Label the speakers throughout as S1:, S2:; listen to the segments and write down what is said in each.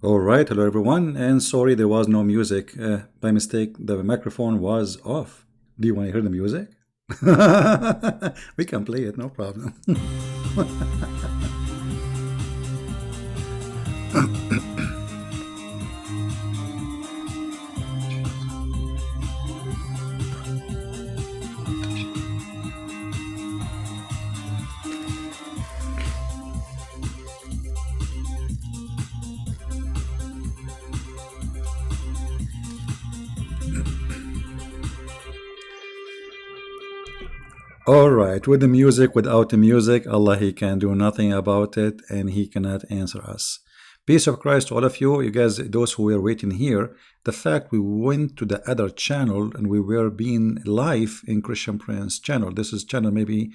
S1: All right, hello everyone, and sorry there was no music. By mistake, the microphone was off. Do you want to hear the music? We can play it, no problem. All right, with the music, without the music, Allah, He can do nothing about it, and He cannot answer us. Peace of Christ to all of you. You guys, those who were waiting here, the fact we went to the other channel and we were being live in Christian Prince channel. This is channel maybe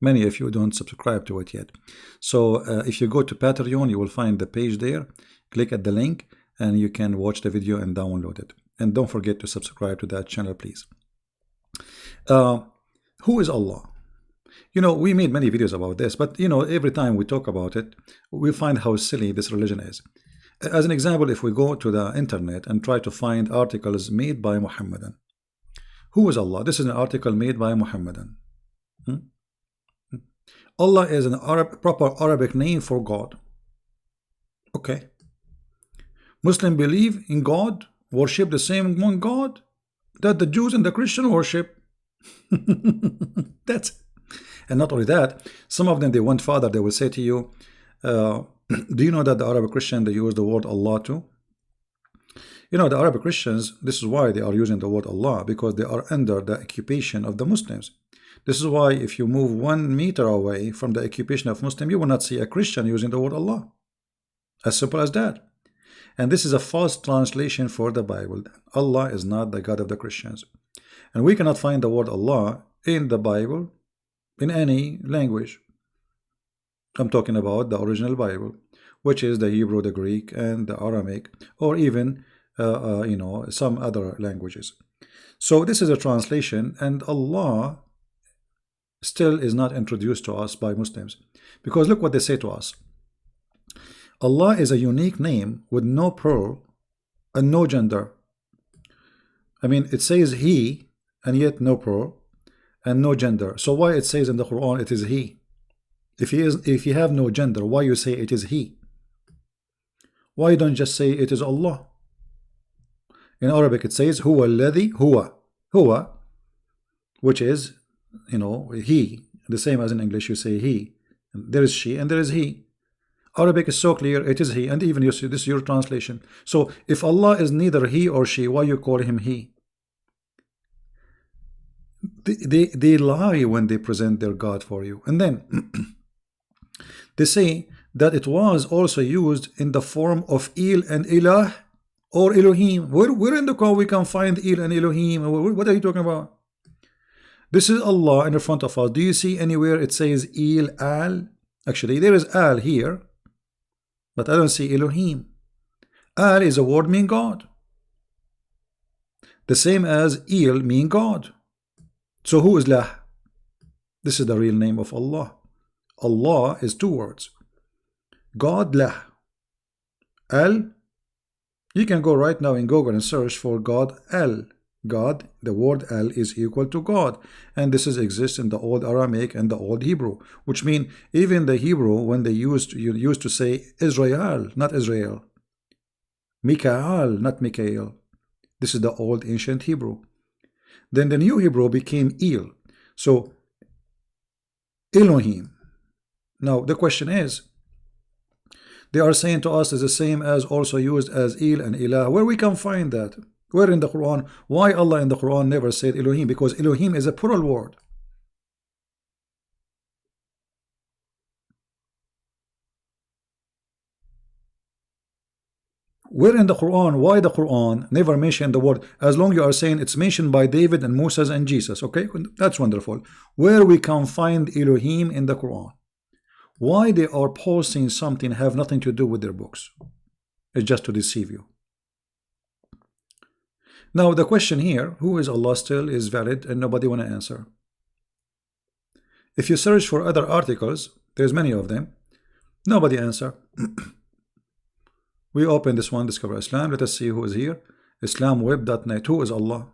S1: many of you don't subscribe to it yet. So if you go to Patreon, you will find the page there. Click at the link and you can watch the video and download it. And don't forget to subscribe to that channel, please. Who is Allah? You know, we made many videos about this, but you know, every time we talk about it, we find how silly this religion is. As an example, if we go to the internet and try to find articles made by Muhammadan, who is Allah? This is an article made by Muhammadan. Allah is an proper Arabic name for God. Okay. Muslims believe in God, worship the same one God that the Jews and the Christian worship. That's, and not only that, some of them, they went further. They will say to you, do you know that the Arab Christian, they use the word Allah too? You know, the Arab Christians, this is why they are using the word Allah, because they are under the occupation of the Muslims. This is why if you move 1 meter away from the occupation of Muslim, you will not see a Christian using the word Allah. As simple as that. And this is a false translation for the Bible. Allah is not the God of the Christians. And we cannot find the word Allah in the Bible in any language. I'm talking about the original Bible, which is the Hebrew, the Greek, and the Aramaic, or even you know, some other languages. So this is a translation, and Allah still is not introduced to us by Muslims, because look what they say to us. Allah is a unique name with no plural and no gender. I mean, it says He, and yet no plural and no gender. So why it says in the Quran it is He? If you have no gender, why you say it is He? Why you don't just say it is Allah? In Arabic it says Huwa alladhi huwa, which is, you know, He, the same as in English you say He. There is she and there is He. Arabic is so clear, it is He, and even you see this is your translation. So if Allah is neither He or she, why you call Him He? They lie when they present their God for you. And then they say that it was also used in the form of Il and Ilah or Elohim. Where in the Quran we can find Il and Elohim? What are you talking about? This is Allah in the front of us. Do you see anywhere it says Il, Al? Actually, there is Al here, but I don't see Elohim. Al is a word meaning God. The same as Il mean God. So who is Lah? This is the real name of Allah. Allah is 2 words. God, Lah. Al, you can go right now in Google and search for God, Al. God, the word Al is equal to God. And this exists in the old Aramaic and the old Hebrew, which mean even the Hebrew, when they used to say Israel, not Israel. Mikael, not Mikael. This is the old ancient Hebrew. Then the new Hebrew became Il. So Elohim. Now the question is, they are saying to us is the same as also used as Il and Ilah. Where we can find that? Where in the Quran? Why Allah in the Quran never said Elohim? Because Elohim is a plural word. Where in the Quran? Why the Quran never mentioned the word? As long you are saying it's mentioned by David and Moses and Jesus, okay, that's wonderful. Where we can find Elohim in the Quran? Why they are posting something have nothing to do with their books? It's just to deceive you. Now the question here, who is Allah, still is valid, and nobody want to answer. If you search for other articles, there's many of them, nobody answer. We open this one, Discover Islam. Let us see who is here. Islamweb.net. Who is Allah?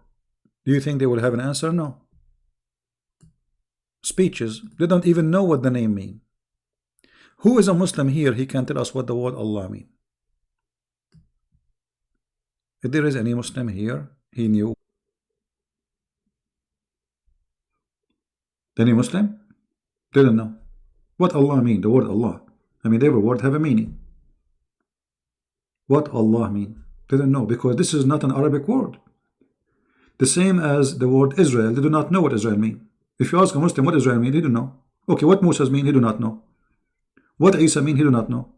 S1: Do you think they will have an answer? No. Speeches. They don't even know what the name means. Who is a Muslim here? He can tell us what the word Allah means. If there is any Muslim here, he knew. Any Muslim? Didn't know. What Allah mean? The word Allah. I mean, every word have a meaning. What Allah mean? Didn't know, because this is not an Arabic word. The same as the word Israel. They do not know what Israel mean. If you ask a Muslim what Israel mean, he do not know. Okay, what Moses mean? He do not know. What Isa mean? He do not know.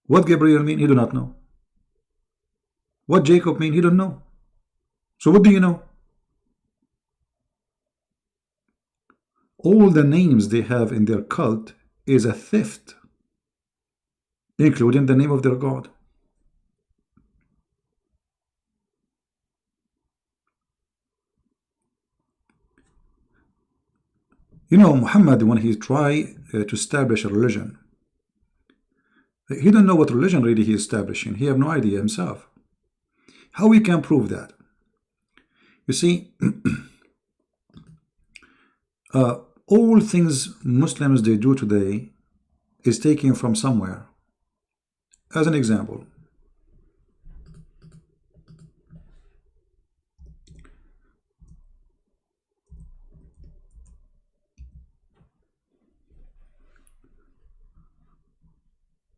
S1: What Gabriel mean? He do not know. What Jacob mean? He don't know. So what do you know? All the names they have in their cult is a theft, including the name of their God. You know, Muhammad, when he tried to establish a religion, he don't know what religion really he is establishing. He have no idea himself. How we can prove that? You see, all things Muslims they do today is taken from somewhere. As an example,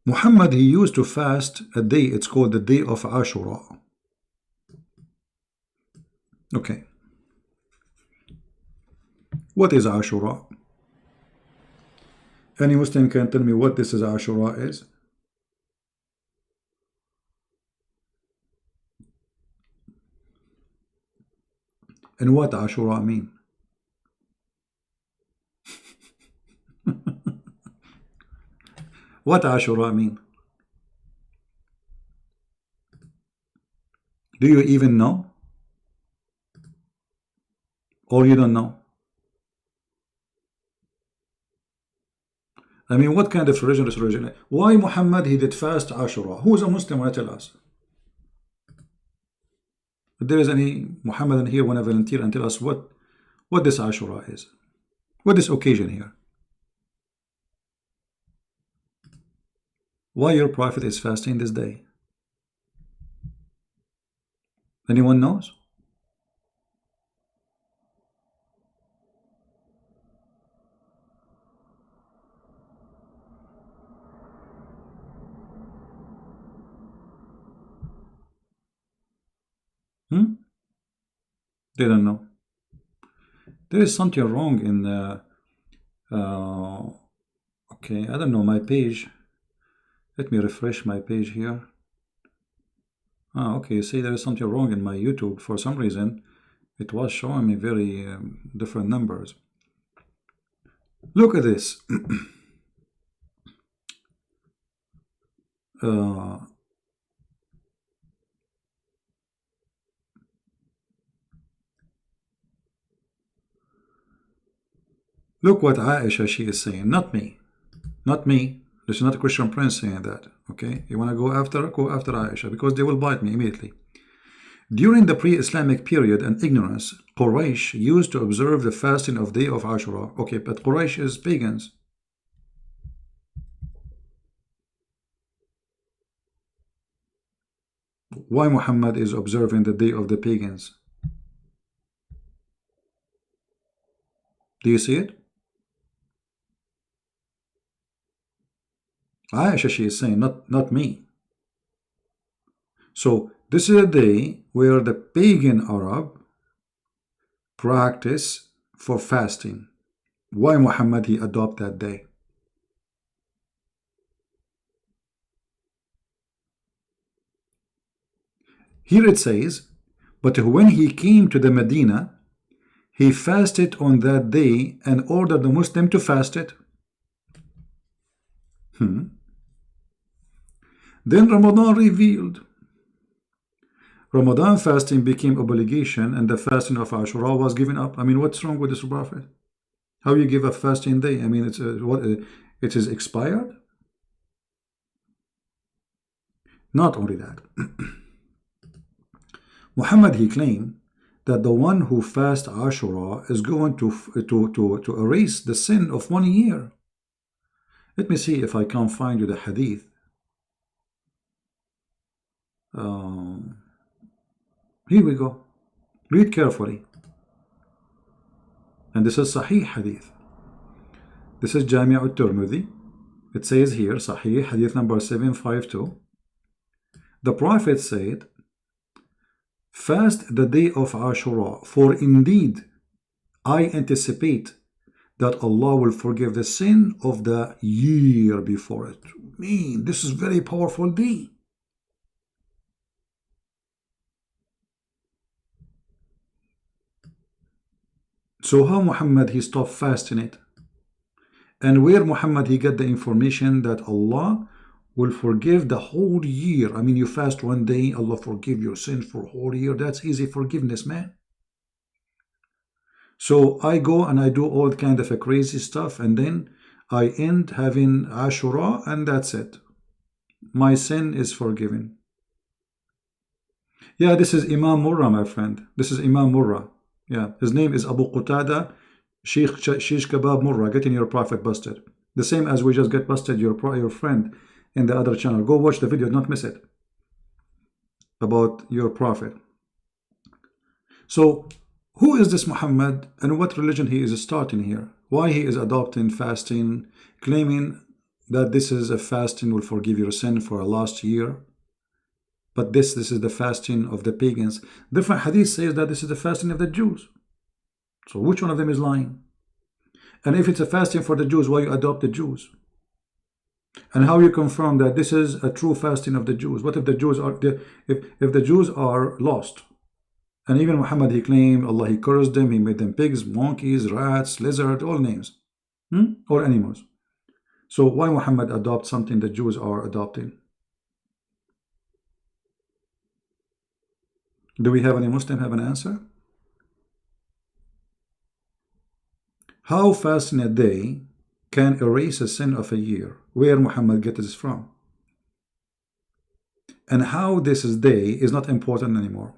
S1: Muhammad, he used to fast a day, it's called the day of Ashura. Okay. What is Ashura? Any Muslim can tell me what this is Ashura is? And what Ashura mean? What Ashura mean? Do you even know? Or you don't know? I mean, what kind of religion is religion? Why Muhammad he did fast Ashura? Who is a Muslim? Want to tell us? If there is any Muhammadan here, want to volunteer and tell us what this Ashura is? What this occasion here? Why your prophet is fasting this day? Anyone knows? They don't know. There is something wrong in okay, I don't know, my page. Let me refresh my page here. Okay, you see there is something wrong in my YouTube. For some reason it was showing me very different numbers. Look at this. Look what Aisha she is saying, not me. Not me. This is not a Christian Prince saying that. Okay, you want to go after Aisha, because they will bite me immediately. During the pre-Islamic period and ignorance, Quraysh used to observe the fasting of day of Ashura. Okay, but Quraysh is pagans. Why Muhammad is observing the day of the pagans? Do you see it? Aisha she is saying, not me. So this is a day where the pagan Arab practice for fasting. Why Muhammad he adopt that day? Here it says, but when he came to the Medina, he fasted on that day and ordered the Muslim to fast it. Then Ramadan revealed. Ramadan fasting became obligation and the fasting of Ashura was given up. I mean, what's wrong with this prophet? How you give a fasting day? I mean, it's what it is expired. Not only that, Muhammad, he claimed that the one who fasts Ashura is going to erase the sin of 1 year. Let me see if I can find you the hadith. Here we go. Read carefully. And this is Sahih hadith. This is Jami' al-Tirmidhi. It says here, Sahih hadith number 752. The Prophet said, fast the day of Ashura, for indeed I anticipate that Allah will forgive the sin of the year before it. Man, this is very powerful day. So how Muhammad he stopped fasting it? And where Muhammad he get the information that Allah will forgive the whole year? I mean, you fast 1 day, Allah forgive your sin for a whole year. That's easy forgiveness, man. So I go and I do all kind of a crazy stuff, and then I end having Ashura, and that's it. My sin is forgiven. Yeah, this is Imam Murrah, my friend. This is Imam Murrah. Yeah, his name is Abu Qatada Shish Kebab Murrah, getting your prophet busted. The same as we just get busted your friend in the other channel. Go watch the video, don't miss it, about your prophet. So who is this Muhammad, and what religion he is starting here? Why he is adopting fasting, claiming that this is a fasting will forgive your sin for a last year? But this is the fasting of the pagans. Different hadith says that this is the fasting of the Jews. So which one of them is lying? And if it's a fasting for the Jews, why you adopt the Jews? And how you confirm that this is a true fasting of the Jews? What if the Jews are if the Jews are lost? And even Muhammad, he claimed Allah, he cursed them, he made them pigs, monkeys, rats, lizards, all names, or animals. So why Muhammad adopt something the Jews are adopting? Do we have any Muslim have an answer? How fasting a day can erase a sin of a year? Where Muhammad get this from? And how this day is not important anymore?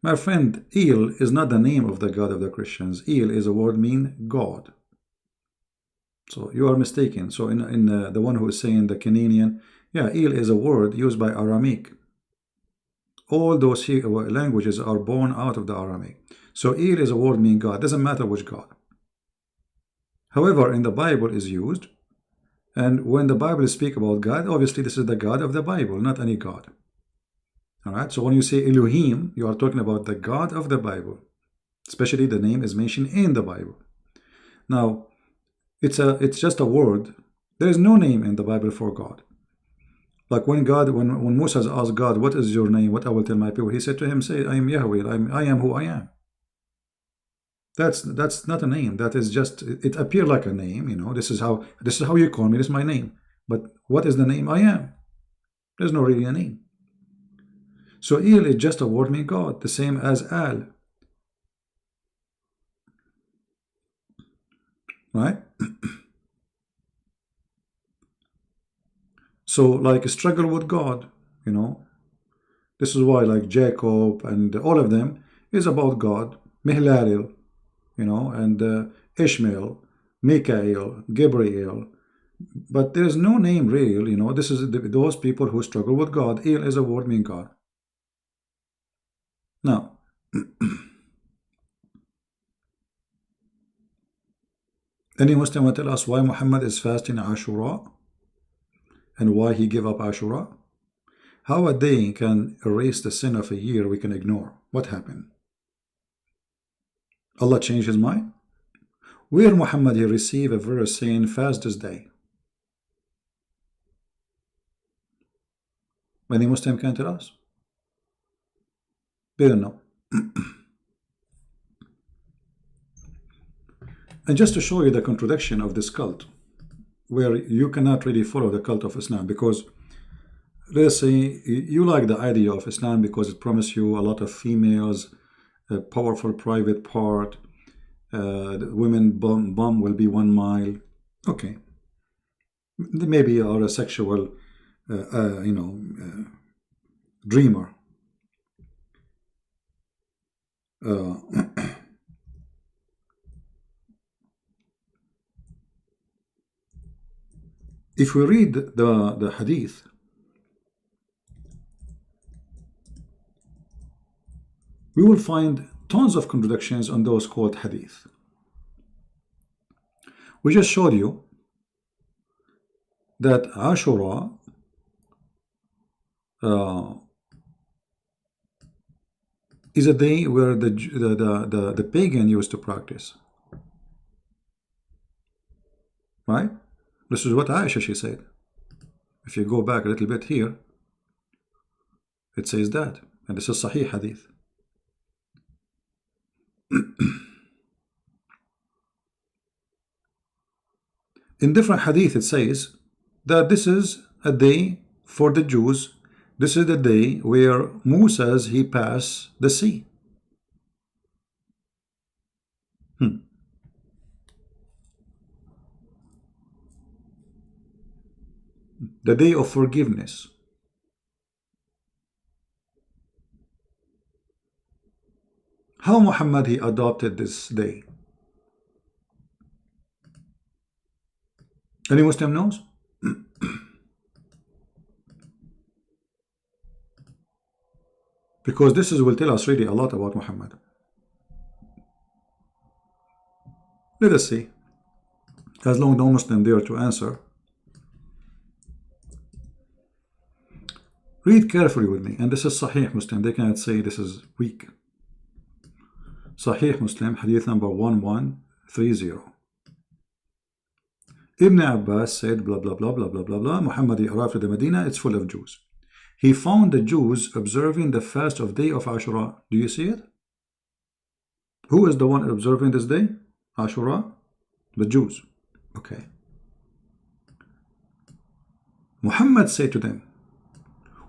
S1: My friend, El is not the name of the God of the Christians. El is a word mean God. So you are mistaken. So in the one who is saying the Canadian, yeah, El is a word used by Aramaic. All those languages are born out of the Aramaic. So El is a word mean God. Doesn't matter which God. However, in the Bible is used. And when the Bible speaks about God, obviously this is the God of the Bible, not any God. Alright, so when you say Elohim, you are talking about the God of the Bible. Especially the name is mentioned in the Bible. Now, it's just a word. There is no name in the Bible for God. Like when Moses asked God, what is your name? What I will tell my people? He said to him, say, I am Yahweh, I am who I am. That's not a name. That is just, it appears like a name, you know. This is how you call me, this is my name. But what is the name? I am. There's no really a name. So El is just a word meaning God, the same as Al. Right? So like struggle with God, you know. This is why like Jacob and all of them is about God. Mihlalil, you know, and Ishmael, Mikael, Gabriel. But there is no name real, you know. This is those people who struggle with God. El is a word meaning God. Now, any Muslim will tell us why Muhammad is fasting Ashura and why he gave up Ashura? How a day can erase the sin of a year we can ignore? What happened? Allah changed his mind? Where Muhammad he received a verse saying fast this day? Any Muslim can tell us? They don't know. And just to show you the contradiction of this cult, where you cannot really follow the cult of Islam, because let's say you like the idea of Islam because it promises you a lot of females a powerful private part. The women bum will be 1 mile. Okay, maybe you are a sexual, dreamer. If we read the hadith, we will find tons of contradictions on those quote hadith. We just showed you that Ashura is a day where the pagan used to practice. Right? This is what Aisha, she said. If you go back a little bit here, it says that. And this is Sahih Hadith. In different Hadith, it says that this is a day for the Jews. This is the day where Moses, he passed the sea. The day of forgiveness. How Muhammad he adopted this day? Any Muslim knows? Because this will tell us really a lot about Muhammad. Let us see. As long as no Muslim there to answer. Read carefully with me. And this is Sahih Muslim. They cannot say this is weak. Sahih Muslim, hadith number 1130. Ibn Abbas said, blah, blah, blah, blah, blah, blah, blah. Muhammad arrived to the Medina, it's full of Jews. He found the Jews observing the fast of day of Ashura. Do you see it? Who is the one observing this day? Ashura? The Jews. Okay. Muhammad said to them,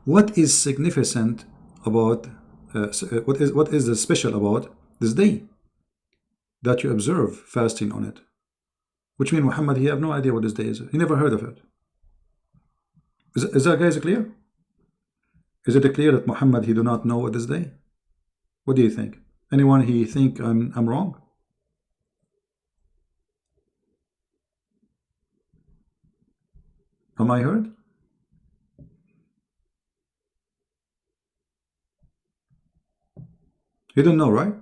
S1: what is significant about, what is the special about this day that you observe fasting on it? Which means Muhammad, he have no idea what this day is. He never heard of it. Is that, guys, clear? Is it clear that Muhammad, he do not know what this day? What do you think? Anyone he think I'm wrong? Am I heard? He didn't know, right?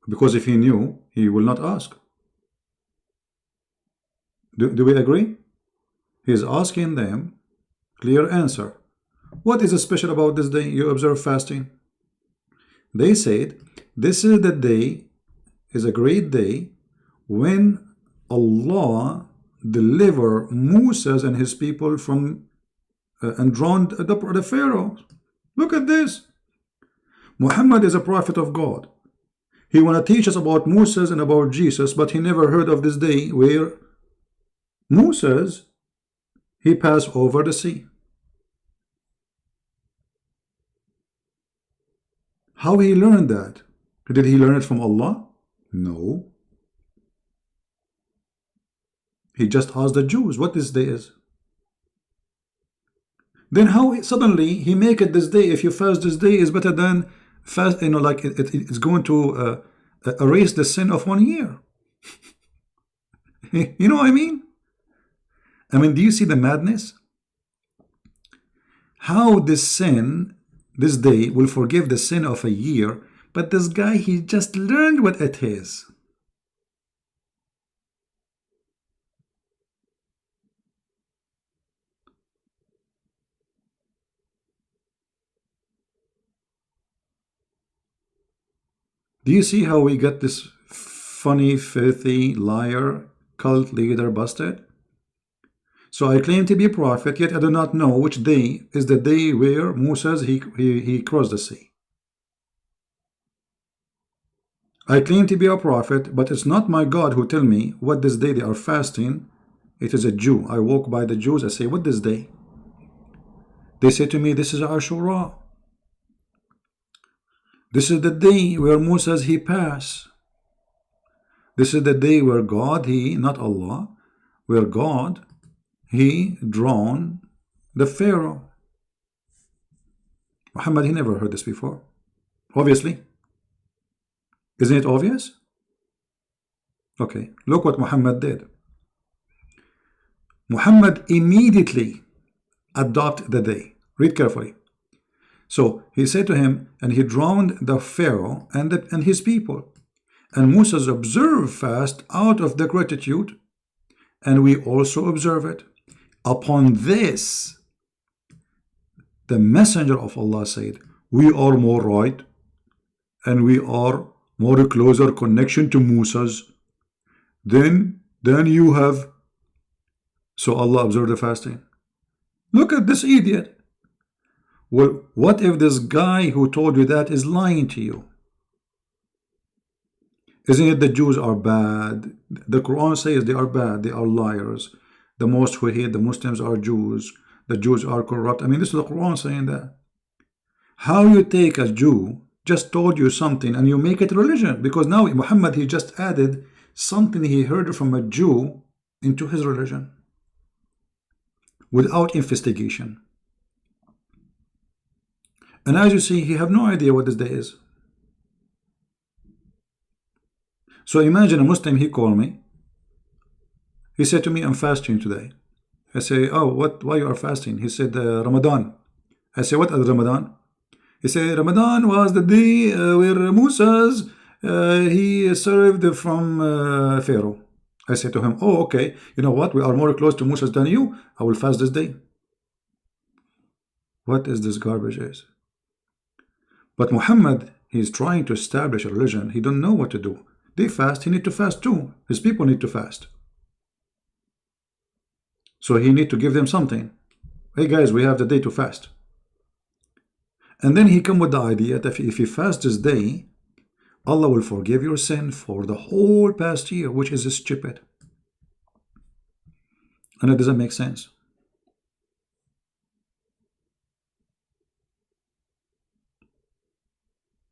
S1: Because if he knew, he will not ask. Do we agree? He is asking them clear answer. What is special about this day you observe fasting? They said, this is the day, is a great day when Allah deliver Moses and his people from and drowned the Pharaoh. Look at this. Muhammad is a prophet of God. He want to teach us about Moses and about Jesus, but he never heard of this day where Moses, he passed over the sea. How he learned that? Did he learn it from Allah? No. He just asked the Jews what this day is. Then how suddenly he make it this day, if you fast this day, is better than fast, like it's going to erase the sin of 1 year. You know what I mean? I mean, do you see the madness? How this sin, this day, will forgive the sin of a year, but this guy, he just learned what it is. Do you see how we got this funny, filthy, liar, cult leader busted? So I claim to be a prophet, yet I do not know which day is the day where Moses, he crossed the sea. I claim to be a prophet, but it's not my God who tell me what this day they are fasting. It is a Jew. I walk by the Jews, I say, what this day? They say to me, this is Ashura. This is the day where Moses he passed. This is the day where God, he, not Allah, where God, he drawn the Pharaoh. Muhammad, he never heard this before. Obviously. Isn't it obvious? Okay, look what Muhammad did. Muhammad immediately adopted the day. Read carefully. So he said to him, and he drowned the Pharaoh and his people. And Moses observed fast out of the gratitude, and we also observe it. Upon this, the messenger of Allah said, we are more right, and we are more closer connection to Moses than you have. So Allah observed the fasting. Look at this idiot. Well, what if this guy who told you that is lying to you? Isn't it the Jews are bad? The Quran says they are bad, they are liars. The most who hate the Muslims are Jews. The Jews are corrupt. I mean, this is the Quran saying that. How you take a Jew just told you something and you make it religion? Because now Muhammad, he just added something he heard from a Jew into his religion without investigation. And as you see, he have no idea what this day is. So imagine a Muslim, he called me. He said to me, I'm fasting today. I say, oh, why you are fasting? He said, Ramadan. I say, what is Ramadan? He said, Ramadan was the day where Moses, he served from Pharaoh. I said to him, oh, okay. You know what? We are more close to Moses than you. I will fast this day. What is this garbage is? But Muhammad, he is trying to establish a religion. He don't know what to do. They fast, he need to fast too. His people need to fast. So he need to give them something. Hey guys, we have the day to fast. And then he come with the idea that if you fast this day, Allah will forgive your sin for the whole past year, which is stupid. And it doesn't make sense.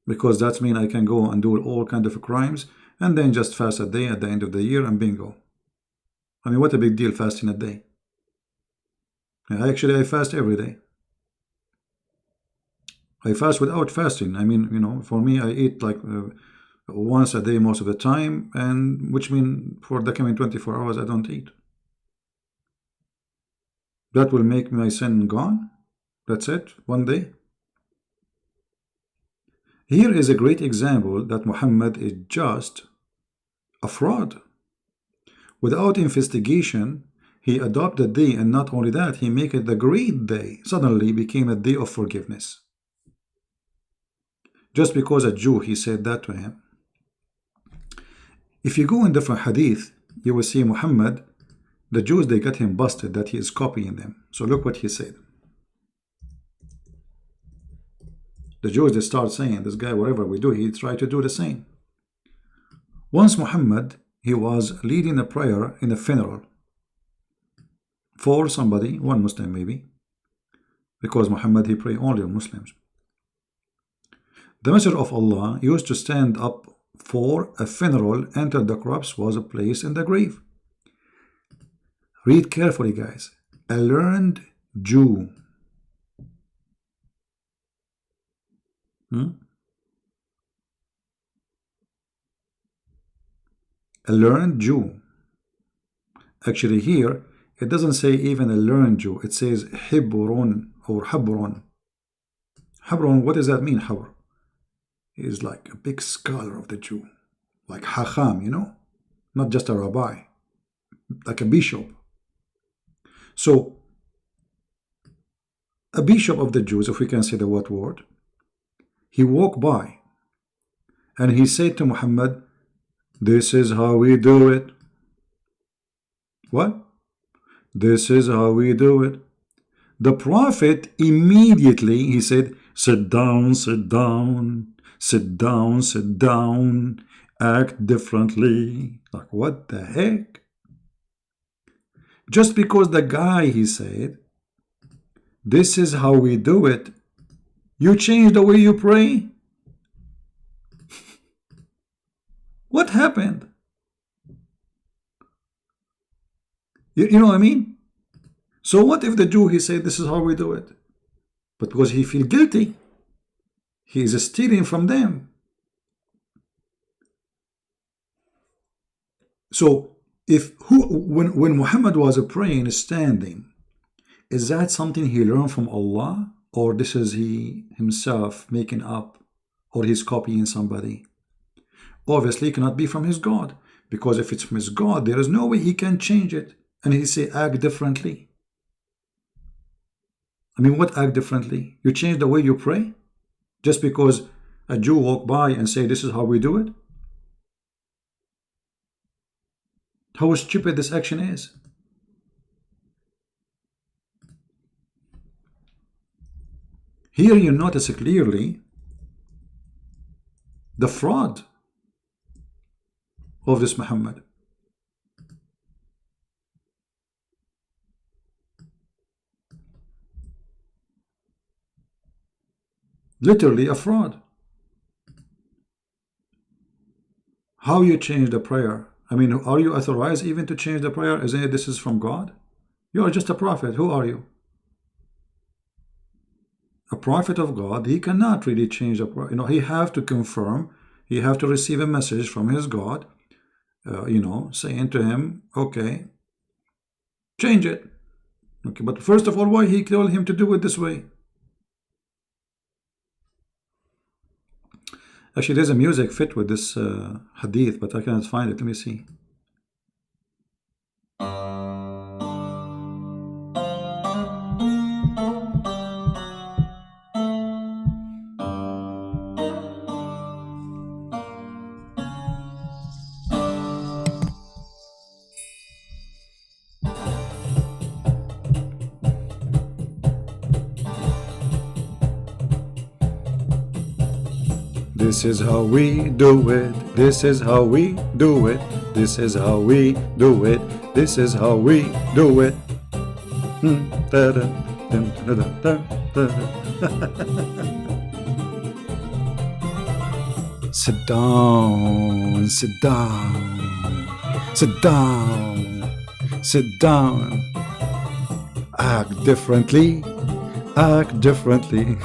S1: Because that means I can go and do all kinds of crimes and then just fast a day at the end of the year and bingo. I mean, what a big deal fasting a day. Actually, I fast every day. I fast without fasting. I mean, you know, for me, I eat like once a day most of the time, and which means for the coming 24 hours, I don't eat. That will make my sin gone. That's it, one day. Here is a great example that Muhammad is just a fraud. Without investigation, he adopted the day, and not only that, he made it the great day. Suddenly became a day of forgiveness. Just because a Jew, he said that to him. If you go in different hadith, you will see Muhammad, the Jews, they got him busted that he is copying them. So look what he said. The Jews, they start saying, this guy, whatever we do, he tried to do the same. Once Muhammad, he was leading a prayer in a funeral for somebody, one Muslim maybe, because Muhammad, he prayed only on Muslims. The Messenger of Allah used to stand up for a funeral until the corpse was placed in the grave. Read carefully, guys. A learned Jew. A learned Jew. Actually here, it doesn't say even a learned Jew. It says Hibrun or Habron. Habron, what does that mean, Habr? He is like a big scholar of the Jew. Like Hacham, you know? Not just a rabbi. Like a bishop. So, a bishop of the Jews, if we can say the word, he walked by and he said to Muhammad, this is how we do it. What? This is how we do it. The Prophet immediately, he said, sit down, sit down, sit down, sit down, act differently. Like, what the heck? Just because the guy, he said, this is how we do it, you change the way you pray? What happened? You know what I mean? So what if the Jew, he said, this is how we do it? But because he feel guilty, he is stealing from them. So if when Muhammad was praying standing, is that something he learned from Allah, or this is he himself making up, or he's copying somebody? Obviously it cannot be from his God, because if it's from his God, there is no way he can change it. And he say act differently. I mean, what act differently? You change the way you pray just because a Jew walk by and say this is how we do it? How stupid this action is. Here you notice clearly the fraud of this Muhammad. Literally a fraud. How you change the prayer? I mean, are you authorized even to change the prayer? Isn't it this is from God? You are just a prophet. Who are you? A prophet of God, he cannot really change the prayer. You know, he have to confirm. He have to receive a message from his God, you know, saying to him, okay, change it. Okay, but first of all, why he told him to do it this way? Actually, there's a music fit with this hadith, but I cannot find it. Let me see. This is how we do it. This is how we do it. This is how we do it. This is how we do it. Sit down, sit down, sit down, sit down. Act differently, act differently.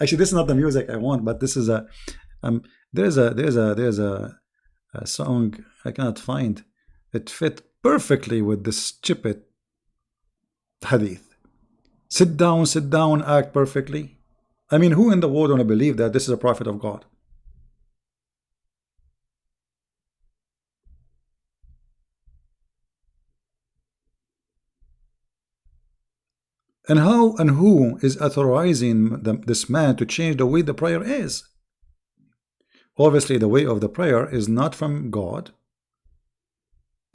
S1: Actually, this is not the music I want, but this is a there's a song I cannot find. It fit perfectly with this stupid hadith. Sit down, act perfectly. I mean, who in the world want to believe that this is a prophet of God? And how and who is authorizing this man to change the way the prayer is? Obviously, the way of the prayer is not from God,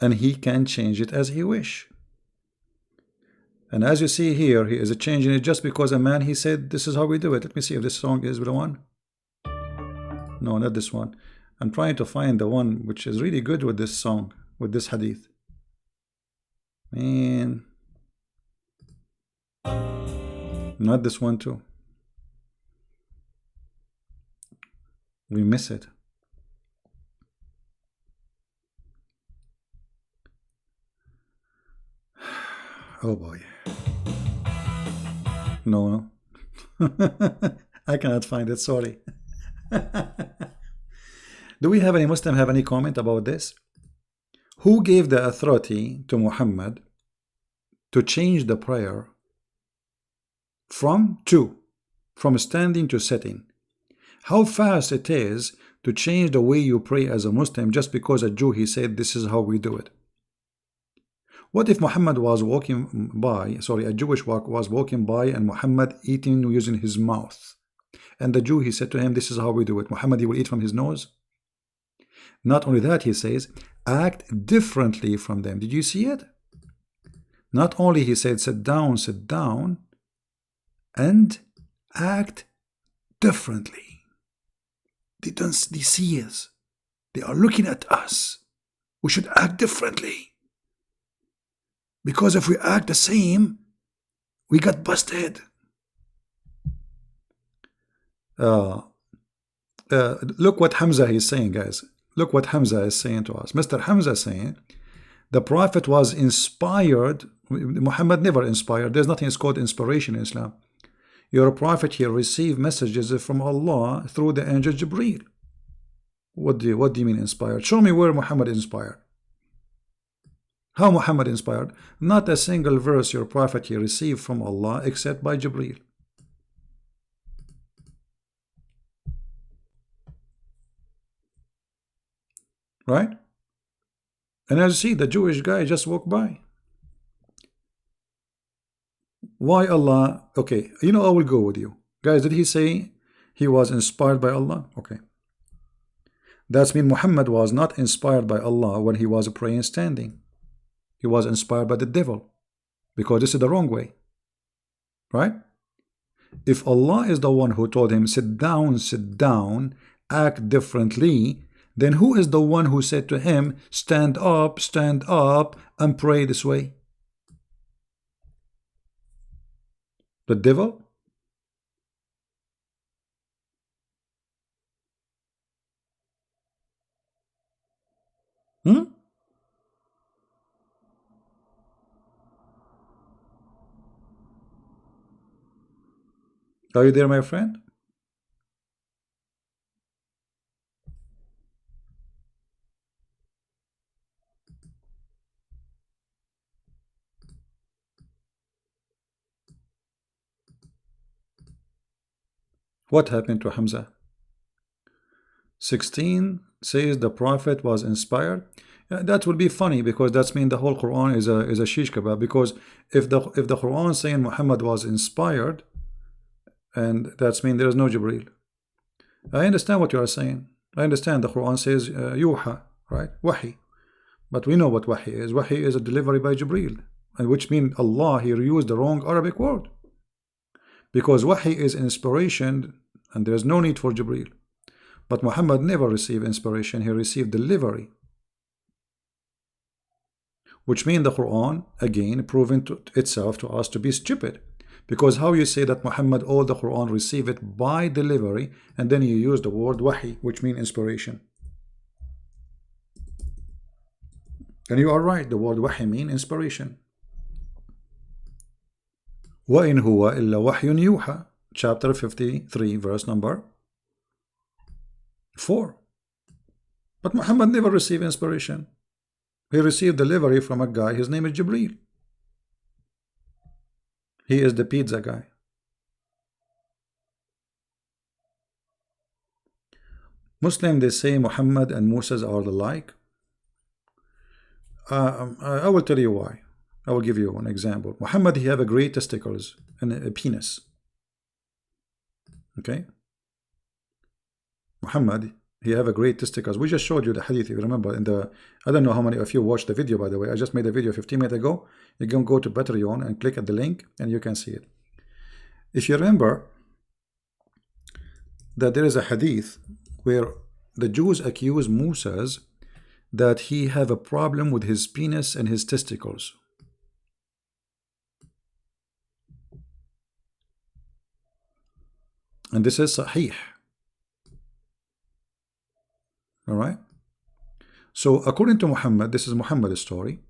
S1: and he can change it as he wish. And as you see here, he is changing it just because a man, he said, this is how we do it. Let me see if this song is the one. No, not this one. I'm trying to find the one which is really good with this song, with this hadith. Man. Not this one too. We miss it. Oh boy. No. I cannot find it, sorry. Do we have any Muslim have any comment about this? Who gave the authority to Muhammad to change the prayer from standing to sitting? How fast it is to change the way you pray as a Muslim just because a Jew, he said this is how we do it? What if Muhammad was walking by, sorry, a Jewish was walking by and Muhammad eating using his mouth, and the Jew, he said to him, this is how we do it. Muhammad, he will eat from his nose? Not only that, he says, act differently from them. Did you see it? Not only he said sit down, and act differently. They see us. They are looking at us. We should act differently. Because if we act the same, we got busted. look what Hamza is saying, guys. Look what Hamza is saying to us. Mr. Hamza is saying the Prophet was inspired. Muhammad never inspired. There's nothing is called inspiration in Islam. Your Prophet here received messages from Allah through the angel Jibreel. What do you mean inspired? Show me where Muhammad inspired. How Muhammad inspired? Not a single verse your Prophet here received from Allah except by Jibreel. Right? And as you see, the Jewish guy just walked by. Why Allah? Okay, I will go with you. Guys, did he say he was inspired by Allah? Okay. That means Muhammad was not inspired by Allah when he was praying standing. He was inspired by the devil, because this is the wrong way. Right? If Allah is the one who told him, sit down, act differently, then who is the one who said to him, stand up, and pray this way? The devil? Are you there, my friend? What happened to Hamza? 16 says the Prophet was inspired. That will be funny, because that's mean the whole Quran is a shish kebab. Because if the Quran saying Muhammad was inspired, and that's mean there is no Jibreel. I understand what you are saying. I understand the Quran says yuha, right? Wahi. But we know what wahi is. Wahi is a delivery by Jibreel, and which means Allah here used the wrong Arabic word. Because wahi is inspiration, and there is no need for Jibreel. But Muhammad never received inspiration, he received delivery. Which means the Quran, again, proven to itself to us to be stupid. Because how you say that Muhammad, all the Quran received it by delivery, and then you use the word wahi, which means inspiration. And you are right, the word wahi means inspiration. وَإِنْ هُوَ إِلَّا وَحْيٌ يُوحَى, chapter 53, verse number 4. But Muhammad never received inspiration. He received delivery from a guy, his name is Jibreel. He is the pizza guy. Muslim, they say Muhammad and Moses are alike. I will tell you why. I will give you an example. Muhammad, he have a great testicles and a penis. Okay? Muhammad, he have a great testicles. We just showed you the hadith, if you remember. I don't know how many of you watched the video, by the way. I just made a video 15 minutes ago. You can go to Patreon and click at the link, and you can see it. If you remember that there is a hadith where the Jews accuse Moses that he have a problem with his penis and his testicles. And this is sahih. Alright? So according to Muhammad, this is Muhammad's story,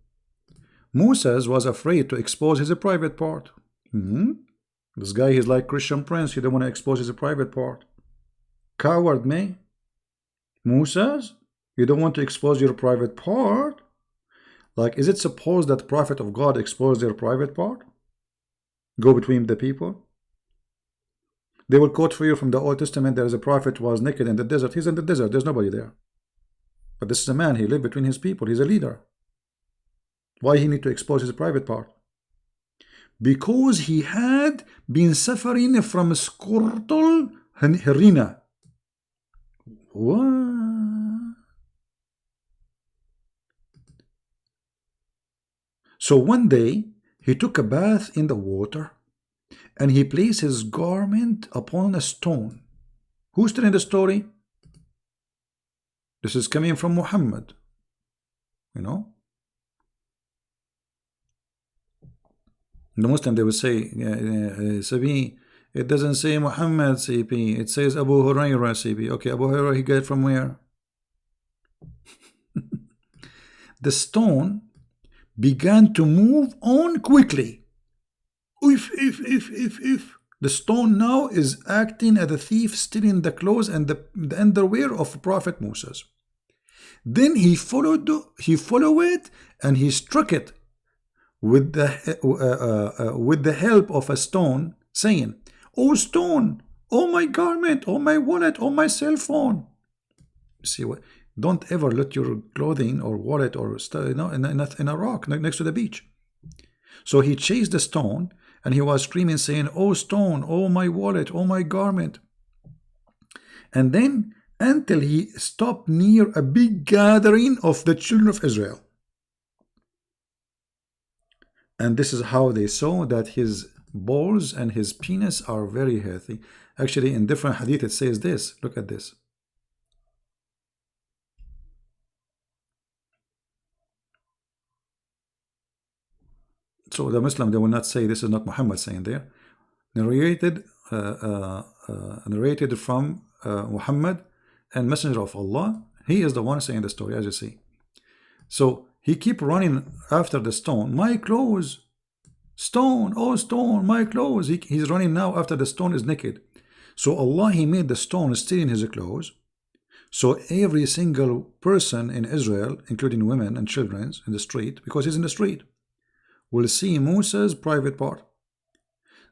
S1: Moses was afraid to expose his private part. This guy is like Christian Prince, he don't want to expose his private part. Coward me. Moses, you don't want to expose your private part? Like, is it supposed that prophet of God expose their private part? Go between the people? They will quote for you from the Old Testament, there is a prophet who was naked in the desert. He's in the desert, there's nobody there. But this is a man, he lived between his people, he's a leader. Why he need to expose his private part? Because he had been suffering from scortal hernia. What? So one day he took a bath in the water, and he placed his garment upon a stone. Who's telling the story? This is coming from Muhammad. You know? The Muslim, they will say, Sabi, It doesn't say Muhammad CP. It says Abu Hurairah CP. Okay, Abu Hurairah, he got it from where? The stone began to move on quickly. If. The stone now is acting as a thief, stealing the clothes and the underwear of Prophet Moses. Then he followed it, and he struck it with the help of a stone, saying, "Oh stone, oh my garment, oh my wallet, oh my cell phone." See what? Don't ever let your clothing or wallet or in a rock next to the beach. So he chased the stone, and he was screaming, saying, "Oh stone, oh my wallet, oh my garment." And then until he stopped near a big gathering of the children of Israel. And this is how they saw that his balls and his penis are very healthy. Actually, in different hadith it says this. Look at this. So the Muslim, they will not say this is not Muhammad saying there. Narrated from Muhammad and Messenger of Allah. He is the one saying the story, as you see. So he keep running after the stone. My clothes, stone, oh stone, my clothes. He's running now after the stone is naked. So Allah, he made the stone stealing his clothes. So every single person in Israel, including women and children in the street, because he's in the street, will see Moses' private part.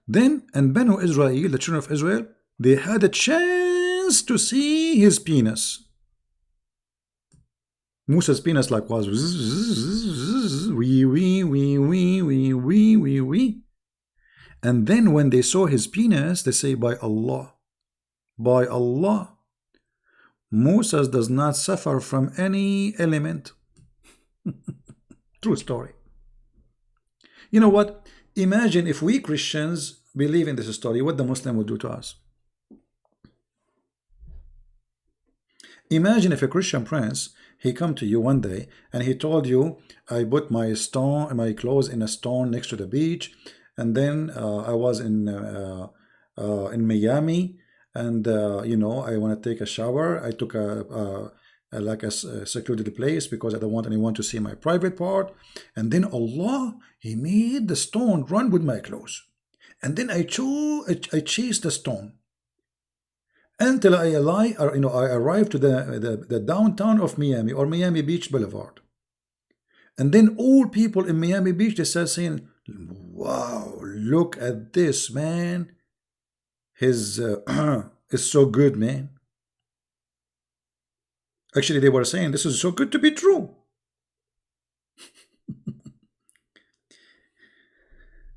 S1: Then, and Banu Israel, the children of Israel, they had a chance to see his penis. Moses' penis like was wee. And then when they saw his penis, they say, by Allah, Moses does not suffer from any element. True story. You know what? Imagine if we Christians believe in this story, what the Muslim would do to us. Imagine if a Christian prince, he come to you one day and he told you, I put my clothes in a stone next to the beach, and then I was in Miami, and you know, I want to take a shower. I took a secluded place because I don't want anyone to see my private part. And then Allah, he made the stone run with my clothes, and then I chased the stone until I arrived to the downtown of Miami, or Miami Beach Boulevard. And then all people in Miami Beach, they start saying, wow, look at this, man. His is so good, man. Actually, they were saying, this is so good to be true.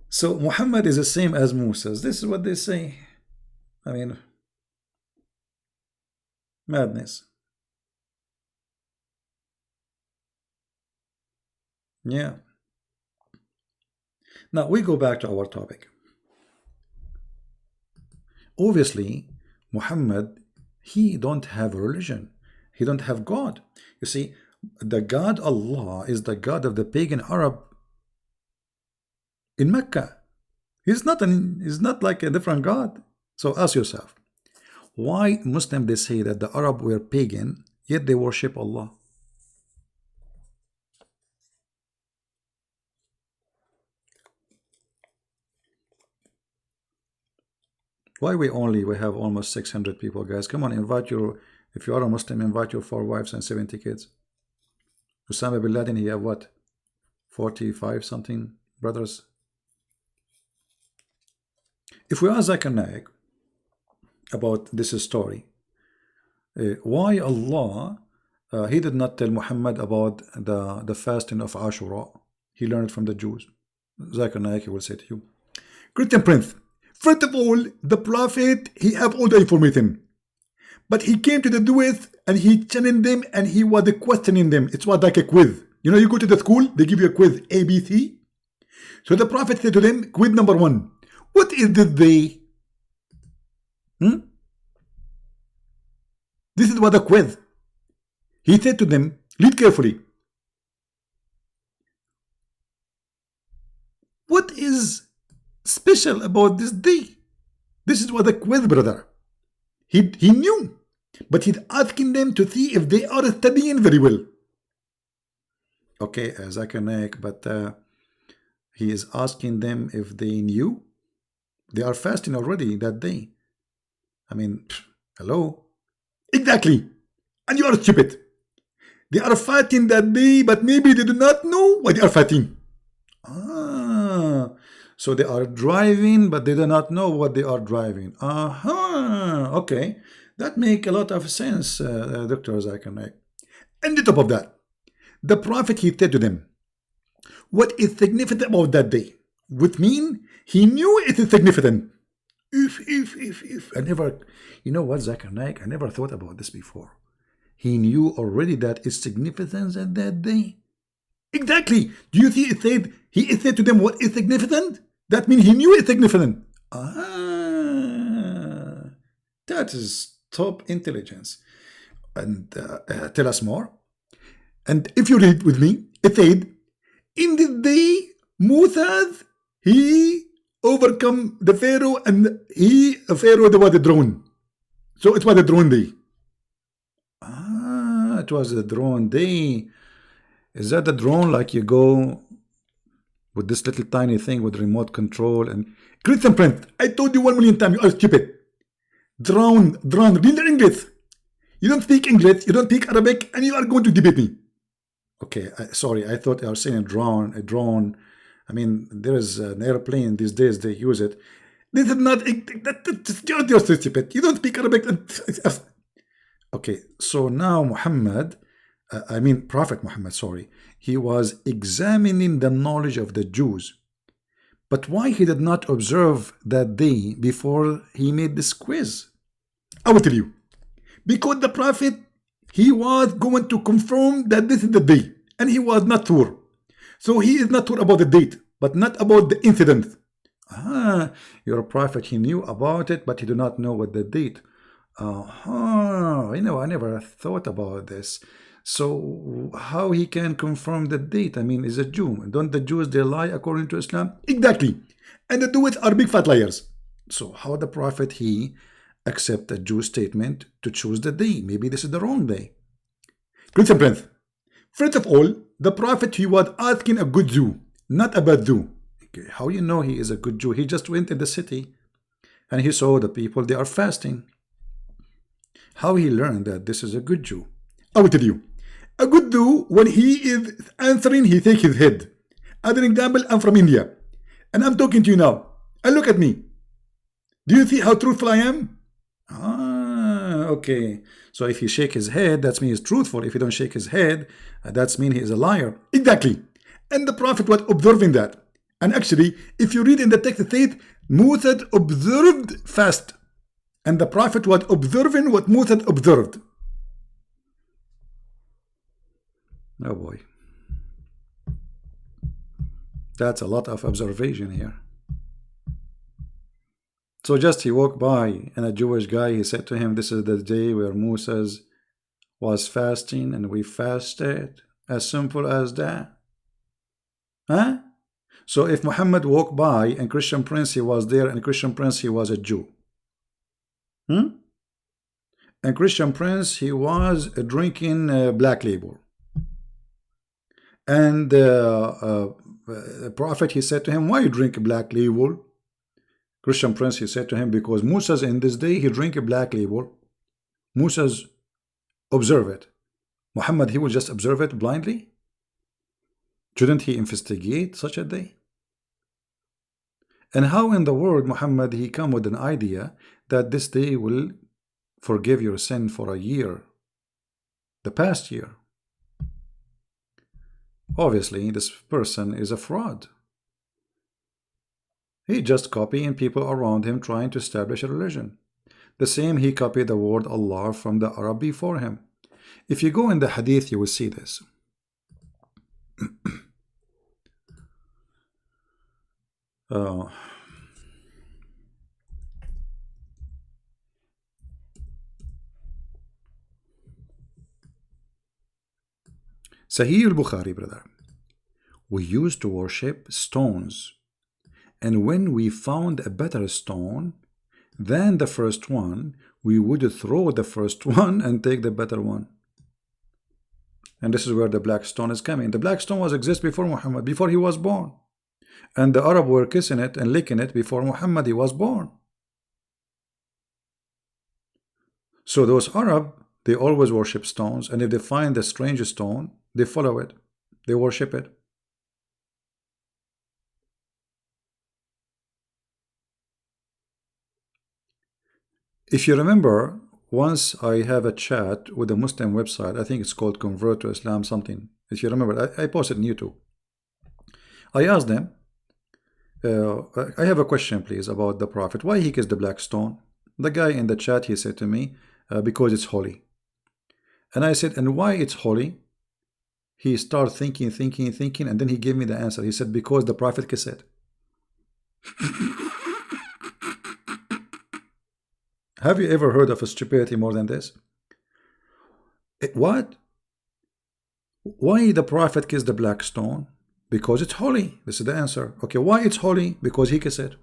S1: So Muhammad is the same as Moses. This is what they say. I mean, madness. Yeah. Now we go back to our topic. Obviously, Muhammad, he don't have a religion. He don't have God. You see, the God Allah is the God of the pagan Arab in Mecca. He's not like a different God. So ask yourself, why Muslims, they say that the Arab were pagan, yet they worship Allah? Why we have almost 600 people, guys? Come on, if you are a Muslim, invite your 4 wives and 70 kids. Osama bin Laden, he have what? 45 something brothers. If we ask Zakir Naik about this story, why Allah, he did not tell Muhammad about the fasting of Ashura? He learned it from the Jews. Zakir Naik, he will say to you, Christian Prince, first of all, the Prophet, he have all the information. But he came to the Jews and he challenged them and he was questioning them. It was like a quiz. You know, you go to the school, they give you a quiz, A, B, C. So the Prophet said to them, quiz number 1. What is this they? This is what the quiz. He said to them, read carefully. What is special about this day? This this was a quiz, brother. He knew, but he's asking them to see if they are studying very well. Okay, Zakir Naik, but he is asking them if they knew. They are fasting already that day. I mean, hello? Exactly. And you are stupid. They are fasting that day, but maybe they do not know why they are fasting. So they are driving, but they do not know what they are driving. Okay. That makes a lot of sense, Dr. Zakir Naik. And on top of that, the Prophet, he said to them, what is significant about that day? Which means he knew it is significant. If. I never, you know what, Zakir Naik, I never thought about this before. He knew already that it's significant at that day. Exactly. Do you see it said, he said to them what is significant? That means he knew it's significant. That is top intelligence. And tell us more. And if you read with me, it said, in this day, Moses, he overcome the Pharaoh, and Pharaoh was a drone. So it was a drone day. It was a drone day. Is that the drone like you go with this little tiny thing with remote control? And Christian Prince, I told you 1,000,000 times, you are stupid. Drone, read English. You don't speak English, you don't speak Arabic, and you are going to debate me. Okay, sorry, I thought I was saying a drone. I mean, there is an airplane these days, they use it. This is not, you're stupid. You don't speak Arabic. Okay, so now Prophet Muhammad, sorry, he was examining the knowledge of the Jews. But why he did not observe that day before he made this quiz? I will tell you. Because the Prophet, he was going to confirm that this is the day, and he was not sure. So he is not sure about the date, but not about the incident. Your Prophet, he knew about it, but he did not know what the date. I never thought about this. So how he can confirm the date? I mean, is a Jew. Don't the Jews, they lie according to Islam? Exactly. And the Jews are big fat liars. So how the Prophet, he accept a Jew statement to choose the day? Maybe this is the wrong day. Christian Prince, first of all, the Prophet, he was asking a good Jew, not a bad Jew. Okay, how you know he is a good Jew? He just went in the city and he saw the people, they are fasting. How he learned that this is a good Jew? I will tell you. A good Jew, when he is answering, he takes his head. As an example, I'm from India, and I'm talking to you now. And look at me. Do you see how truthful I am? Okay. So if he shake his head, that means he's truthful. If he don't shake his head, that means he is a liar. Exactly. And the Prophet was observing that. And actually, if you read in the text, it says, Moses observed fast. And the Prophet was observing what Moses observed. Oh boy. That's a lot of observation here. So just he walked by, and a Jewish guy, he said to him, this is the day where Moses was fasting and we fasted. As simple as that. Huh? So if Muhammad walked by and Christian Prince, he was there, and Christian Prince, he was a Jew. And Christian Prince, he was drinking Black Label. And the Prophet, he said to him, why you drink Black Label? Christian Prince, he said to him, because Moses in this day, he drink a Black Label. Moses observe it. Muhammad, he will just observe it blindly? Shouldn't he investigate such a day? And how in the world Muhammad, he come with an idea that this day will forgive your sin for a year, the past year? Obviously, this person is a fraud. He just copying people around him trying to establish a religion. The same, he copied the word Allah from the Arab before him. If you go in the Hadith, you will see this. Sahih al-Bukhari, brother. We used to worship stones, and when we found a better stone, than the first one, we would throw the first one and take the better one. And this is where the black stone is coming. The black stone was exist before Muhammad, before he was born. And the Arab were kissing it and licking it before Muhammad he was born. So those Arab, they always worship stones, and if they find the strange stone, they follow it, they worship it. If you remember, once I have a chat with a Muslim website, I think it's called Convert to Islam something. If you remember, I posted on YouTube. I asked them, I have a question please about the Prophet. Why he kissed the black stone? The guy in the chat, he said to me, because it's holy. And I said, and why it's holy? He started thinking, and then he gave me the answer. He said, because the Prophet kissed it. Have you ever heard of a stupidity more than this? What? Why the Prophet kissed the black stone? Because it's holy. This is the answer. Okay, why it's holy? Because he kissed it.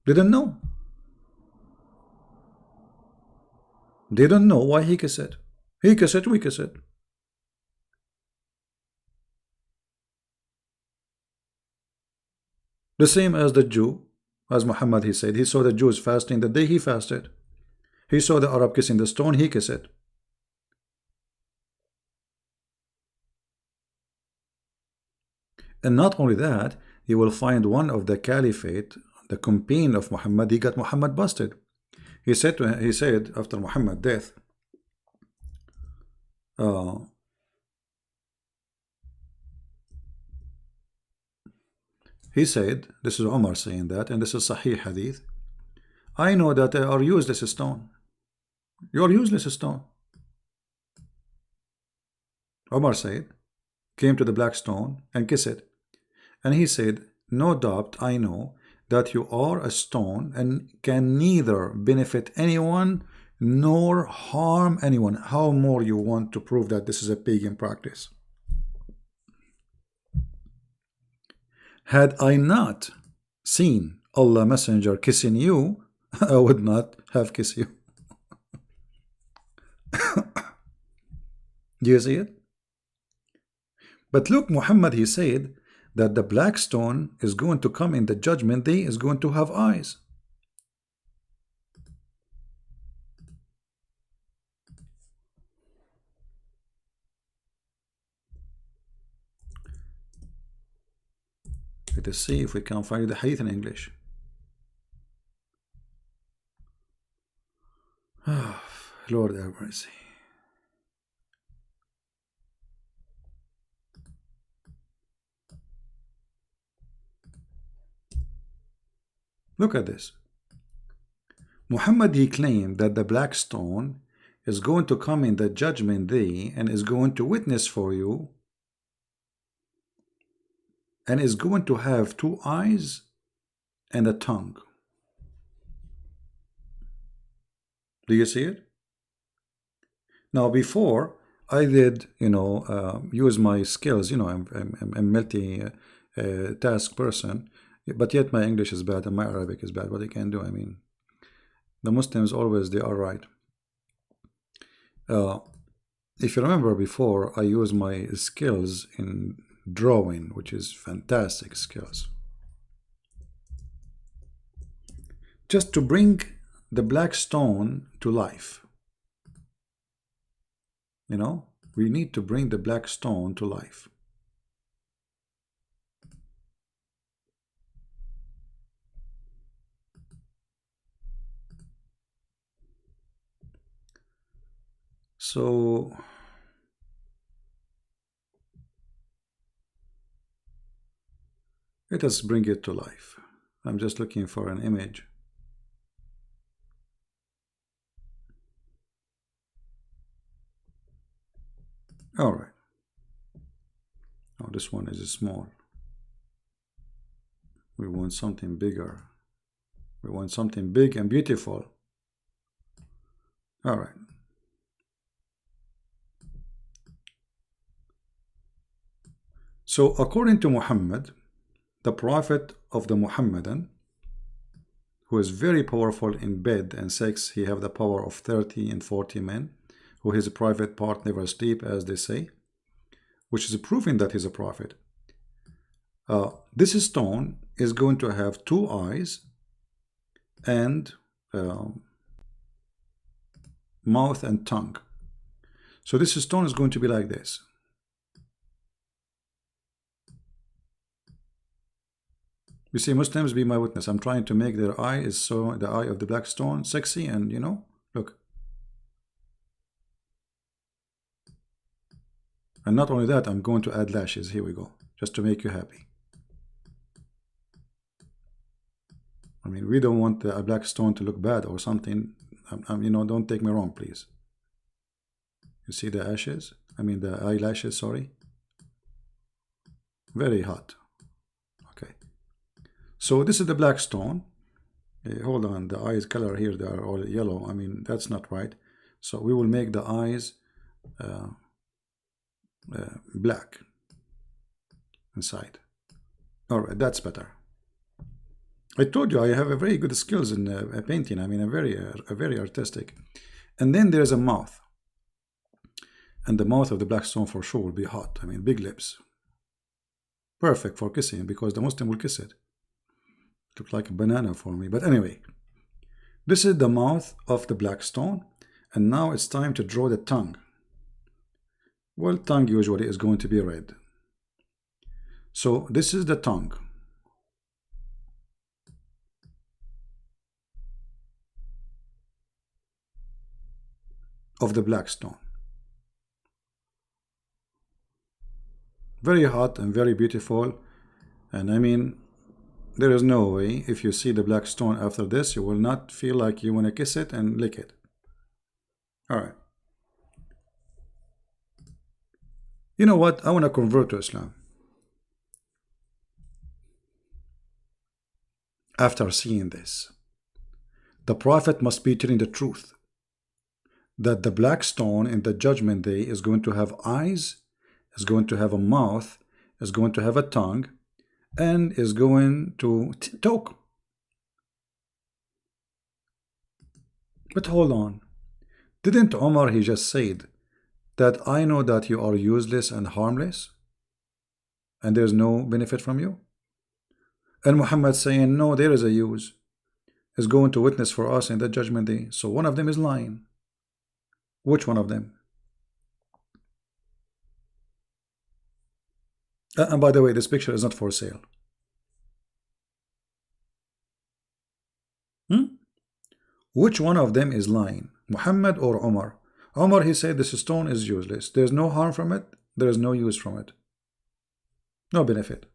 S1: Didn't know. Didn't know why he kissed it. He kissed it, we kiss it. The same as the Jew, as Muhammad, he said, he saw the Jews fasting the day he fasted. He saw the Arab kissing the stone, he kissed it. And not only that, you will find one of the caliphate, the companion of Muhammad, he got Muhammad busted. He said after Muhammad's death, he said, this is Omar saying that, and this is Sahih Hadith, I know that they are useless stone. You're useless stone. Omar said, came to the black stone and kissed it. And he said, no doubt I know that you are a stone and can neither benefit anyone nor harm anyone. How more you want to prove that this is a pagan practice? Had I not seen Allah Messenger kissing you, I would not have kissed you. Do you see it? But look, Muhammad, he said that the black stone is going to come in the judgment day, is going to have eyes. Let us see if we can find the hadith in English. Lord have mercy. Look at this. Muhammad, he claimed that the black stone is going to come in the judgment day and is going to witness for you and is going to have 2 eyes and a tongue. Do you see it? Now before I did, use my skills, I'm a multi-task person, but yet my English is bad and my Arabic is bad. What I can do, I mean, the Muslims always, they are right. If you remember before, I used my skills in drawing, which is fantastic skills, just to bring the black stone to life. We need to bring the black stone to life. So let us bring it to life. I'm just looking for an image. All right. Oh, this one is small. We want something bigger. We want something big and beautiful. All right. So according to Muhammad, the prophet of the Muhammadan, who is very powerful in bed and sex. He have the power of 30 and 40 men, who his private part never sleep, as they say, which is proving that he's a prophet. This stone is going to have 2 eyes and mouth and tongue. So this stone is going to be like this. You see, Muslims, be my witness. I'm trying to make their eye is so the eye of the black stone sexy, and you know, look. And not only that, I'm going to add lashes. Here we go, just to make you happy. I mean, we don't want a black stone to look bad or something. You know, don't take me wrong, please. You see the ashes? I mean, the eyelashes, sorry. Very hot. Okay. So this is the black stone. Hold on, the eyes color here, they are all yellow. I mean, that's not right. So we will make the eyes black inside. All right, that's better. I told you I have a very good skills in painting. I mean, a very artistic. And then there's a mouth, and the mouth of the black stone for sure will be hot. I mean, big lips, perfect for kissing, because the Muslim will kiss it. Looks like a banana for me, but anyway, this is the mouth of the black stone, and now it's time to draw the tongue. Well, tongue usually is going to be red. So this is the tongue. Of the black stone. Very hot and very beautiful. And I mean, there is no way, if you see the black stone after this, you will not feel like you want to kiss it and lick it. All right. You know what? I want to convert to Islam. After seeing this, the Prophet must be telling the truth, that the black stone in the judgment day is going to have eyes, is going to have a mouth, is going to have a tongue, and is going to talk. But hold on, didn't Omar, he just said that I know that you are useless and harmless and there's no benefit from you? And Muhammad saying no, there is a use, is going to witness for us in the judgment day. So one of them is lying. Which one of them? And by the way, this picture is not for sale. Which one of them is lying? Muhammad or Omar? Omar, he said this stone is useless. There's no harm from it. There is no use from it. No benefit.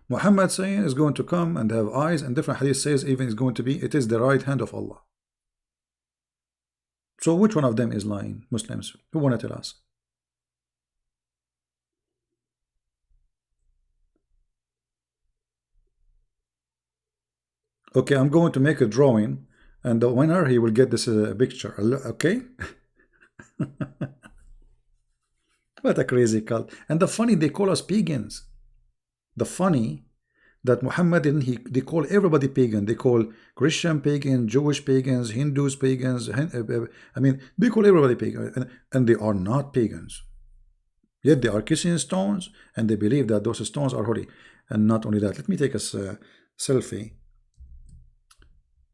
S1: Muhammad saying is going to come and have eyes, and different hadith says even is going to be, it is the right hand of Allah. So which one of them is lying? Muslims, who want to tell us? Okay, I'm going to make a drawing, and the winner, he will get this picture. Okay. What a crazy cult. And the funny, they call us pagans. The funny that Muhammad didn't, they call everybody pagan. They call Christian pagan, Jewish pagans, Hindus pagans. I mean, they call everybody pagan, and they are not pagans. Yet they are kissing stones, and they believe that those stones are holy. And not only that, let me take a selfie.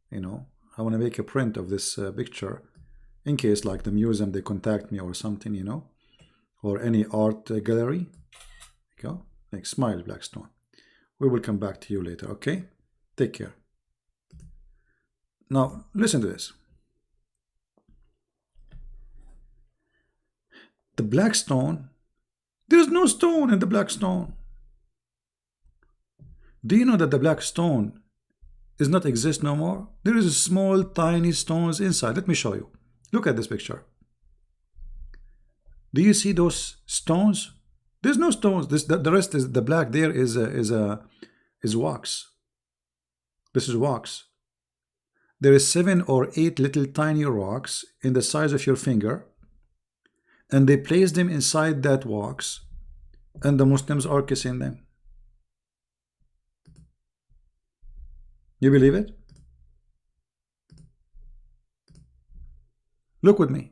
S1: You know, I want to make a print of this picture in case, like the museum, they contact me or something, you know, or any art gallery. Go, like smile, Blackstone. We will come back to you later, okay? Take care. Now, listen to this. The black stone, there is no stone in the black stone. Do you know that the black stone does not exist no more? There is a small, tiny stones inside. Let me show you. Look at this picture. Do you see those stones? There's no stones. The rest is the black. There is wax. This is wax. There is 7 or 8 little tiny rocks in the size of your finger, and they place them inside that wax, and the Muslims are kissing them. You believe it? Look with me.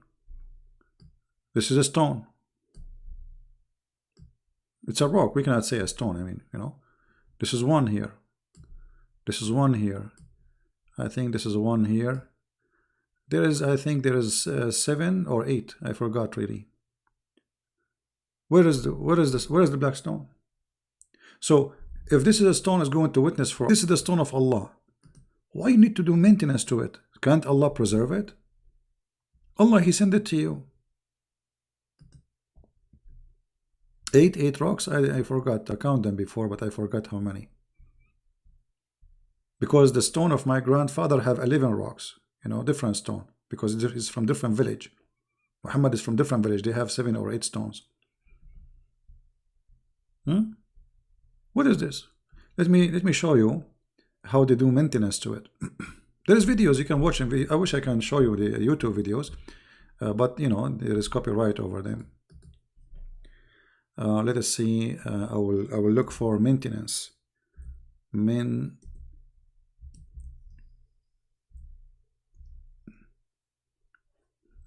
S1: This is a stone. It's a rock. We cannot say a stone. I mean, you know, this is one here. This is one here. I think this is one here. There is, I think there is 7 or 8. I forgot really. Where is this? Where is the black stone? So if this is a stone is going to witness for, this is the stone of Allah. Why you need to do maintenance to it? Can't Allah preserve it? Allah, He sent it to you. 8 rocks. I forgot to count them before, but I forgot how many. Because the stone of my grandfather have 11 rocks, you know, different stone, because it's from different village. Muhammad is from different village. They have 7 or 8 stones. What is this? Let me show you how they do maintenance to it. There is videos you can watch. I wish I can show you the YouTube videos, but you know there is copyright over them. Let us see. I will look for maintenance.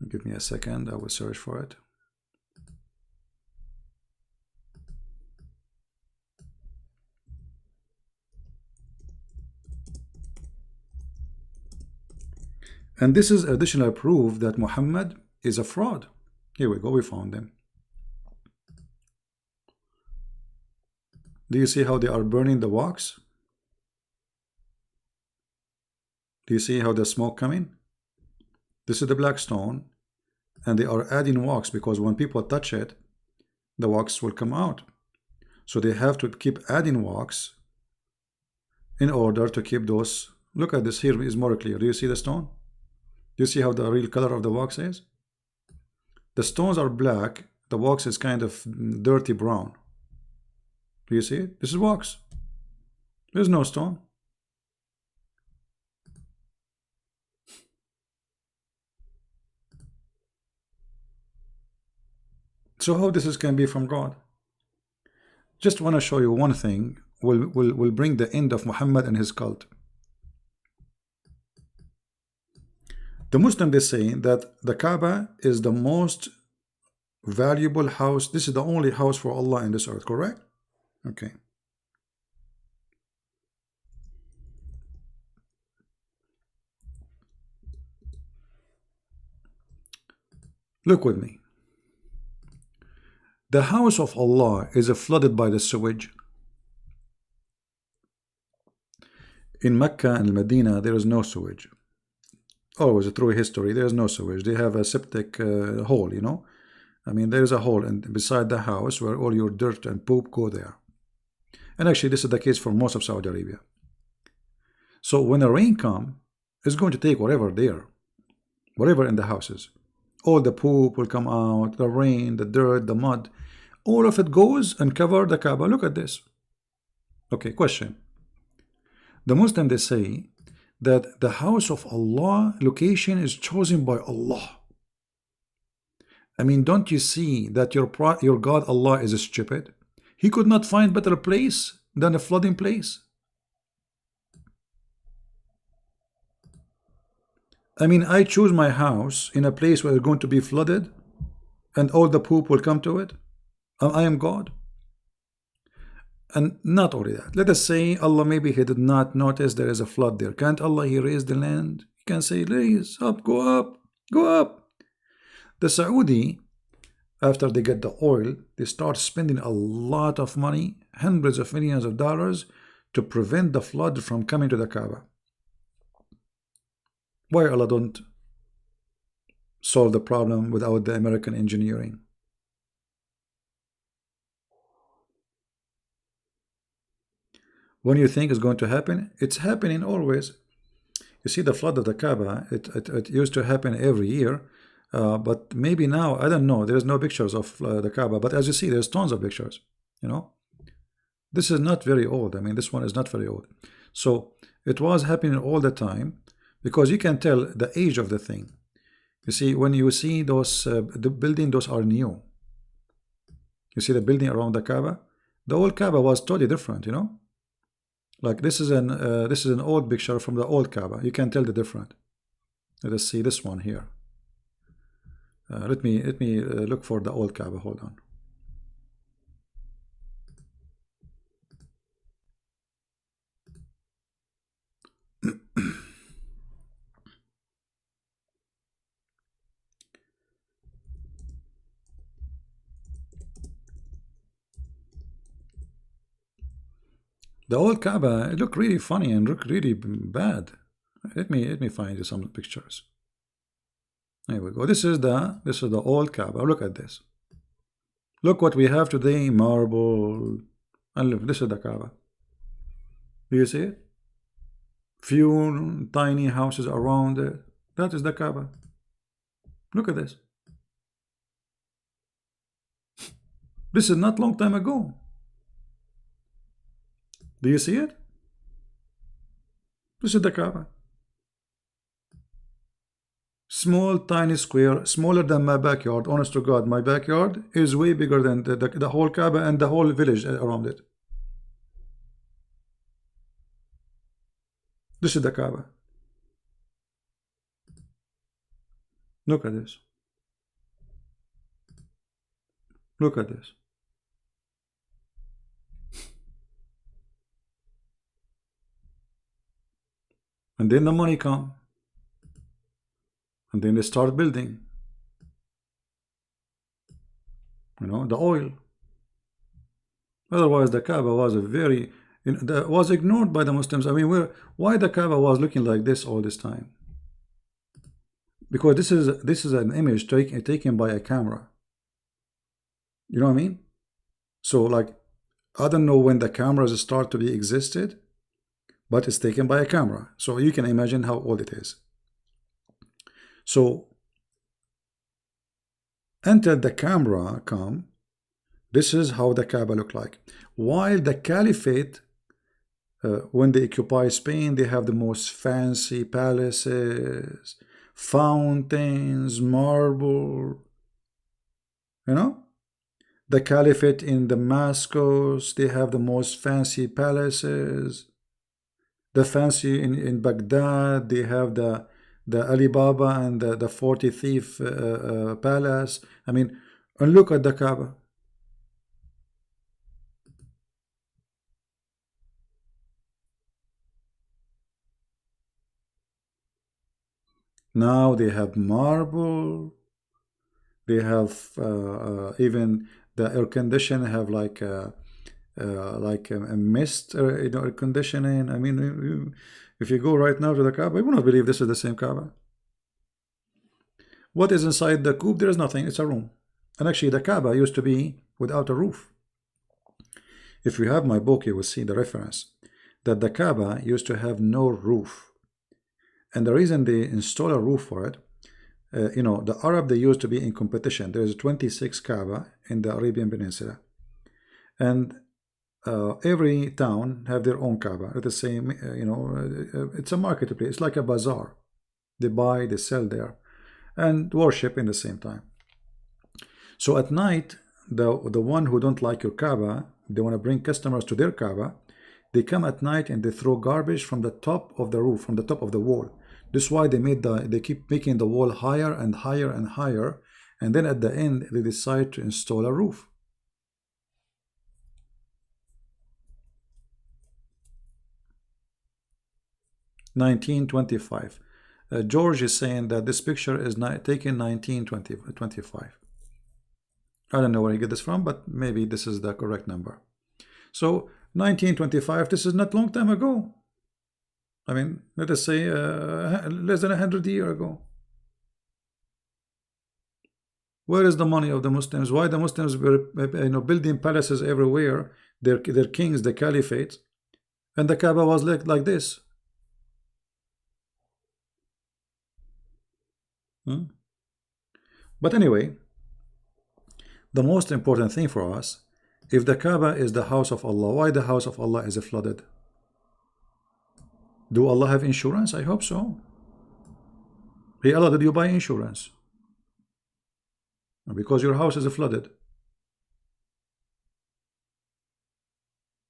S1: Give me a second. I will search for it. And this is additional proof that Muhammad is a fraud. Here we go. We found them. Do you see how they are burning the wax? Do you see how the smoke coming? This is the black stone, and they are adding wax because when people touch it, the wax will come out. So they have to keep adding wax in order to keep those. Look at this here is more clear. Do you see the stone? Do you see how the real color of the wax is? The stones are black. The wax is kind of dirty brown. Do you see it? This is wax. There's no stone. So how this can be from God? Just want to show you one thing will bring the end of Muhammad and his cult. The Muslim, they say that the Kaaba is the most valuable house. This is the only house for Allah in this earth, correct? Okay. Look with me. The house of Allah is flooded by the sewage. In Mecca and Medina, there is no sewage. Always through history, there is no sewage. They have a septic hole, you know. I mean, there is a hole beside the house where all your dirt and poop go there. And actually, this is the case for most of Saudi Arabia. So when the rain comes, it's going to take whatever there, whatever in the houses. All the poop will come out, the rain, the dirt, the mud. All of it goes and cover the Kaaba. Look at this. Okay, question. The Muslim, they say that the house of Allah location is chosen by Allah. I mean, don't you see that your God Allah is stupid? He could not find better place than a flooding place. I mean, I choose my house in a place where it's going to be flooded and all the poop will come to it. I am God. And not only that, let us say Allah maybe He did not notice there is a flood there. Can't Allah He raise the land? He can say, raise up, go up, go up. The Saudi, after they get the oil, they start spending a lot of money, hundreds of millions of dollars, to prevent the flood from coming to the Kaaba. Why Allah don't solve the problem without the American engineering? When you think it's going to happen, it's happening always. You see the flood of the Kaaba, it used to happen every year, but maybe now, I don't know, there's no pictures of the Kaaba, but as you see, there's tons of pictures, you know. This is not very old. I mean, this one is not very old. So it was happening all the time, because you can tell the age of the thing. You see, when you see those, the building, those are new. You see the building around the Kaaba? The old Kaaba was totally different, you know. Like this is an old picture from the old Kaaba. You can tell the difference. Let us see this one here. Let me look for the old Kaaba. Hold on. The old Kaaba, it looked really funny and looked really bad. Let me find you some pictures. There we go. This is the old Kaaba. Look at this. Look what we have today, marble. And look, this is the Kaaba. Do you see it? Few tiny houses around it. That is the Kaaba. Look at this. This is not long time ago. Do you see it? This is the Kaaba. Small, tiny square, smaller than my backyard. Honest to God, my backyard is way bigger than the whole Kaaba and the whole village around it. This is the Kaaba. Look at this. Look at this. And then the money come. And then they start building. You know, the oil. Otherwise, the Kaaba was was ignored by the Muslims. I mean, why the Kaaba was looking like this all this time? Because this is an image taken by a camera. You know what I mean? So, like, I don't know when the cameras start to be existed, but it's taken by a camera. So you can imagine how old it is. So until the camera come, this is how the Kaaba look like. While the Caliphate, when they occupy Spain, they have the most fancy palaces, fountains, marble. You know, the Caliphate in Damascus, they have the most fancy palaces. The fancy in Baghdad, they have the Alibaba and the 40 thief palace. I mean, and look at the Kaaba. Now they have marble. They have even the air condition have like a mist air conditioning. I mean, if you go right now to the Kaaba, you will not believe this is the same Kaaba. What is inside the coop? There is nothing. It's a room. And actually, the Kaaba used to be without a roof. If you have my book, you will see the reference that the Kaaba used to have no roof. And the reason they install a roof for it, you know, the Arab, they used to be in competition. There is 26 Kaaba in the Arabian Peninsula. And every town have their own Kaaba. It's the same, you know, it's a marketplace. It's like a bazaar. They buy, they sell there, and worship in the same time. So at night, the one who don't like your Kaaba, they want to bring customers to their Kaaba. They come at night and they throw garbage from the top of the roof, from the top of the wall. This is why they keep making the wall higher and higher and higher, and then at the end they decide to install a roof. (1925). George is saying that this picture is taken 1925. I don't know where he get this from, but maybe this is the correct number. So 1925, this is not long time ago. I mean, let us say less than 100 years ago. Where is the money of the Muslims? Why the Muslims were building palaces everywhere, their kings, the caliphate, and the Kaaba was like this? But anyway, the most important thing for us, if the Kaaba is the house of Allah, why the house of Allah is flooded? Do Allah have insurance? I hope so. Hey Allah, did you buy insurance? Because your house is flooded.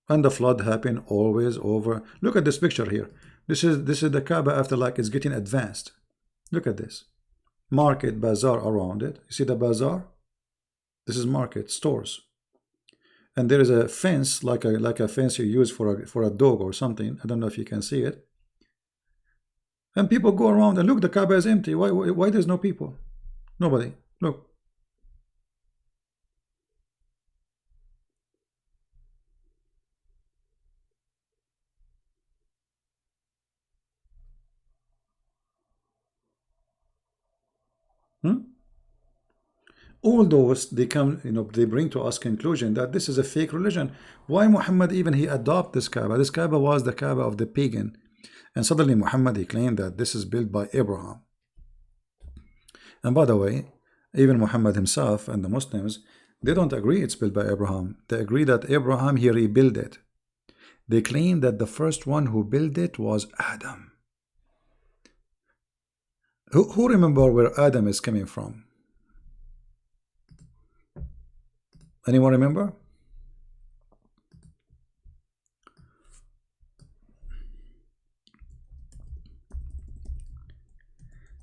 S1: And the flood happened always over. Look at this picture here. This is the Kaaba after, like, it's getting advanced. Look at this. market, bazaar around it. You see the bazaar? This is market, stores. And there is a fence, like a fence you use for a dog or something. I don't know if you can see it. And people go around and look, the Kaaba is empty. Why there's no people? Nobody. Look. All those, they come, they bring to us conclusion that this is a fake religion. Why Muhammad even he adopt this Kaaba? This Kaaba was the Kaaba of the pagan, and suddenly Muhammad he claimed that this is built by Abraham. And by the way, even Muhammad himself and the Muslims, they don't agree it's built by Abraham. They agree that Abraham he rebuilt it. They claim that the first one who built it was Adam. Who remember where Adam is coming from? Anyone remember?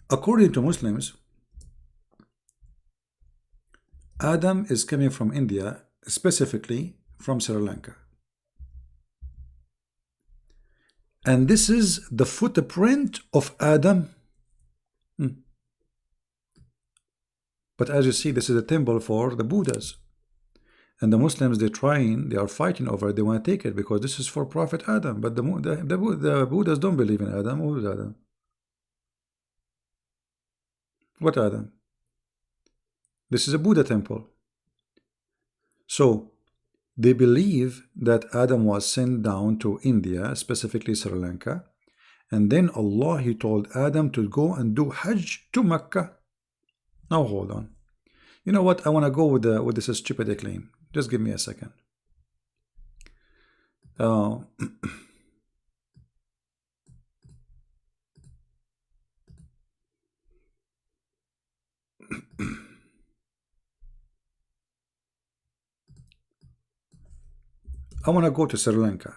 S1: According to Muslims, Adam is coming from India, specifically from Sri Lanka. And this is the footprint of Adam. But as you see, this is a temple for the Buddhas. And the Muslims, they are fighting over it. They want to take it because this is for Prophet Adam. But the Buddhas don't believe in Adam. Who is Adam? What Adam? This is a Buddha temple. So they believe that Adam was sent down to India, specifically Sri Lanka. And then Allah, he told Adam to go and do Hajj to Mecca. Now hold on. You know what? I want to go with this stupid claim. Just give me a second. I want to go to Sri Lanka.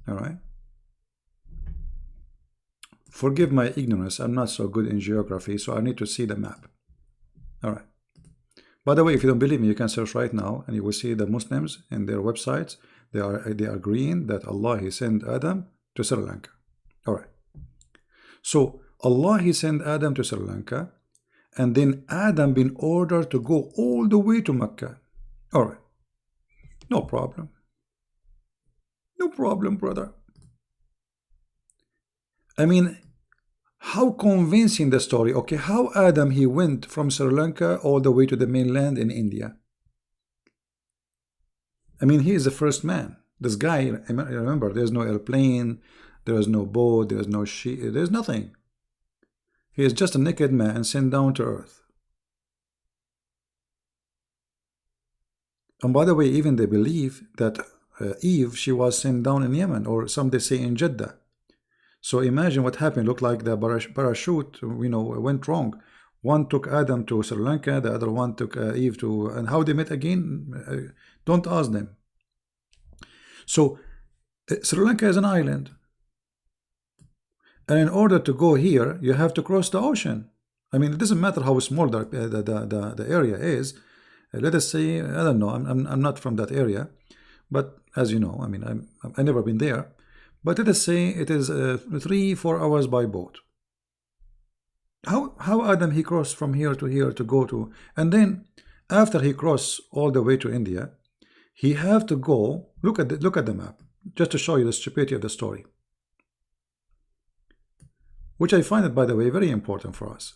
S1: All right. Forgive my ignorance. I'm not so good in geography, so I need to see the map. All right. By the way, if you don't believe me, you can search right now, and you will see the Muslims in their websites. They are agreeing that Allah he sent Adam to Sri Lanka. All right. So Allah he sent Adam to Sri Lanka, and then Adam been ordered to go all the way to Mecca. All right. No problem. No problem, brother. I mean, how convincing the story. Okay, how Adam he went from Sri Lanka all the way to the mainland in India. I mean, he is the first man. This guy, remember, there's no airplane, there is no boat, there's no ship, there's nothing. He is just a naked man sent down to earth. And by the way, even they believe that Eve, she was sent down in Yemen, or some they say in Jeddah. So imagine what happened. Looked like the parachute, went wrong. One took Adam to Sri Lanka, the other one took Eve to, and how they met again, don't ask them. So Sri Lanka is an island, and in order to go here, you have to cross the ocean. I mean, it doesn't matter how small the area is. Let us say, I don't know, I'm not from that area, but as you know, I mean, I've never been there. But let us say it is 3-4 hours by boat. How Adam he crossed from here to go to, and then after he crossed all the way to India, he have to go. Look at the map, just to show you the stupidity of the story, which I find it, by the way, very important for us.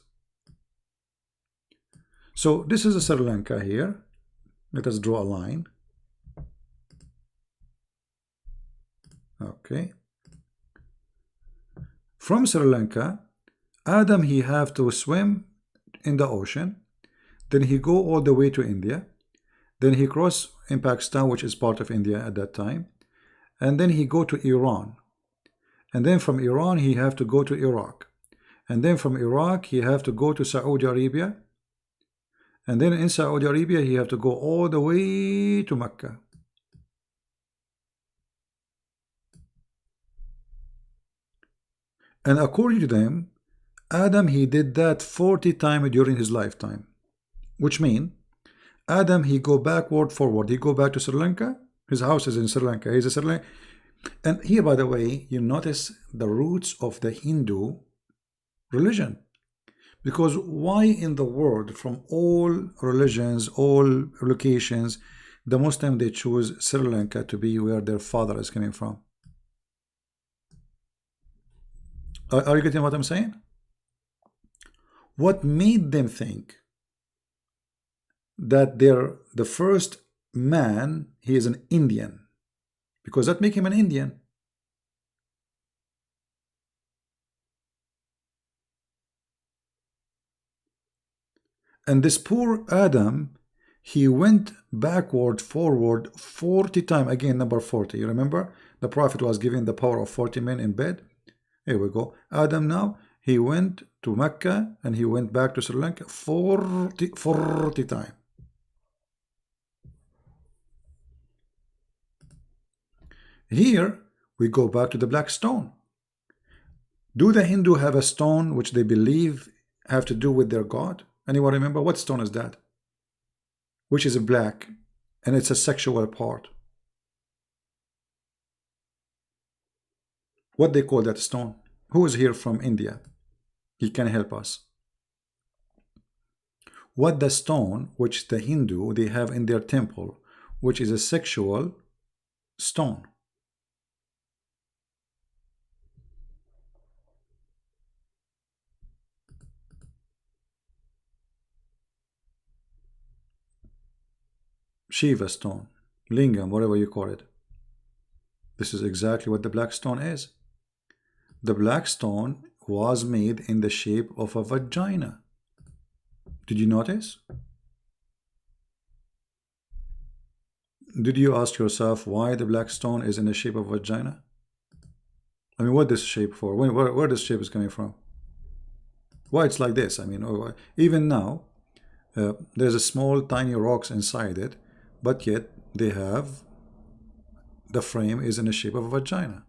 S1: So this is Sri Lanka here. Let us draw a line. Okay. From Sri Lanka, Adam he have to swim in the ocean, then he go all the way to India, then he cross in Pakistan, which is part of India at that time, and then he go to Iran, and then from Iran he have to go to Iraq, and then from Iraq he have to go to Saudi Arabia, and then in Saudi Arabia he have to go all the way to Mecca. And according to them, Adam, he did that 40 times during his lifetime, which means Adam, he go backward, forward. He go back to Sri Lanka. His house is in Sri Lanka. He's a Sri Lanka. And here, by the way, you notice the roots of the Hindu religion. Because why in the world, from all religions, all locations, the Muslim, they choose Sri Lanka to be where their father is coming from? Are you getting what I'm saying? What made them think that the first man, he is an Indian? Because that make him an Indian. And this poor Adam, he went backward, forward 40 times. Again, number 40. You remember? The Prophet was given the power of 40 men in bed. Here we go. Adam now, he went to Mecca and he went back to Sri Lanka 40 times. Here, we go back to the black stone. Do the Hindu have a stone which they believe have to do with their God? Anyone remember? What stone is that? Which is black, and it's a sexual part. What they call that stone? Who is here from India? He can help us. What the stone which the Hindu, they have in their temple, which is a sexual stone? Shiva stone, lingam, whatever you call it. This is exactly what the black stone is. The black stone was made in the shape of a vagina. Did you notice? Did you ask yourself why the black stone is in the shape of a vagina? I mean, what this shape for? Where this shape is coming from? Why it's like this? I mean, even now, there's a small tiny rocks inside it, but yet they have, the frame is in the shape of a vagina.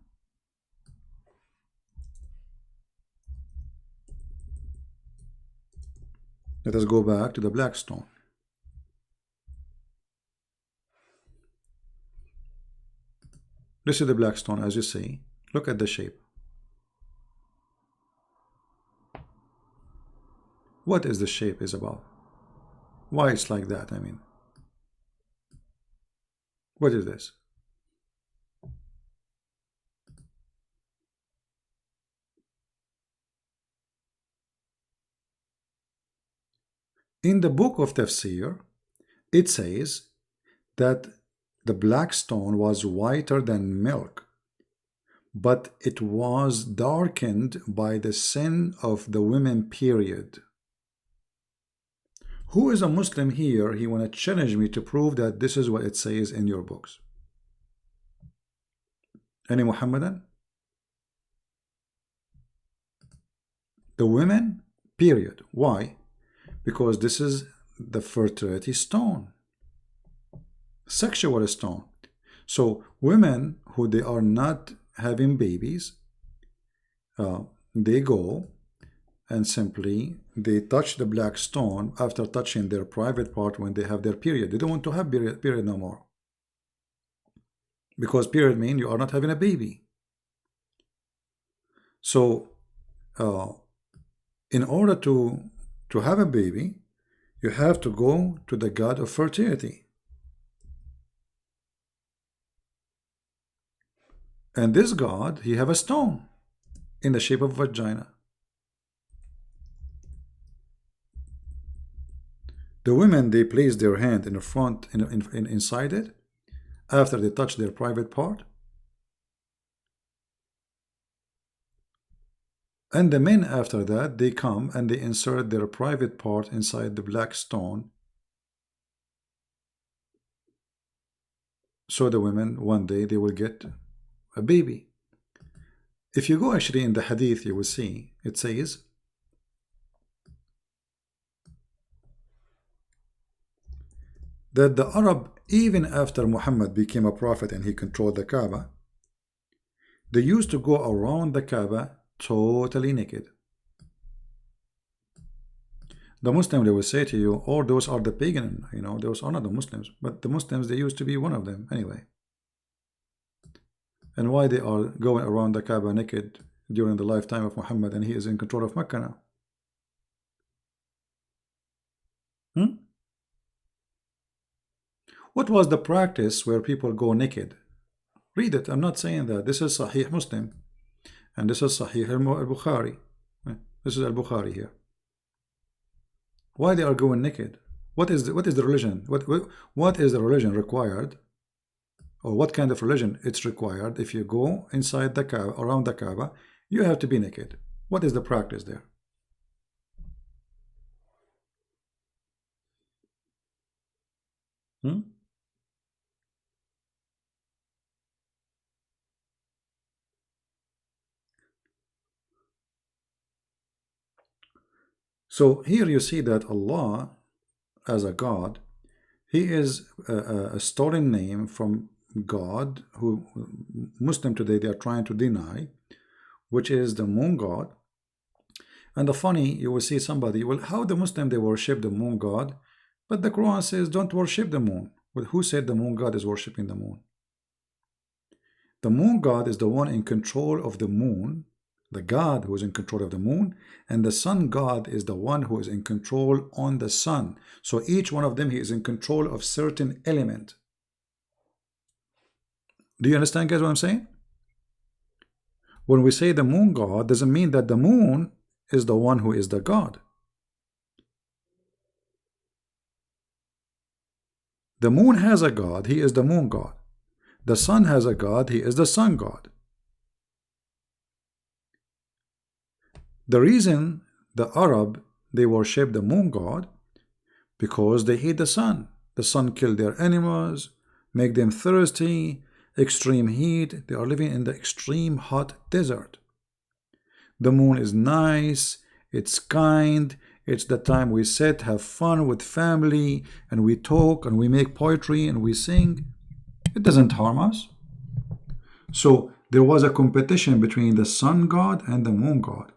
S1: Let us go back to the black stone. This is the black stone, as you see. Look at the shape. What is the shape is about? Why it's like that? I mean, what is this? In the book of Tafsir, it says that the black stone was whiter than milk, but it was darkened by the sin of the women, period. Who is a Muslim here? He want to challenge me to prove that this is what it says in your books. Any Muhammadan? The women, period. Why? Because this is the fertility stone, sexual stone. So women who they are not having babies, they go and simply they touch the black stone after touching their private part when they have their period. They don't want to have period no more, because period means you are not having a baby. So in order to have a baby, you have to go to the god of fertility. And this god, he have a stone in the shape of a vagina. The women, they place their hand in the front, inside it, after they touch their private part. And the men, after that, they come and they insert their private part inside the black stone. So the women, one day, they will get a baby. If you go actually in the hadith, you will see, it says, that the Arab, even after Muhammad became a prophet and he controlled the Kaaba, they used to go around the Kaaba totally naked. The Muslim, they will say to you, oh, those are the pagan, those are not the Muslims. But the Muslims, they used to be one of them anyway. And why they are going around the Kaaba naked during the lifetime of Muhammad, and he is in control of Mecca now? What was the practice where people go naked? Read it. I'm not saying that. This is Sahih Muslim, and this is Sahih al-Bukhari. This is al-Bukhari here. Why they are going naked? What is the religion? What is the religion required, or what kind of religion it's required? If you go inside the Kaaba, around the Kaaba, you have to be naked. What is the practice there? So here you see that Allah, as a God, He is a stolen name from God, who Muslim today they are trying to deny, which is the moon god. And the funny, you will see somebody, well, how the Muslim they worship the moon god, but the Quran says don't worship the moon. Well, who said the moon god is worshiping the moon? The moon god is the one in control of the moon, the God who is in control of the moon, and the sun god is the one who is in control on the sun. So each one of them, he is in control of certain element. Do you understand, guys, what I'm saying? When we say the moon god, doesn't mean that the moon is the one who is the God. The moon has a God, he is the moon god. The sun has a God, he is the sun god. The reason the Arab, they worship the moon god, because they hate the sun. The sun killed their animals, make them thirsty, extreme heat. They are living in the extreme hot desert. The moon is nice, it's kind, it's the time we sit, have fun with family, and we talk, and we make poetry, and we sing. It doesn't harm us. So there was a competition between the sun god and the moon god.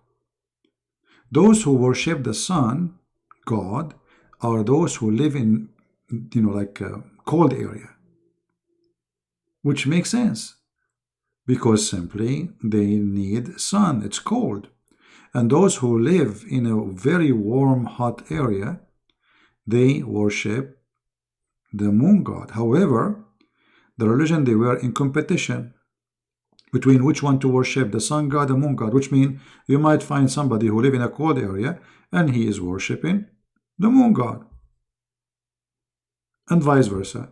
S1: Those who worship the sun god are those who live in, like a cold area, which makes sense, because simply they need sun, it's cold. And those who live in a very warm, hot area, they worship the moon god. However, the religion, they were in competition between which one to worship, the sun god, the moon god, which means you might find somebody who live in a cold area and he is worshiping the moon god, and vice versa.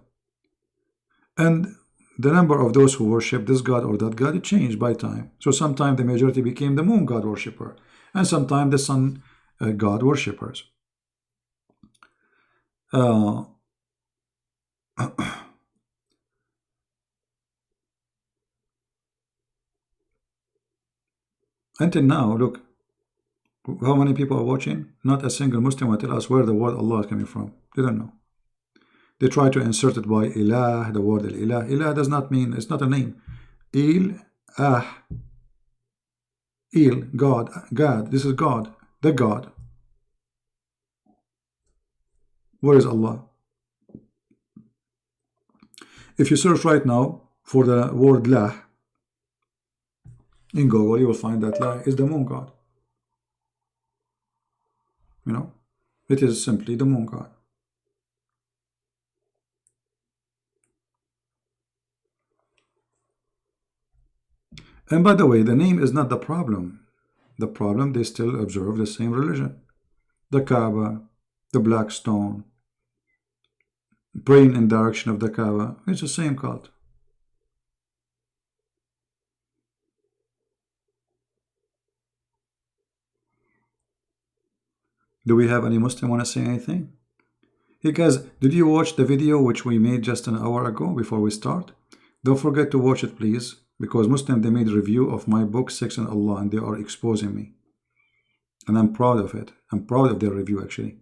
S1: And the number of those who worship this god or that god, it changed by time. So sometimes the majority became the moon god worshipper, and sometimes the sun god worshippers. Until now, look, how many people are watching? Not a single Muslim will tell us where the word Allah is coming from. They don't know. They try to insert it by ilah, the word ilah. Ilah does not mean, it's not a name. God, God, this is God, the God. Where is Allah? If you search right now for the word lah in Google, you will find that lah is the moon god. It is simply the moon god. And by the way, the name is not the problem. The problem, they still observe the same religion. The Kaaba, the black stone, praying in direction of the Kaaba, it's the same cult. Do we have any Muslim want to say anything? Hey guys, did you watch the video which we made just an hour ago before we start? Don't forget to watch it, please, because Muslim, they made a review of my book, Sex and Allah, and they are exposing me. And I'm proud of it. I'm proud of their review, actually.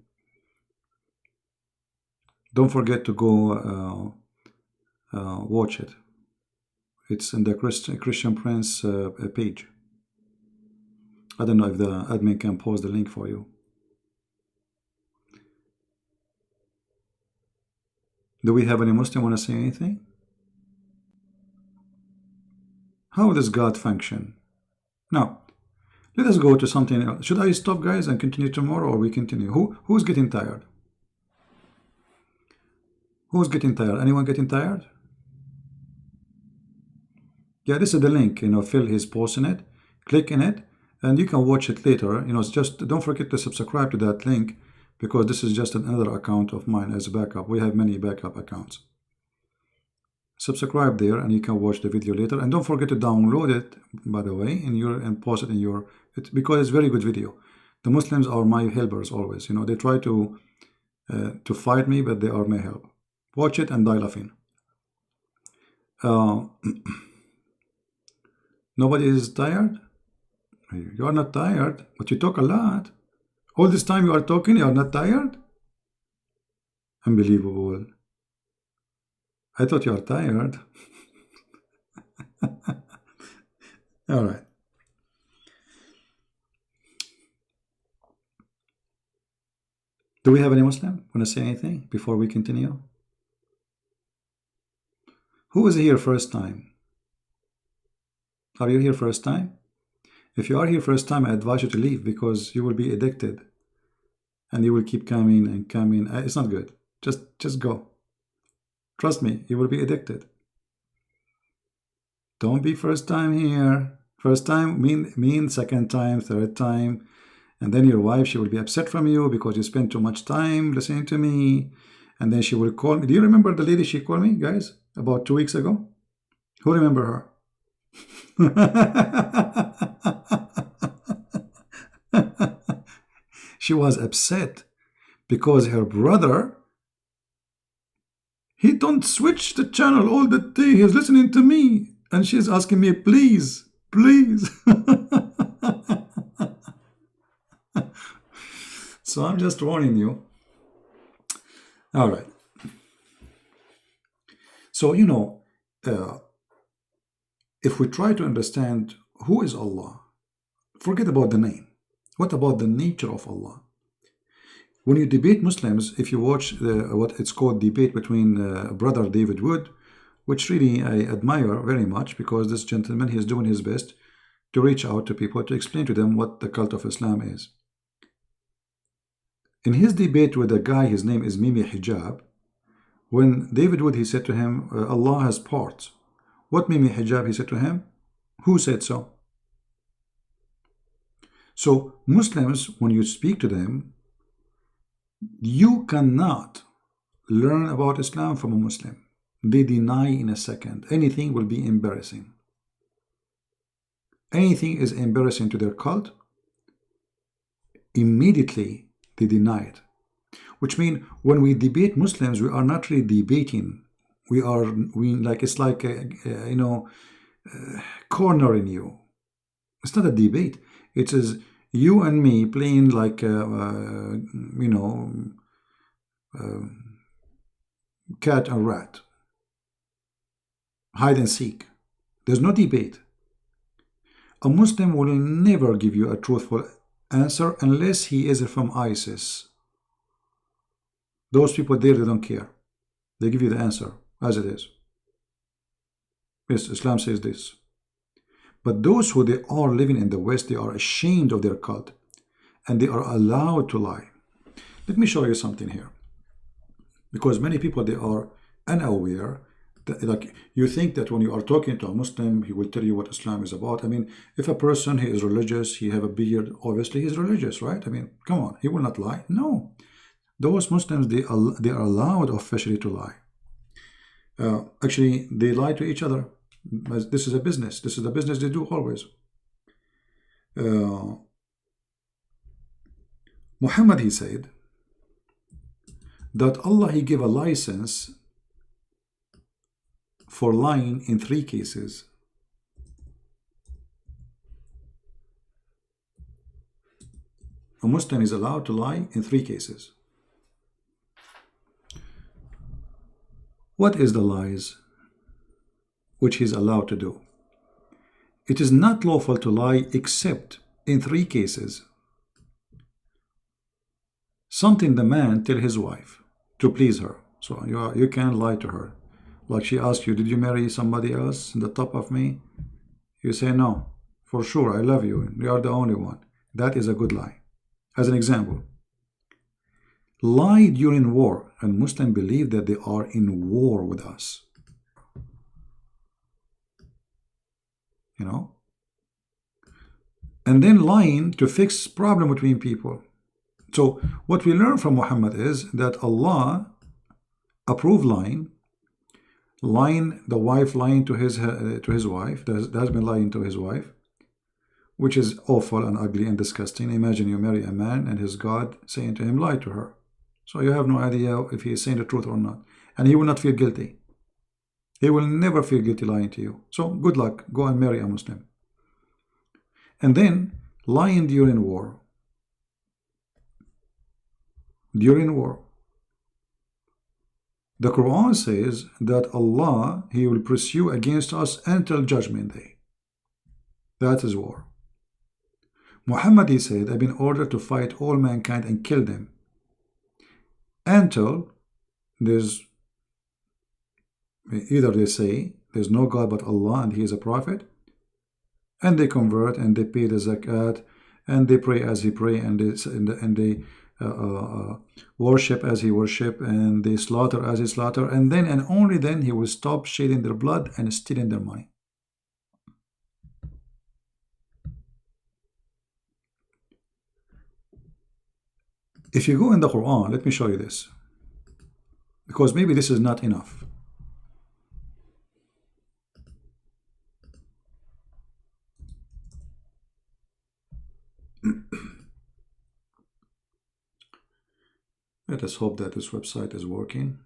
S1: Don't forget to go watch it. It's in the Christian Prince page. I don't know if the admin can post the link for you. Do we have any Muslim want to say anything? How does God function? Now, let us go to something else. Should I stop, guys, and continue tomorrow, or we continue? Who's getting tired? Who's getting tired? Anyone getting tired? Yeah, this is the link. Phil is posting it. Click in it, and you can watch it later. It's just, don't forget to subscribe to that link, because this is just another account of mine as a backup. We have many backup accounts. Subscribe there, and you can watch the video later. And don't forget to download it, by the way, and post it in your, because it's very good video. The Muslims are my helpers always. They try to fight me, but they are my help. Watch it and die laughing. Nobody is tired? You are not tired, but you talk a lot. All this time you are talking, you are not tired? Unbelievable. I thought you are tired. All right. Do we have any Muslim want to say anything before we continue? Who is here first time? Are you here first time? If you are here first time, I advise you to leave, because you will be addicted and you will keep coming and coming. It's not good. Just go. Trust me, you will be addicted. Don't be first time here. First time mean second time, third time, and then your wife, she will be upset from you because you spend too much time listening to me, and then she will call me. Do you remember the lady she called me, guys, about 2 weeks ago? Who remember her? She was upset because her brother, he don't switch the channel all the day. He's listening to me, and she's asking me, please, please. So I'm just warning you. All right. So, if we try to understand who is Allah, forget about the name. What about the nature of Allah? When you debate Muslims, if you watch what it's called debate between brother David Wood, which really I admire very much, because this gentleman, he is doing his best to reach out to people, to explain to them what the cult of Islam is. In his debate with a guy, his name is Mimi Hijab, when David Wood, he said to him, Allah has parts. What Mimi Hijab, he said to him? Who said so? So Muslims, when you speak to them, you cannot learn about Islam from a Muslim. They deny in a second. Anything will be embarrassing. Anything is embarrassing to their cult, immediately they deny it. Which means when we debate Muslims, we are not really debating. It's like cornering you. It's not a debate. It is you and me playing like cat and rat, hide and seek. There's no debate. A Muslim will never give you a truthful answer unless he is from ISIS. Those people there, they don't care. They give you the answer as it is. Yes, Islam says this. But those who they are living in the West, they are ashamed of their cult, and they are allowed to lie. Let me show you something here, because many people, they are unaware that, like, you think that when you are talking to a Muslim, he will tell you what Islam is about. I mean, if a person, he is religious, he have a beard, obviously he's religious, right? I mean, come on, he will not lie. No, those Muslims, they are allowed officially to lie. Actually, they lie to each other. This is a business. This is the business they do always. Muhammad, he said that Allah, he gave a license for lying in 3 cases. A Muslim is allowed to lie in 3 cases. What is the lies which he is allowed to do? It is not lawful to lie except in 3 cases. Something the man tell his wife to please her. So you can lie to her. Like she asks you, did you marry somebody else on the top of me? You say no, for sure, I love you. You are the only one. That is a good lie. As an example, lie during war, and Muslims believe that they are in war with us. You know? And then lying to fix problem between people. So what we learn from Muhammad is that Allah approved lying, the wife lying to his wife, the husband lying to his wife, which is awful and ugly and disgusting. Imagine you marry a man and his God saying to him, lie to her. So you have no idea if he is saying the truth or not. And he will not feel guilty. He will never feel guilty lying to you. So good luck. Go and marry a Muslim. And then lying during war. During war. The Quran says that Allah, He will pursue against us until Judgment Day. That is war. Muhammad, he said, I've been ordered to fight all mankind and kill them until there's either they say there's no God but Allah and He is a prophet, and they convert and they pay the zakat and they pray as He pray and they worship as He worship and they slaughter as He slaughter, and then and only then He will stop shedding their blood and stealing their money. If you go in the Quran, let me show you this, because maybe this is not enough. Let us hope that this website is working.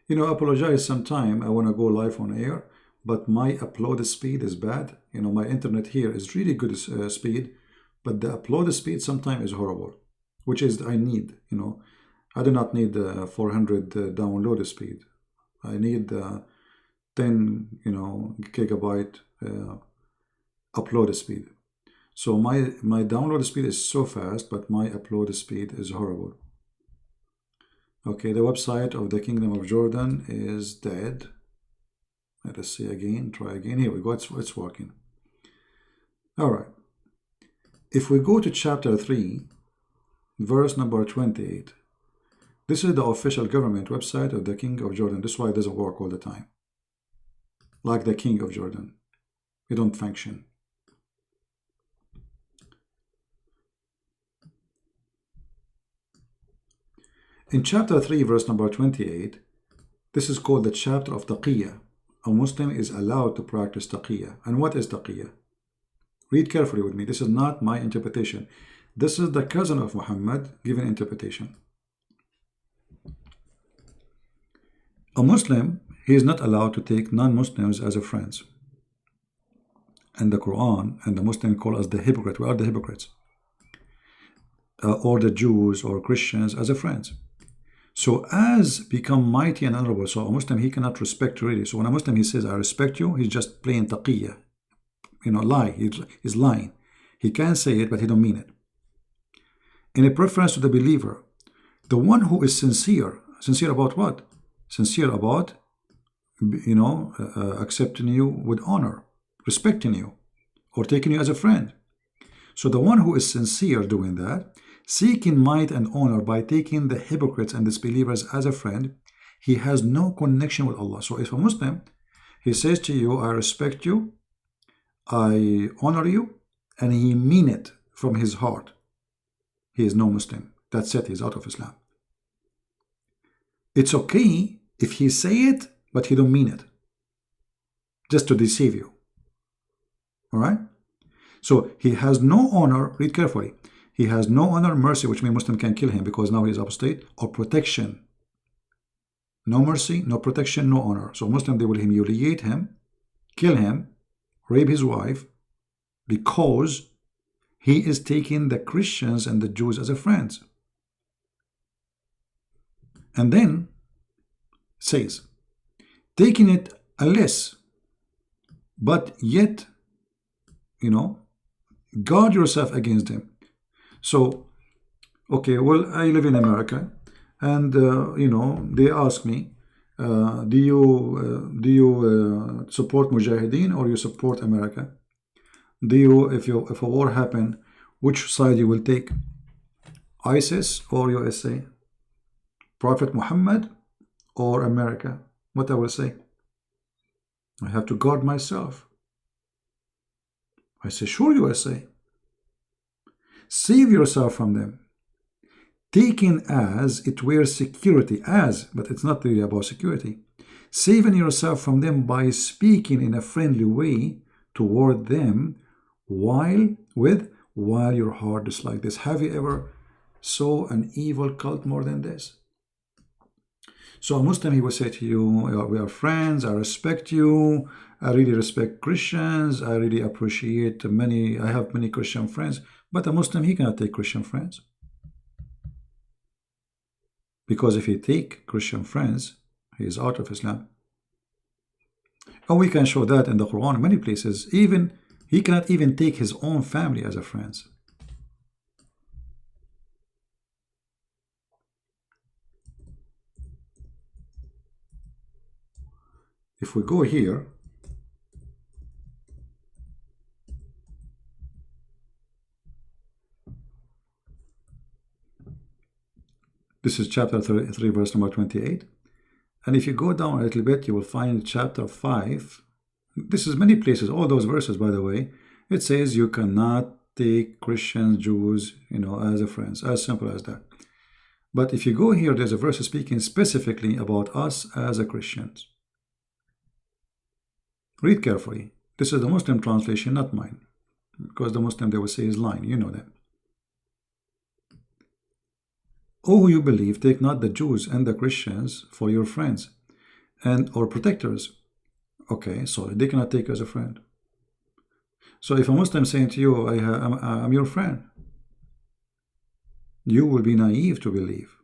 S1: You know, I apologize sometime. I want to go live on air, but my upload speed is bad. You know, my internet here is really good speed, but the upload speed sometimes is horrible, which is I need. You know, I do not need 400 download speed. I need 10 gigabyte upload speed. So my download speed is so fast, but my upload speed is horrible. Okay, the website of the Kingdom of Jordan is dead. Let us see again, try again. Here we go, it's working. All right. If we go to chapter 3, verse number 28, this is the official government website of the King of Jordan. This is why it doesn't work all the time. Like the King of Jordan. It don't function. In chapter 3, verse number 28, this is called the chapter of Taqiyya. A Muslim is allowed to practice Taqiyya. And what is Taqiyya? Read carefully with me. This is not my interpretation. This is the cousin of Muhammad giving interpretation. A Muslim, he is not allowed to take non-Muslims as a friends. And the Quran and the Muslim call us the hypocrite. We are the hypocrites. Or the Jews or Christians as a friends. So as become mighty and honorable, so a Muslim, he cannot respect you really. So when a Muslim, he says, I respect you, he's just playing taqiyya. You know, lie. He's lying. He can say it, but he don't mean it. In a preference to the believer, the one who is sincere. Sincere about what? Sincere about, accepting you with honor, respecting you, or taking you as a friend. So the one who is sincere doing that, seeking might and honor by taking the hypocrites and disbelievers as a friend, he has no connection with Allah. So if a Muslim, he says to you, I respect you, I honor you, and he mean it from his heart, he is no Muslim. That's it, he's out of Islam. It's okay if he say it, but he don't mean it, just to deceive you. All right? So he has no honor, read carefully, he has no honor, mercy, which means Muslim can kill him because now he is apostate, or protection. No mercy, no protection, no honor. So Muslim, they will humiliate him, kill him, rape his wife, because he is taking the Christians and the Jews as a friends. And then says, taking it less, but yet, guard yourself against them. So Okay, well, I live in America, and you know, they ask me, do you support Mujahideen or you support America? Do you, if a war happen, which side you will take? ISIS or USA? Prophet Muhammad or America? What I will say? I have to guard myself. I say, sure, USA. Save yourself from them. Taken as it were security, as, but it's not really about security. Saving yourself from them by speaking in a friendly way toward them while your heart is like this. Have you ever saw an evil cult more than this? So a Muslim, he will say to you, we are friends, I respect you, I really respect Christians, I really appreciate I have many Christian friends, but a Muslim, he cannot take Christian friends. Because if he take Christian friends, he is out of Islam. And we can show that in the Quran in many places. Even he cannot even take his own family as a friends. If we go here, this is chapter 3 verse number 28. And if you go down a little bit, you will find chapter 5. This is many places, all those verses, by the way. It says you cannot take Christians, Jews, you know, as a friends. As simple as that. But if you go here, there's a verse speaking specifically about us as a Christians. Read carefully. This is the Muslim translation, not mine. Because the Muslim, they will say, is lying. You know that. O who you believe, take not the Jews and the Christians for your friends and or protectors. Okay, so they cannot take you as a friend. So if a Muslim saying to you, I'm your friend, you will be naive to believe.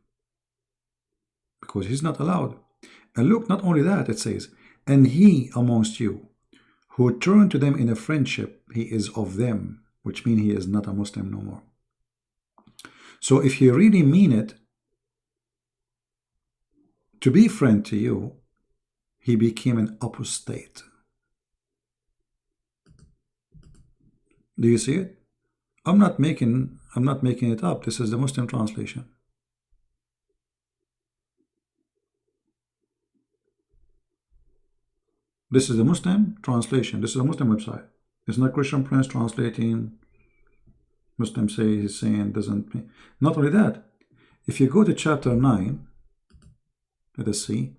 S1: Because he's not allowed. And look, not only that, it says, and he amongst you who turn to them in a friendship, he is of them, which means he is not a Muslim no more. So if he really mean it to be friend to you, he became an apostate. Do you see it? I'm not making it up. This is the Muslim translation. This is the Muslim translation. This is a Muslim website. It's not Christian Prince translating. Muslim say he's saying doesn't mean. Not only that, if you go to chapter 9, let us see.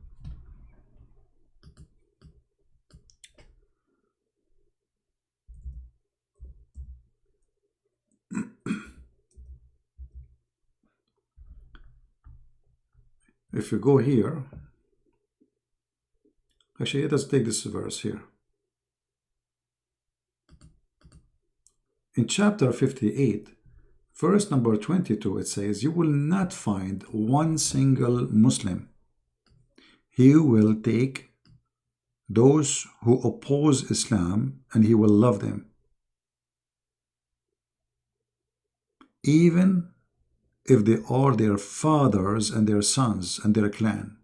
S1: If you go here, actually, let us take this verse here. In chapter 58, verse number 22, it says, you will not find one single Muslim. He will take those who oppose Islam and he will love them. Even if they are their fathers and their sons and their clan.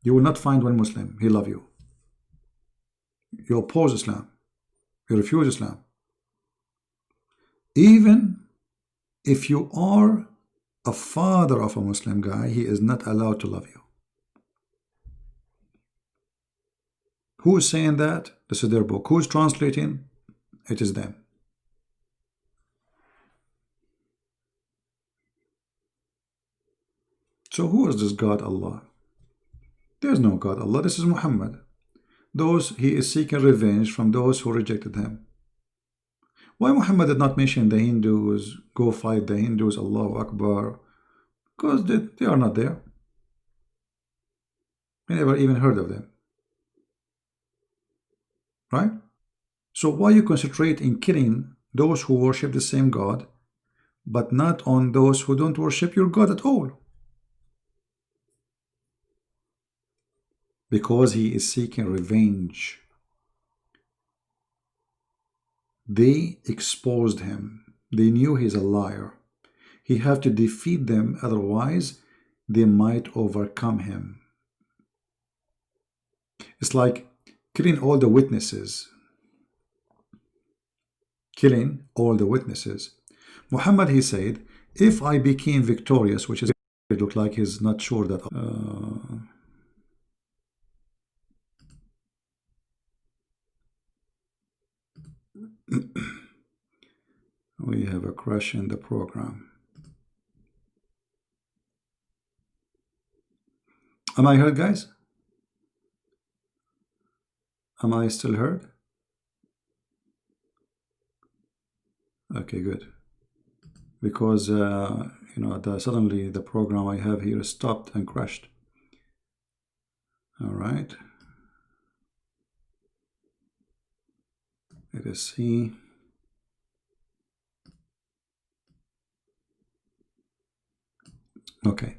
S1: You will not find one Muslim, he love you. You oppose Islam. You refuse Islam. Even if you are a father of a Muslim guy, he is not allowed to love you. Who is saying that? This is their book. Who is translating? It is them. So who is this God Allah? There is no God Allah. This is Muhammad. He is seeking revenge from those who rejected him. Why Muhammad did not mention the Hindus, go fight the Hindus, Allahu Akbar? Because they are not there. We never even heard of them. Right? So why you concentrate in killing those who worship the same God, but not on those who don't worship your God at all? Because he is seeking revenge. They exposed him. They knew he's a liar. He have to defeat them, otherwise they might overcome him. It's like killing all the witnesses. Killing all the witnesses. Muhammad, he said, if I became victorious, which is, it looked like he's not sure that we have a crash in the program. Am I heard, guys? Am I still heard? Okay, good. Because you know, suddenly the program I have here stopped and crashed. All right. Let us see. Okay.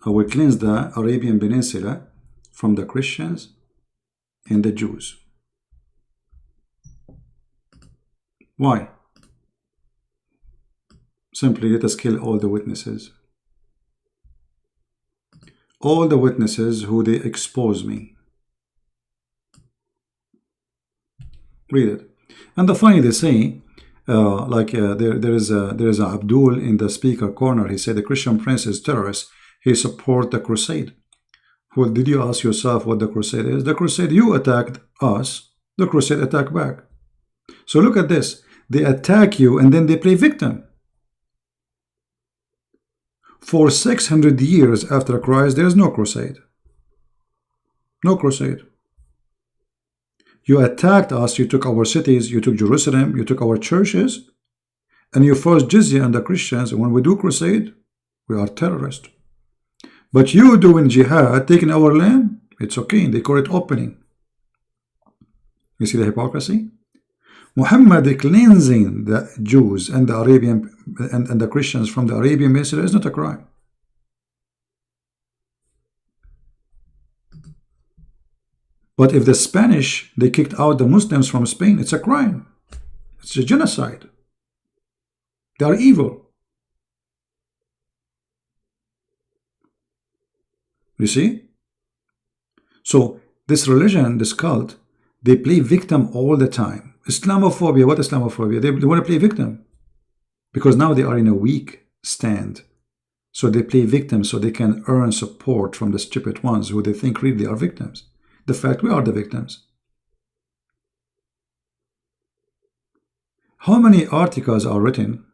S1: I will cleanse the Arabian Peninsula from the Christians and the Jews. Why? Simply let us kill all the witnesses. All the witnesses who they expose me. Read it. And the funny they say, there is a Abdul in the speaker corner. He said the Christian prince is terrorist. He support the crusade. Well, did you ask yourself what the crusade is? The crusade, you attacked us. The crusade attacked back. So look at this. They attack you and then they play victim. For 600 years after Christ, there is no crusade. No crusade. You attacked us, you took our cities, you took Jerusalem, you took our churches, and you forced jizya on the Christians. And when we do crusade, we are terrorists. But you doing jihad, taking our land, it's okay. They call it opening. You see the hypocrisy? Muhammad cleansing the Jews and the Arabian and the Christians from the Arabian Peninsula is not a crime. But if the Spanish, they kicked out the Muslims from Spain, it's a crime. It's a genocide. They are evil. You see? So this religion, this cult, they play victim all the time. Islamophobia, what Islamophobia? They want to play victim. Because now they are in a weak stand. So they play victim so they can earn support from the stupid ones who they think really are victims. The fact we are the victims. How many articles are written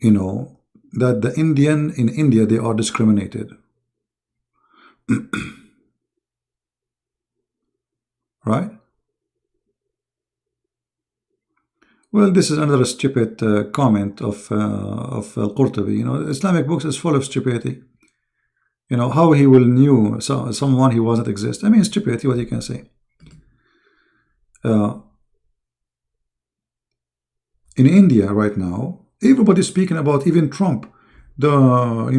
S1: you know, that the Indian in India, they are discriminated. Right? Well, this is another stupid comment of Al-Qurtubi. You know, Islamic books is full of stupidity. You know, how he will knew someone he wasn't exist. I mean, stupidity, what you can say. In India right now, everybody's speaking about even Trump, or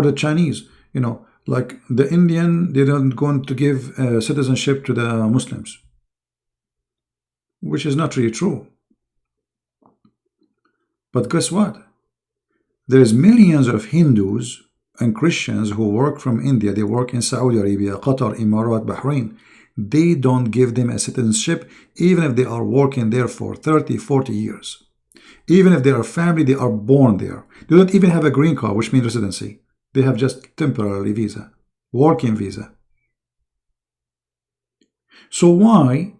S1: the Chinese, you know, like the Indian, they don't going to give citizenship to the Muslims, which is not really true. But guess what? There's millions of Hindus and Christians who work from India. They work in Saudi Arabia, Qatar, Emirat, Bahrain. They don't give them a citizenship even if they are working there for 30, 40 years. Even if they are family, they are born there. They don't even have a green card, which means residency. They have just temporary visa, working visa. So why,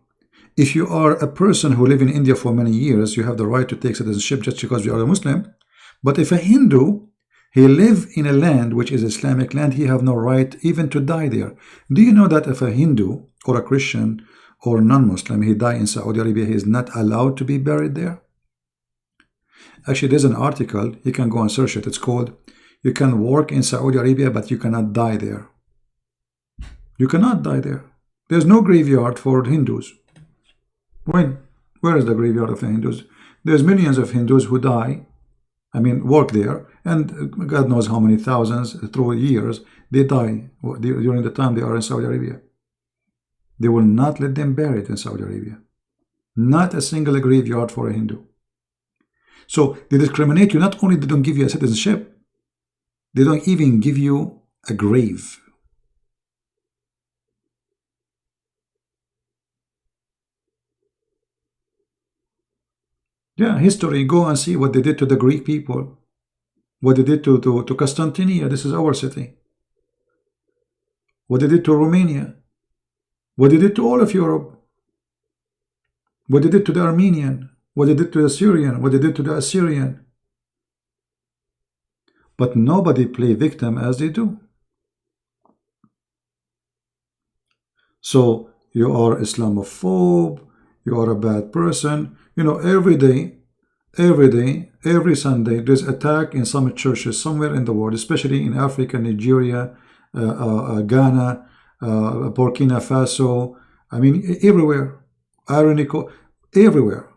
S1: if you are a person who live in India for many years, you have the right to take citizenship just because you are a Muslim? But if a Hindu, he live in a land which is Islamic land, he have no right even to die there. Do you know that if a Hindu or a Christian or non-Muslim, he die in Saudi Arabia, he is not allowed to be buried there? Actually, there's an article, you can go and search it. It's called, you can work in Saudi Arabia, but you cannot die there. You cannot die there. There's no graveyard for Hindus. When? Where is the graveyard of the Hindus? There's millions of Hindus who die, I mean, work there, And God knows how many thousands through years they die during the time they are in Saudi Arabia. They will not let them bury it in Saudi Arabia. Not a single graveyard for a Hindu. So they discriminate you. Not only they don't give you a citizenship, they don't even give you a grave. Yeah, history. Go and see what they did to the Greek people. What they did to Constantinia. This is our city. What they did to Romania. What they did to all of Europe. What they did to the Armenian. What they did to the Syrian. What they did to the Assyrian. But nobody play victim as they do. So you are Islamophobe. You are a bad person. You know, every day, every Sunday, there's attack in some churches somewhere in the world, especially in Africa, Nigeria, Ghana, Burkina Faso. I mean, everywhere. Ironical, everywhere.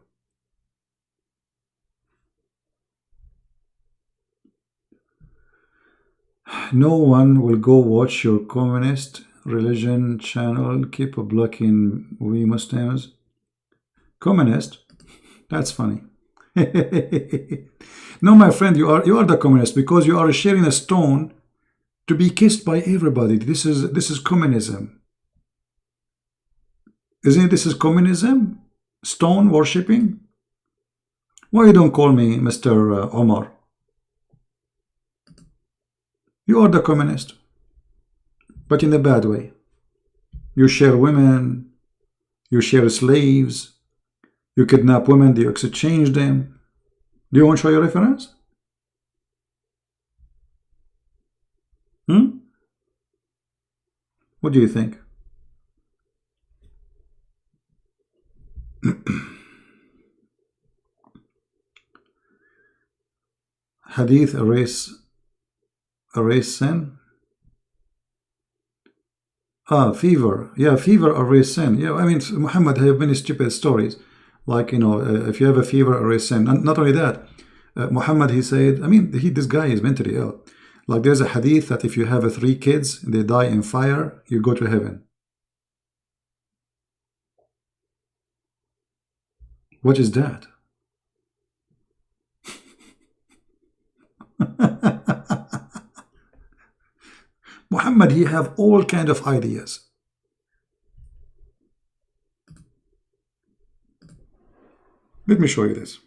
S1: No one will go watch your communist religion channel. Keep blocking we Muslims. Communist? That's funny. No, my friend, you are the communist because you are sharing a stone to be kissed by everybody. This is communism. Isn't it? This is communism? Stone worshipping? Why you don't call me Mr. Omar? You are the communist, but in a bad way. You share women, you share slaves, you kidnap women, you exchange them. Do you want to show your reference? What do you think? Hadith erase sin? Fever. Yeah, fever erase sin. Yeah, I mean, Muhammad have many stupid stories. Like, you know, if you have a fever, erase sin. And not only that, Muhammad, he said, I mean, this guy is mentally ill. Like, there's a hadith that if you have 3 kids, they die in fire, you go to heaven. What is that? Muhammad, he have all kind of ideas. Let me show you this.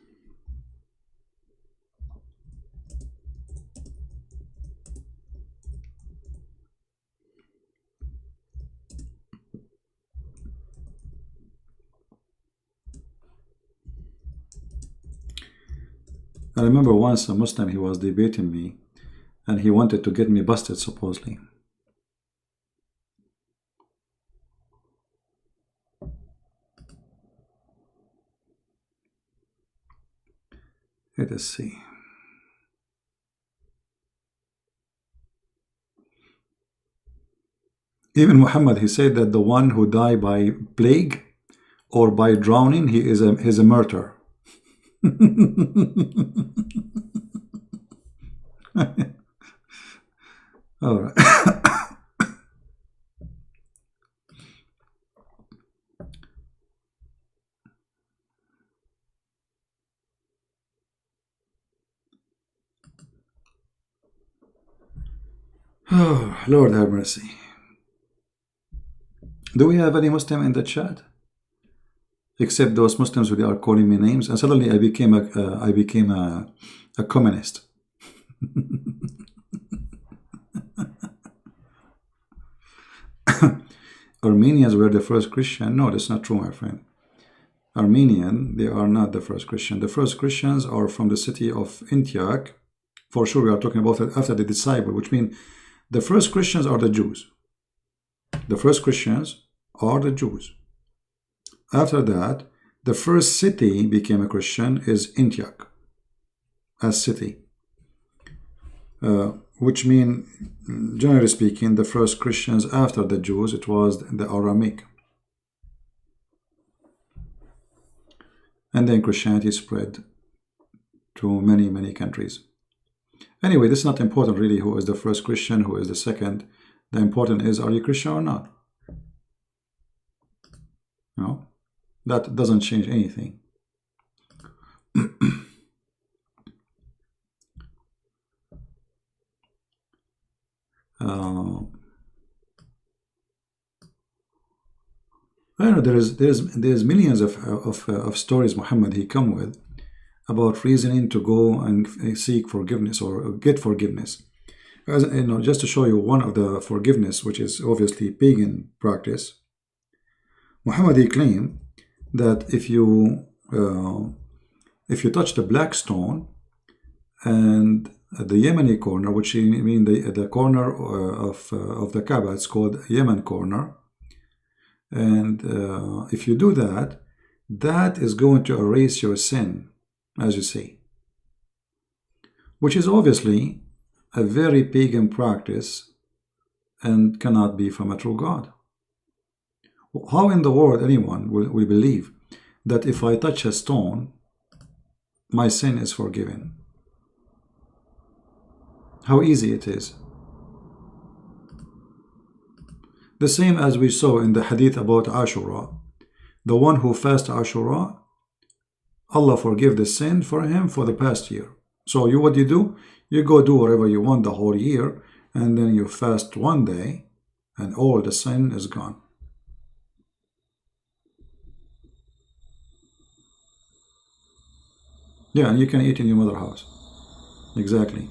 S1: I remember once a Muslim, he was debating me and he wanted to get me busted supposedly. Let us see. Even Muhammad, he said that the one who died by plague or by drowning, he's a martyr. All right. Oh, Lord have mercy. Do we have any Muslim in the chat? Except those Muslims who are calling me names, and suddenly I became a communist. Armenians were the first Christian. No, that's not true, my friend. Armenian, they are not the first Christian. The first Christians are from the city of Antioch. For sure, we are talking about it after the disciple, which means the first Christians are the Jews. The first Christians are the Jews. After that, the first city became a Christian is Antioch, as city. Which means, generally speaking, the first Christians after the Jews, it was the Aramaic. And then Christianity spread to many, many countries. Anyway, this is not important really, who is the first Christian, who is the second. The important is, are you Christian or not? No, that doesn't change anything. I don't know, there's millions of stories Muhammad he come with about reasoning to go and seek forgiveness or get forgiveness. As you know, just to show you one of the forgiveness, which is obviously pagan practice. Muhammad he claimed that if you touch the black stone and the Yemeni corner, which I mean the corner of the Kaaba, it's called Yemen corner, and if you do that, that is going to erase your sin, as you say, which is obviously a very pagan practice and cannot be from a true God. How in the world anyone will believe that if I touch a stone, my sin is forgiven? How easy it is. The same as we saw in the hadith about Ashura. The one who fasts Ashura, Allah forgive the sin for him for the past year. So what do? You go do whatever you want the whole year, and then you fast one day, and all the sin is gone. Yeah, you can eat in your mother's house. Exactly.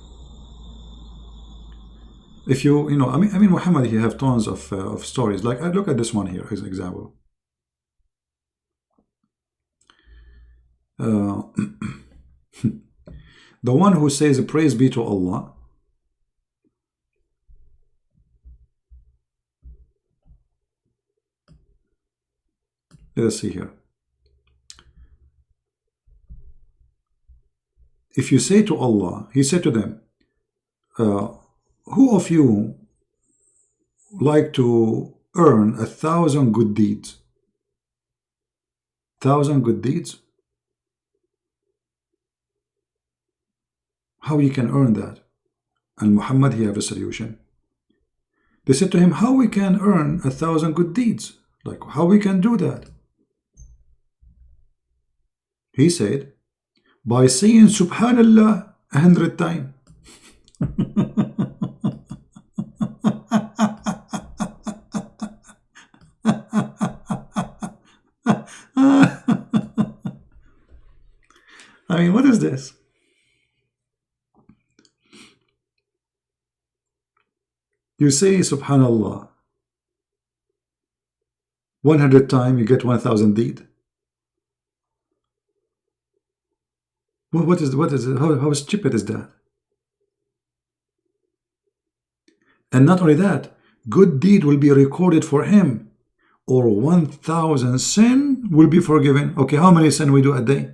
S1: If you know, I mean, Muhammad, he have tons of stories. Like, I look at this one here as an example. The one who says, praise be to Allah. Let us see here. If you say to Allah, he said to them, who of you like to earn 1,000 good deeds? 1,000 good deeds? How you can earn that? And Muhammad, he have a solution. They said to him, how we can earn 1,000 good deeds? Like, how we can do that? He said, by saying Subhanallah 100 times. I mean, what is this? You say Subhanallah 100 times, you get 1,000 deed. What is it? How stupid is that? And not only that, good deed will be recorded for him, or 1,000 sin will be forgiven. Okay, how many sin we do a day?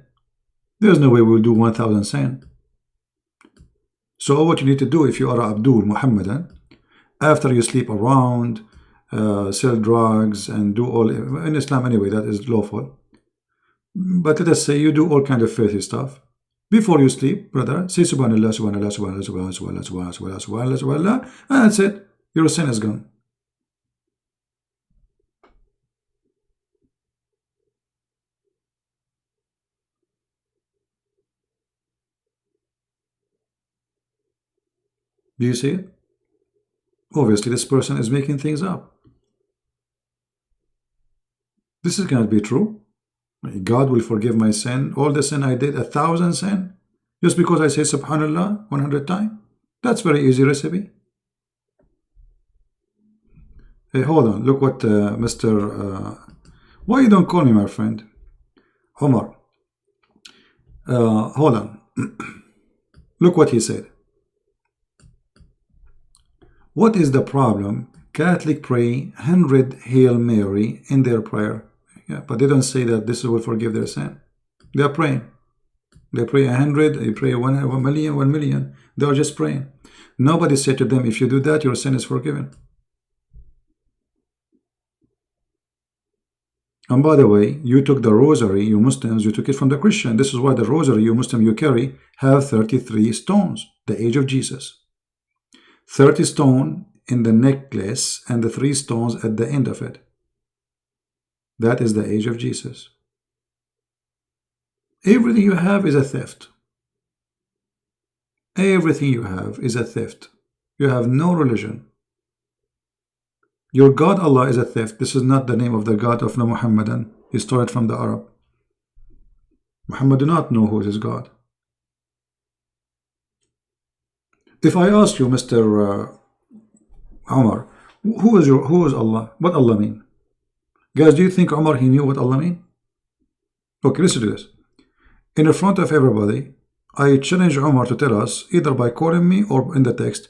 S1: There's no way we'll do 1,000 sin. So what you need to do if you are Abdul Muhammadan, after you sleep around, sell drugs, and do all, in Islam anyway, that is lawful. But let us say you do all kind of filthy stuff. Before you sleep, brother, say Subhanallah, Subhanallah, Subhanallah, Subhanallah, Subhanallah, Subhanallah, Subhanallah, Subhanallah, and that's it. Your sin is gone. Do you see it? Obviously, this person is making things up. This is going to be true. God will forgive my sin, all the sin I did, 1,000 sin, just because I say Subhanallah 100 times. That's very easy recipe. Hey, hold on. Look what Mr. Why you don't call me my friend? Omar. Hold on. Look what he said. What is the problem? Catholic pray 100 Hail Mary in their prayer. Yeah, but they don't say that this will forgive their sin. They are praying. They pray 100, they pray 1 million, 1 million. They are just praying. Nobody said to them, if you do that, your sin is forgiven. And by the way, you took the rosary, you Muslims, you took it from the Christian. This is why the rosary, you Muslim, you carry, have 33 stones. the age of Jesus. 30 stone in the necklace and the 3 stones at the end of it. That is the age of Jesus. Everything you have is a theft. Everything you have is a theft. You have no religion. Your God Allah is a theft. This is not the name of the God of the Muhammadan. He stole it from the Arab. Muhammad do not know who is his God. If I ask you, Mr. Umar, who is Allah? What Allah mean? Guys, do you think Umar he knew what Allah mean? Okay, listen to this. In front of everybody, I challenge Umar to tell us, either by quoting me or in the text,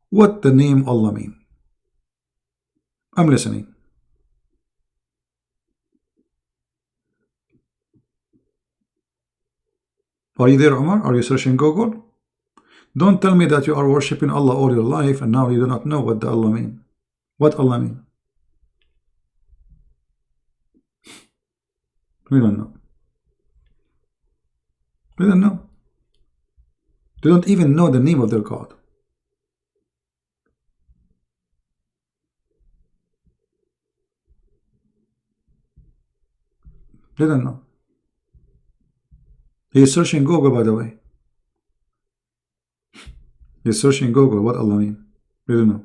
S1: what the name Allah mean. I'm listening. Are you there, Umar? Are you searching Google? Don't tell me that you are worshipping Allah all your life and now you do not know what the Allah mean. What Allah mean? We don't know. We don't know. They don't even know the name of their God. They don't know. He is searching Google, by the way. He is searching Google what Allah mean. We don't know.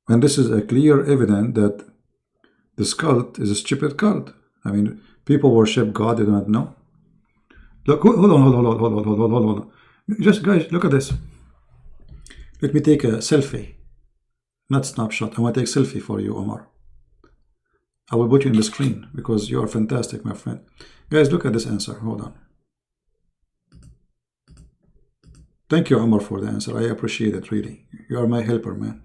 S1: And this is a clear evidence that this cult is a stupid cult. I mean, people worship God they do not know. Look, hold on. Just guys, look at this. Let me take a selfie, not snapshot. I want to take a selfie for you, Omar. I will put you in the screen because you are fantastic, my friend. Guys, look at this answer. Hold on. Thank you, Omar, for the answer. I appreciate it, really. You are my helper, man.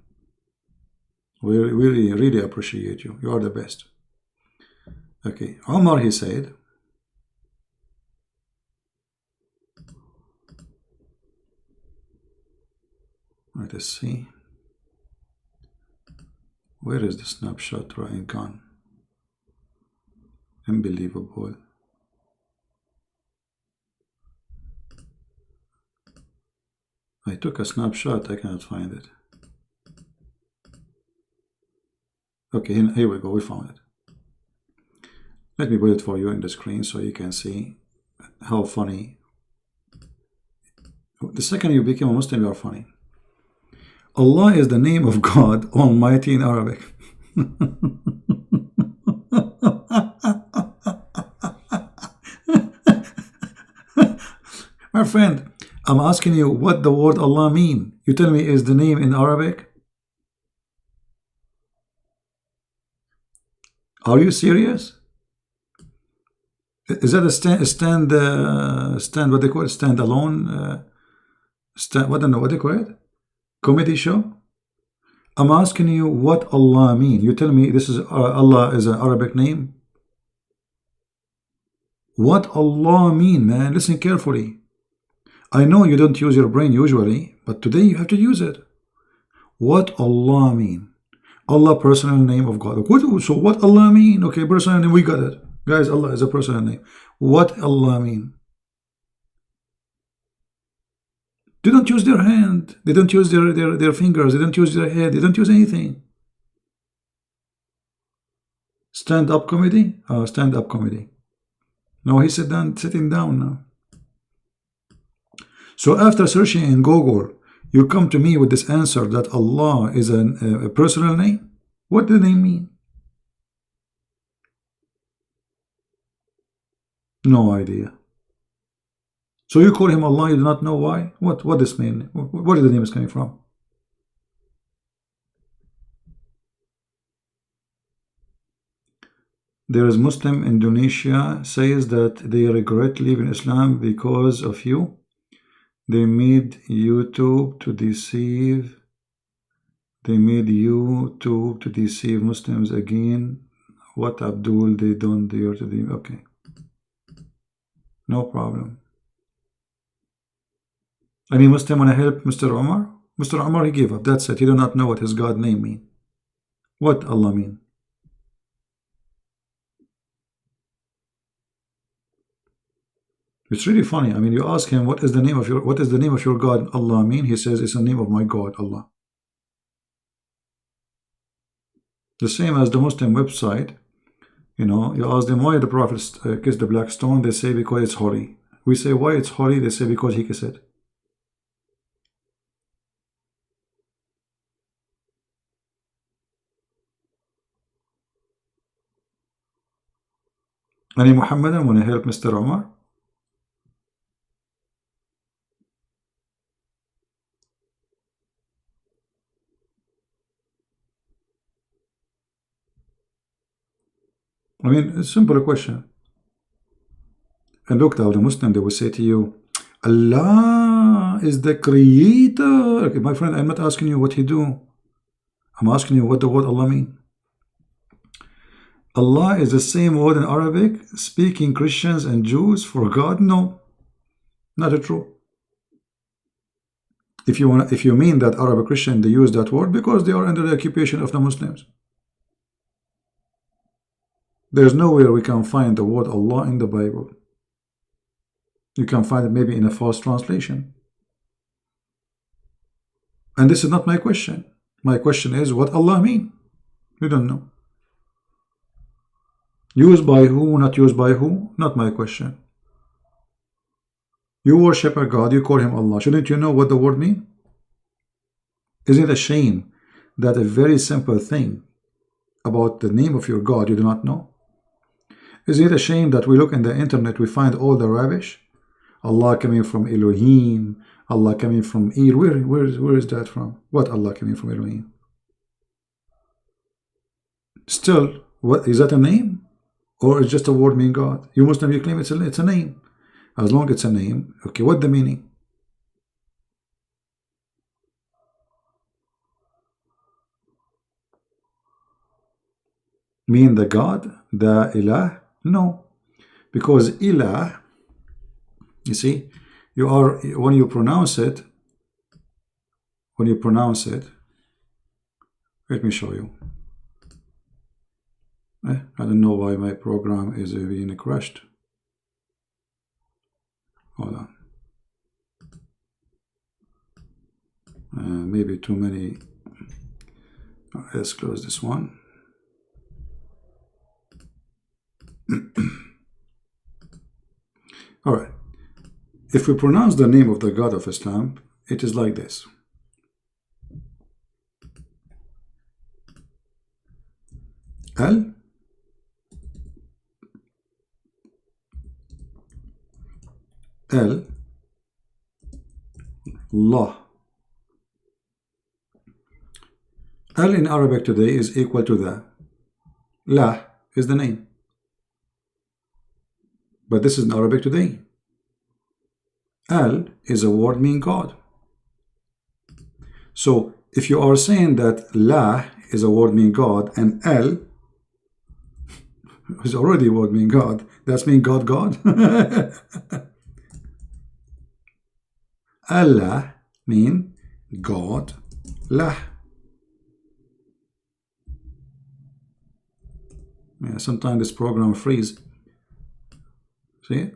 S1: We really appreciate you. You are the best. Okay, Omar, he said, let us see. Where is the snapshot right gone? Unbelievable. I took a snapshot, I cannot find it. Okay, here we go, we found it. Let me put it for you in the screen so you can see how funny. The second you become a Muslim, you are funny. Allah is the name of God Almighty in Arabic. My friend, I'm asking you what the word Allah mean. You tell me is the name in Arabic? Are you serious? Is that a stand what they call it, stand alone what do you call it, comedy show? I'm asking you what Allah mean. You tell me this is Allah is an Arabic name. What Allah mean, man? Listen carefully. I know you don't use your brain usually, but today you have to use it. What Allah mean? Allah, personal name of God. So what Allah mean? Okay, personal name, we got it. Guys, Allah is a personal name. What Allah mean? They don't use their hand. They don't use their fingers. They don't use their head. They don't use anything. Stand-up comedy? Stand-up comedy. No, he's sitting down now. So after searching in Google, you come to me with this answer that Allah is a personal name? What do they mean? No idea. So you call him Allah, you do not know why? What this mean? Where the name is coming from? There is Muslim Indonesia says that they regret leaving Islam because of you. They made YouTube to deceive. They made YouTube to deceive Muslims again. What Abdul they don't dare to do. Okay. No problem. Any Muslim want to help Mr. Omar? Mr. Omar, he gave up. That's it. He do not know what his God name mean. What Allah mean? It's really funny. I mean, you ask him, what is the name of your God, Allah mean? He says, it's the name of my God, Allah. The same as the Muslim website. You know, you ask them why the Prophet kissed the black stone. They say because it's holy. We say why it's holy. They say because he kissed it. Any Muhammadan want to help Mr. Omar? I mean, it's a simple question. And look, now the Muslim, they will say to you, Allah is the creator. Okay, my friend, I'm not asking you what he do. I'm asking you what the word Allah mean. Allah is the same word in Arabic, speaking Christians and Jews for God? No, not true. If you mean that Arab Christian, they use that word because they are under the occupation of the Muslims. There's nowhere we can find the word Allah in the Bible. You can find it maybe in a false translation. And this is not my question. My question is what Allah mean? You don't know. Used by who, not used by who? Not my question. You worship a God, you call him Allah. Shouldn't you know what the word mean? Isn't it a shame that a very simple thing about the name of your God you do not know? Is it a shame that we look in the internet, we find all the rubbish? Allah coming from Elohim, Allah coming from El. Where is that from? What Allah coming from Elohim? Still, what is that a name? Or is just a word mean God? You Muslim, you claim it's a name. As long as it's a name, okay, what the meaning? Mean the God, the Ilah? No, because Ilah, you see, you are, when you pronounce it, let me show you. I don't know why my program is being crashed. Hold on. Maybe too many. Let's close this one. All right. If we pronounce the name of the God of Islam, it is like this. Al Allah. Al in Arabic today is equal to the. La is the name. But this is in Arabic today. Al is a word meaning God. So if you are saying that La is a word meaning God and Al is already a word meaning God, that's mean God. Allah mean God. La. Yeah, sometimes this program freeze. See?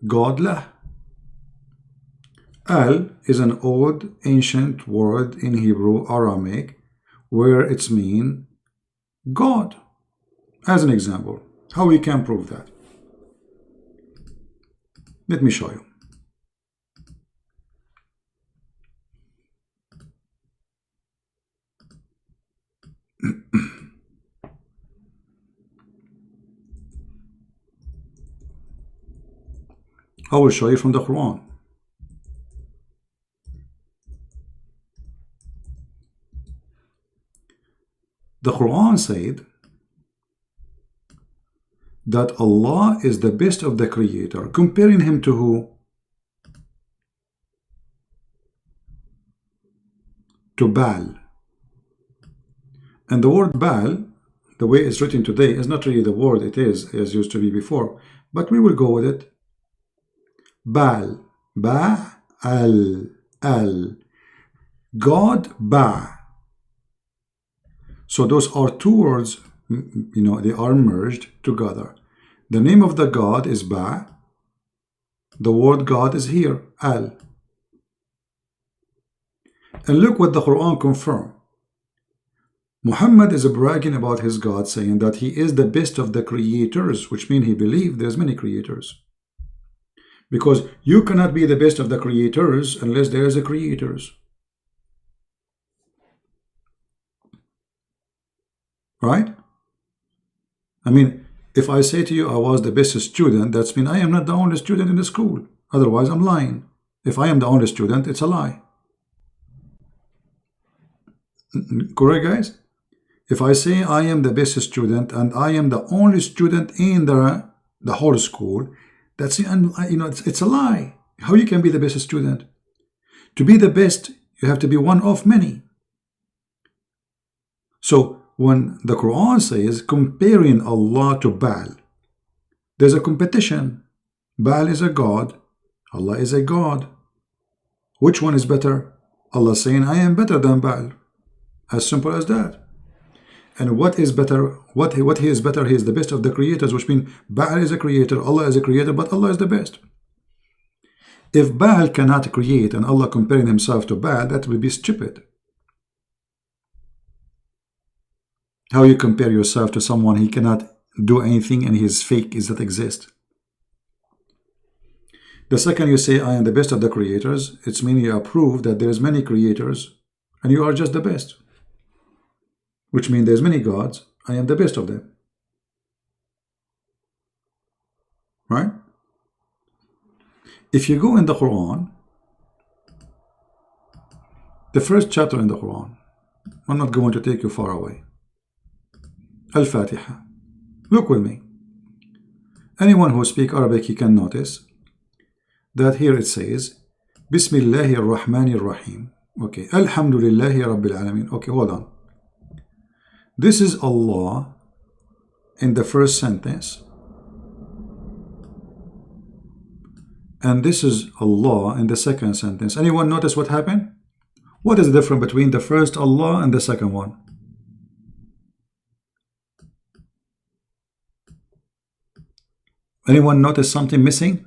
S1: God La. Al is an old ancient word in Hebrew Aramaic where it's mean God. As an example, how we can prove that? Let me show you. I will show you from the Quran. The Quran said that Allah is the best of the creator, comparing him to who? To Baal. And the word Baal, the way it's written today, is not really the word it is as used to be before, but we will go with it. Baal, Ba-al, Al, God, Ba. So those are two words, you know, they are merged together. The name of the God is Ba, The word God is here, Al. And look what the Quran confirms. Muhammad is bragging about his God, saying that he is the best of the creators, which means he believes there's many creators. Because you cannot be the best of the creators unless there is a creators. Right? I mean, if I say to you I was the best student, that's mean I am not the only student in the school. Otherwise, I'm lying. If I am the only student, it's a lie. Correct, guys? If I say I am the best student and I am the only student in the whole school, that's, you know, it's a lie. How you can be the best student? To be the best, you have to be one of many. So when the Quran says comparing Allah to Baal, there's a competition. Baal is a god, Allah is a god. Which one is better? Allah saying I am better than Baal. As simple as that. And what is better? What he is better? He is the best of the creators, which means Baal is a creator, Allah is a creator, but Allah is the best. If Baal cannot create and Allah comparing himself to Baal, that would be stupid. How you compare yourself to someone he cannot do anything and he is fake, is that exist? The second you say I am the best of the creators, it's meaning you approve that there's many creators and you are just the best. Which means there's many gods, I am the best of them. Right? If you go in the Quran, the first chapter in the Quran, I'm not going to take you far away. Al-Fatiha. Look with me. Anyone who speaks Arabic, he can notice that here it says, Bismillahir Rahmanir Rahim. Okay. Alhamdulillahi Rabbil Alameen. Okay, hold on. This is Allah in the first sentence. And this is Allah in the second sentence. Anyone notice what happened? What is the difference between the first Allah and the second one? Anyone notice something missing?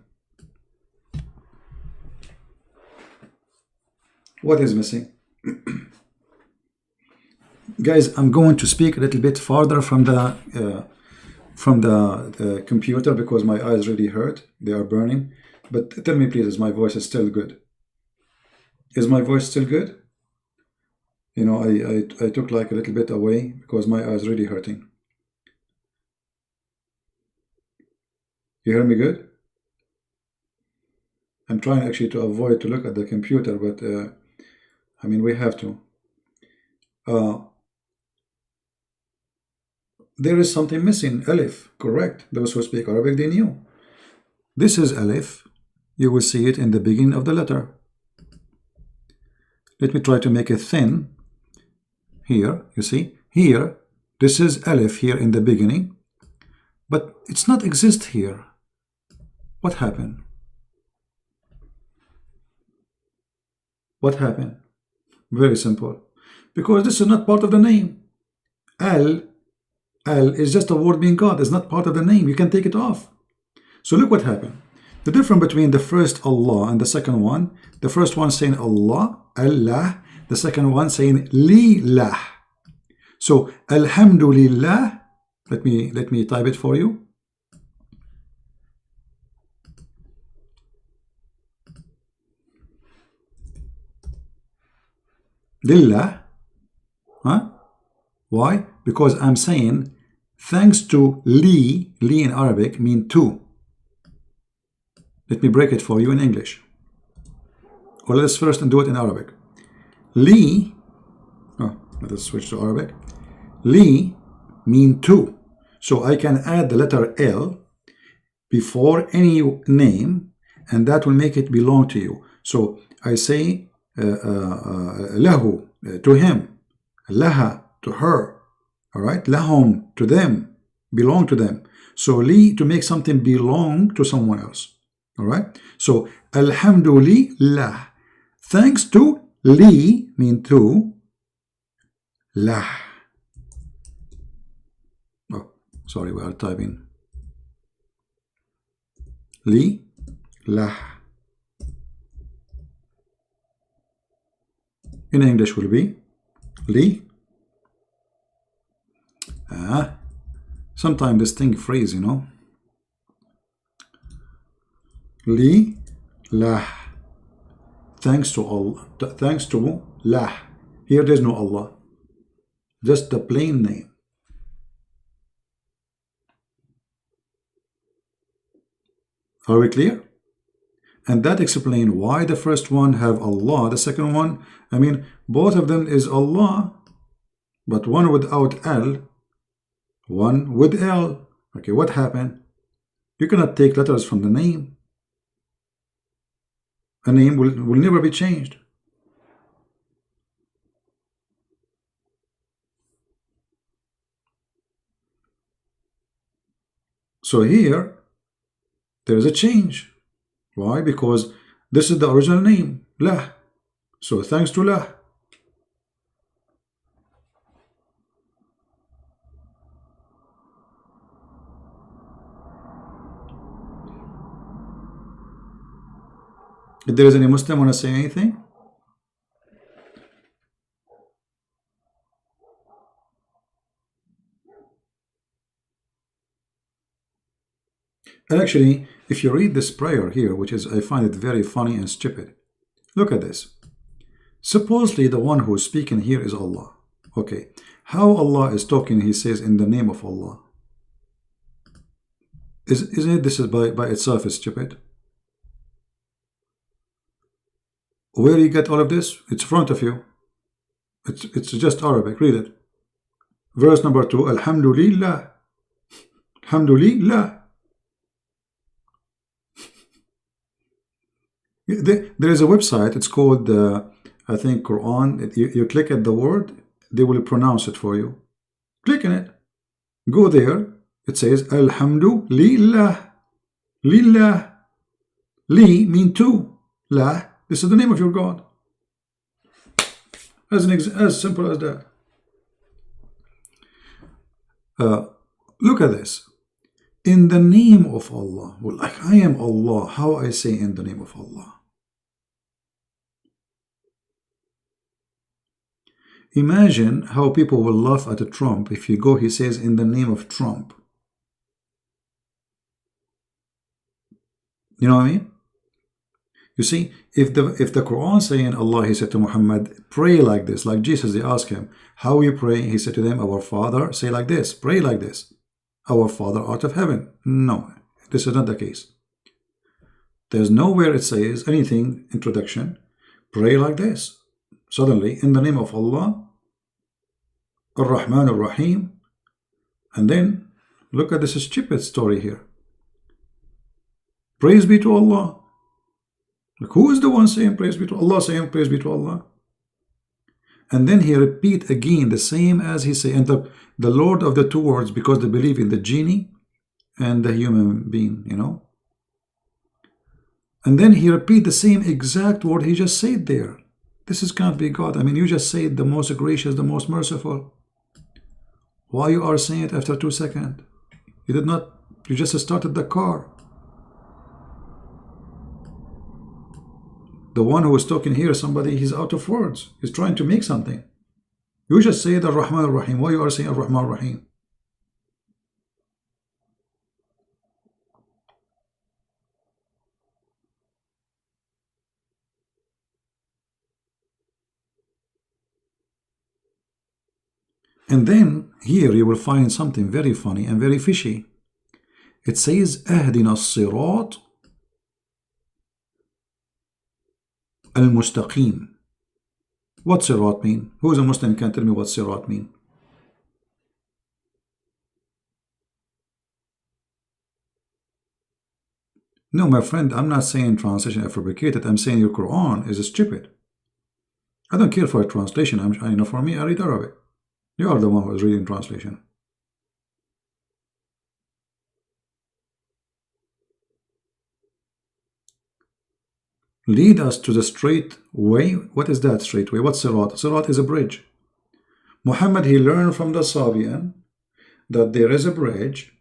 S1: What is missing? Guys, I'm going to speak a little bit farther from the computer because my eyes really hurt. They are burning. But tell me please, is my voice still good? Is my voice still good? You know, I took like a little bit away because my eyes really hurting. You hear me good? I'm trying actually to avoid to look at the computer, but I mean, we have to. There is something missing. Alif, correct. Those who speak Arabic, they knew. This is Alif. You will see it in the beginning of the letter. Let me try to make it thin. Here, you see, here, this is Alif here in the beginning, but it's not exist here. What happened? What happened? Very simple. Because this is not part of the name. Al is just a word meaning God. It's not part of the name. You can take it off. So look what happened. The difference between the first Allah and the second one, the first one saying Allah, Allah, the second one saying Lillah. So Alhamdulillah, let me type it for you. Lillah. Huh? Why? Because I'm saying thanks to Li in Arabic mean to. Let me break it for you in English. Or let's first do it in Arabic. Li, let us switch to Arabic. Li mean to. So I can add the letter L before any name and that will make it belong to you. So I say lahu, to him, laha, to her, all right, lahum, to them, belong to them. So li, to make something belong to someone else, all right. So alhamdulillah, thanks to li mean to, lah. Oh, sorry, we are typing li, lah. In English will be li. Sometimes this thing freeze, you know. Li lah. Thanks to Allah. Thanks to lah. Here there's no Allah. Just the plain name. Are we clear? And that explains why the first one have Allah, the second one, I mean, both of them is Allah, but one without L, one with L. Okay, what happened? You cannot take letters from the name. A name will never be changed. So here, there is a change. Why? Because this is the original name, lah. So thanks to lah. If there is any Muslim want to say anything? And actually, if you read this prayer here, which is, I find it very funny and stupid. Look at this. Supposedly the one who is speaking here is Allah. Okay. How Allah is talking, he says, in the name of Allah. Isn't it this is by itself is stupid? Where you get all of this? It's in front of you. It's just Arabic. Read it. Verse number 2. Alhamdulillah. Alhamdulillah. There is a website. It's called, I think, Quran. You click at the word, they will pronounce it for you. Click on it. Go there. It says Alhamdulillah. Lillah. Li mean to. La. This is the name of your God. As simple as that. Look at this. In the name of Allah. Well, like I am Allah. How I say in the name of Allah? Imagine how people will laugh at Trump if you go, he says, in the name of Trump. You know what I mean? You see, if the Quran saying Allah, he said to Muhammad, pray like this, like Jesus, they asked him, how you pray? He said to them, our Father, say like this, pray like this. Our Father art of heaven. No, this is not the case. There's nowhere it says anything, introduction, pray like this. Suddenly, in the name of Allah, Ar-Rahman Ar-Rahim, and then look at this stupid story here. Praise be to Allah. Like, who is the one saying praise be to Allah, saying praise be to Allah? And then he repeat again the same as he say, and the Lord of the two words, because they believe in the genie and the human being, you know. And then he repeat the same exact word he just said there. This can't be God. I mean, you just said the most gracious, the most merciful. Why you are saying it after 2 seconds? You did not, you just started the car. The one who is talking here, somebody, he's out of words. He's trying to make something. You just say the Rahman Ar-Rahim. Why you are saying Ar-Rahman Ar-Rahim? And then here you will find something very funny and very fishy. It says Ahdina as-sirat al-mustaqim. What sirat mean? Who is a Muslim can tell me what sirat mean? No, my friend, I'm not saying translation is fabricated. I'm saying your Quran is stupid. I don't care for a translation. You know, for me, I read Arabic. You are the one who is reading translation. Lead us to the straight way. What is that straight way? What's Sirat? Sirat is a bridge. Muhammad, he learned from the Sabian that there is a bridge,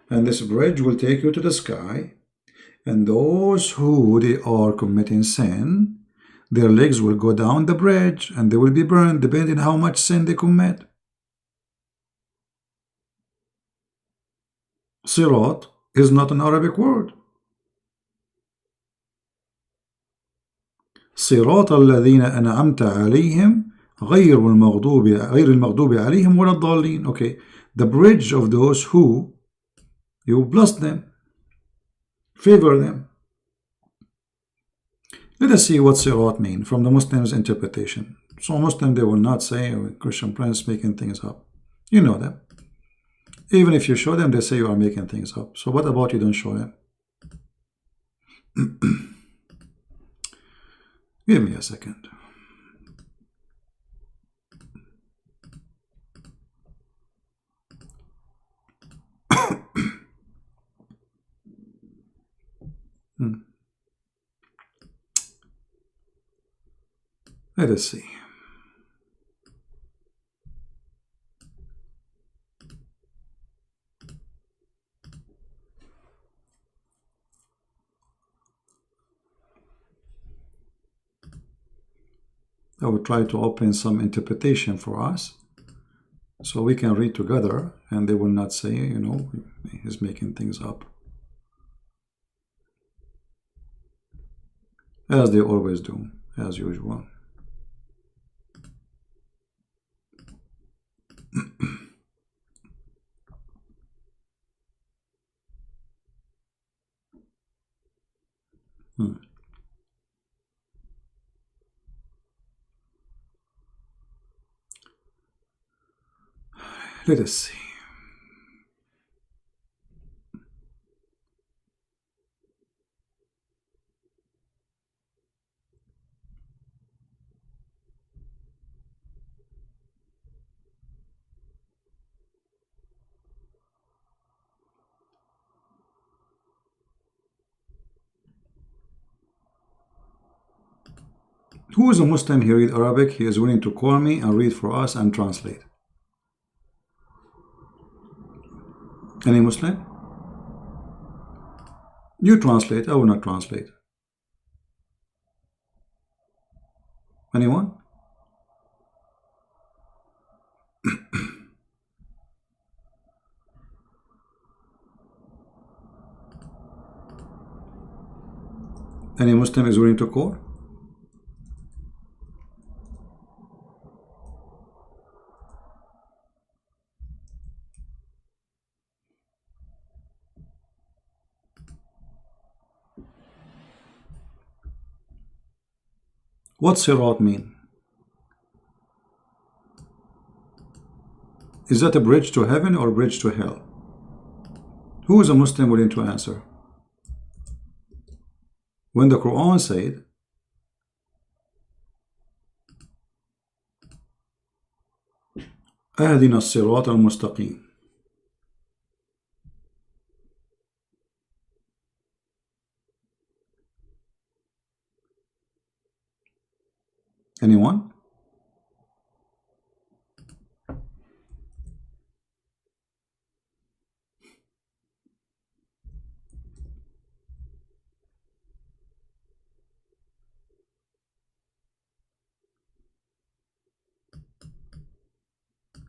S1: and this bridge will take you to the sky. And those who they are committing sin, their legs will go down the bridge and they will be burned depending how much sin they commit. Sirat is not an Arabic word. صراط الذين أنعمت عليهم غير المغضوب عليهم ولا الضالين. Okay, the bridge of those who you bless them, favor them. Let us see what sirat mean from the Muslims' interpretation. So Muslim, they will not say, oh, Christian Prince making things up. You know them. Even if you show them, they say you are making things up. So what about you don't show them? Give me a second. Let us see. I will try to open some interpretation for us so we can read together and they will not say, you know, he's making things up. As they always do, as usual. Let us see. Who is a Muslim? He read Arabic. He is willing to call me and read for us and translate. Any Muslim? You translate. I will not translate. Anyone? Any Muslim is willing to call? What sirat mean? Is that a bridge to heaven or a bridge to hell? Who is a Muslim willing to answer? When the Quran said, أهدنا الصراط المستقيم. Anyone?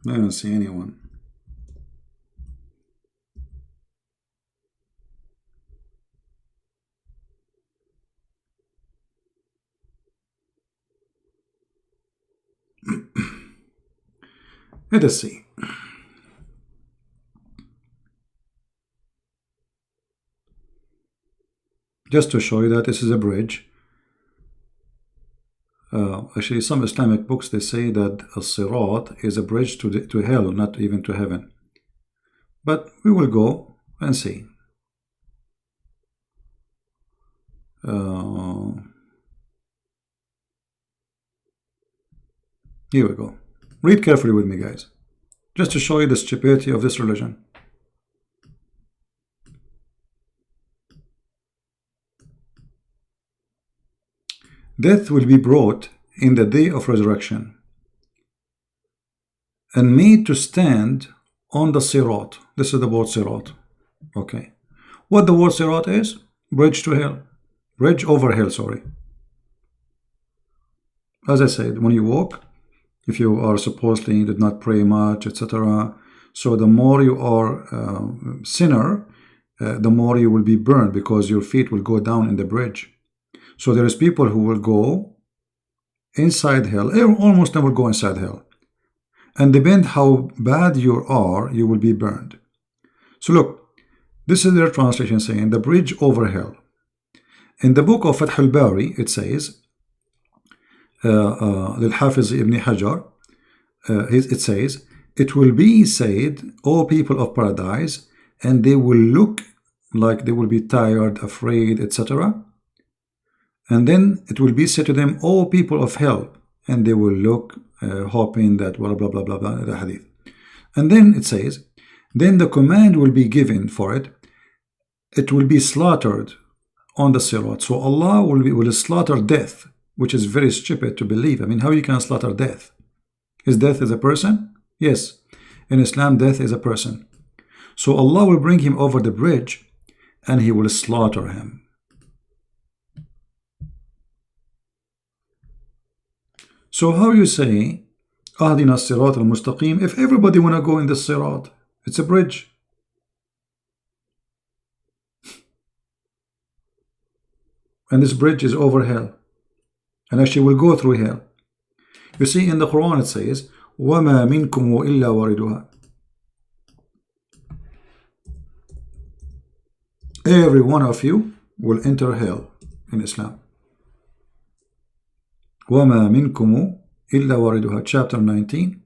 S1: I don't see anyone. Let us see. Just to show you that this is a bridge. Actually, some Islamic books, they say that a sirat is a bridge to hell, not even to heaven. But we will go and see. Here we go. Read carefully with me, guys, just to show you the stupidity of this religion. Death will be brought in the day of resurrection and made to stand on the sirat. This is the word sirat. Okay. What the word sirat is? Bridge to hell. Bridge over hell, sorry. As I said, when you walk, if you are supposedly did not pray much, etc., so the more you are sinner, the more you will be burned, because your feet will go down in the bridge. So there is people who will go inside hell, all Muslims will go inside hell, and depend how bad you are, you will be burned. So look, this is their translation saying the bridge over hell. In the book of Fath al-Bari, it says, للحافظ ibn Hajar, it says, it will be said, O people of paradise, and they will look like they will be tired, afraid, etc. And then it will be said to them, O people of hell, and they will look hoping that blah blah blah blah blah, the hadith. And then it says, then the command will be given for it. It will be slaughtered on the sirat. So Allah will slaughter death, which is very stupid to believe. I mean, how you can slaughter death? Is death is a person? Yes. In Islam, death is a person. So Allah will bring him over the bridge and he will slaughter him. So how you say, Ahdina as-sirat al-mustaqim, if everybody want to go in the sirat? It's a bridge. And this bridge is over hell. And actually will go through hell. You see, in the Quran it says, وَمَا مِنْكُمْ وَإِلَّا وَارِدُهَا. Every one of you will enter hell in Islam. وَمَا مِنْكُمْ إِلَّا وَارِدُهَا. Chapter 19,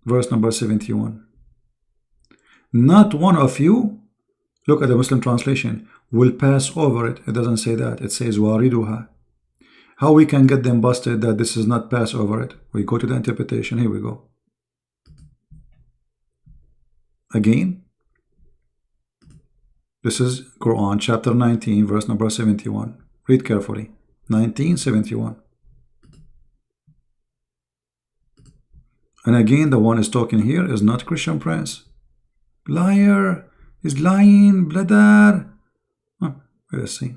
S1: verse number 71. Not one of you, look at the Muslim translation, will pass over it. It doesn't say that. It says وَارِدُهَا. How we can get them busted that this is not pass over it? We go to the interpretation. Here we go. Again, this is Quran chapter 19, verse number 71. Read carefully. 1971. And again, the one is talking here is not Christian Prince. Liar is lying, bladder. Oh, let's see.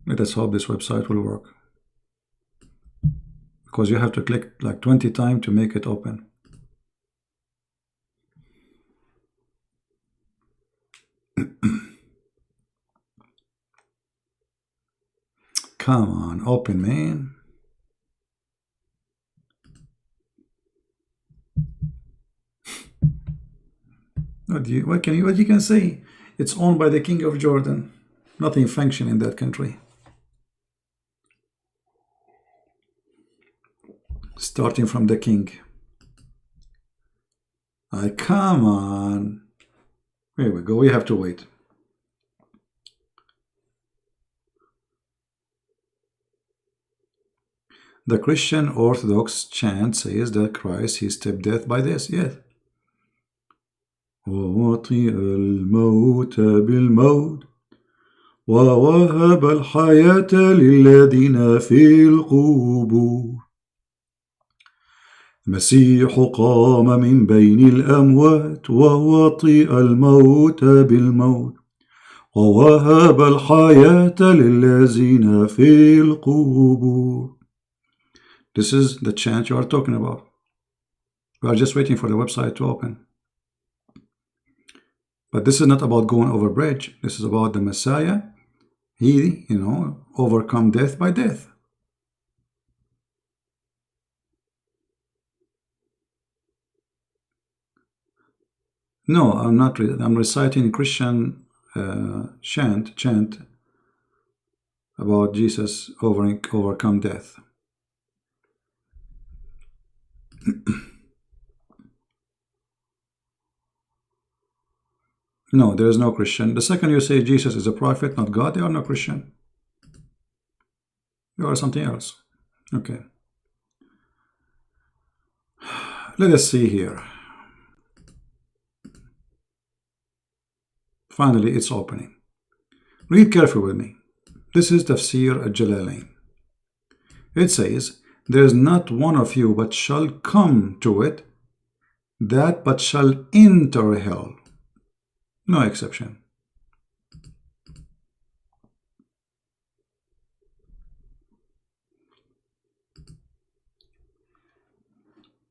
S1: Let us hope this website will work, because you have to click like 20 times to make it open. Come on, open, man. What you can say? It's owned by the King of Jordan. Nothing function in that country. Starting from the king. Come on. Here we go. We have to wait. The Christian Orthodox chant says that Christ, he stepped death by this. Yes. وَوَطِئَ الْمَوْتَ بِالْمَوْتِ وَوَهَبَ الْحَيَاةَ لِلَّذِينَ فِي الْقُبُورِ المسيح قام من بين الأموات ووطئ الموت بالموت ووهب الحياة للذين في القبور. This is the chant you are talking about. We are just waiting for the website to open. But this is not about going over bridge. This is about the Messiah. He, overcome death by death. No, I'm not. I'm reciting Christian chant about Jesus overcome death. No, there is no Christian. The second you say Jesus is a prophet, not God, they are no Christian. You are something else. Okay. Let us see here. Finally, it's opening. Read carefully with me. This is Tafsir al-Jalalain. It says, there is not one of you but shall come to it. that but shall enter hell. No exception.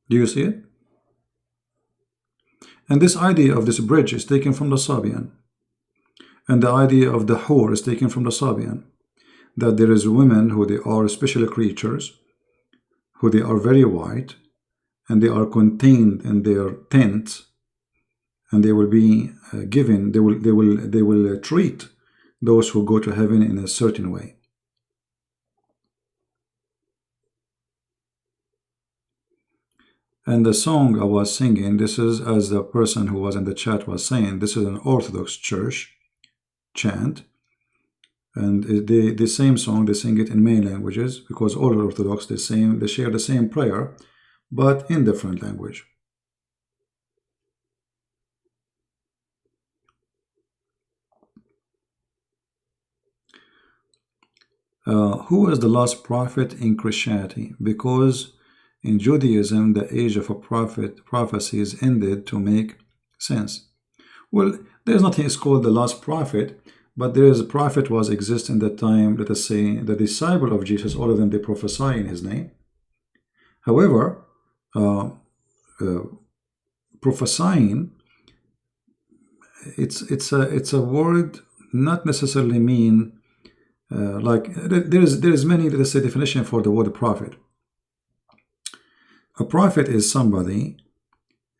S1: Do you see it? And this idea of this bridge is taken from the Sabian. And the idea of the whore is taken from the Sabian. That there is women who they are special creatures, who they are very white, and they are contained in their tents, and they will be given, they will treat those who go to heaven in a certain way. And the song I was singing, this is, as the person who was in the chat was saying, this is an Orthodox church chant. And the same song, they sing it in many languages, because all Orthodox, they share the same prayer, but in different language. Who is the last prophet in Christianity? Because in Judaism, the age of a prophecies ended to make sense. Well, there's nothing is called the last prophet, but there is a prophet was exist in that time. Let us say the disciple of Jesus, all of them, they prophesy in his name. However, prophesying, it's a word not necessarily mean like there is many, let us say, definition for the word prophet. A prophet is somebody,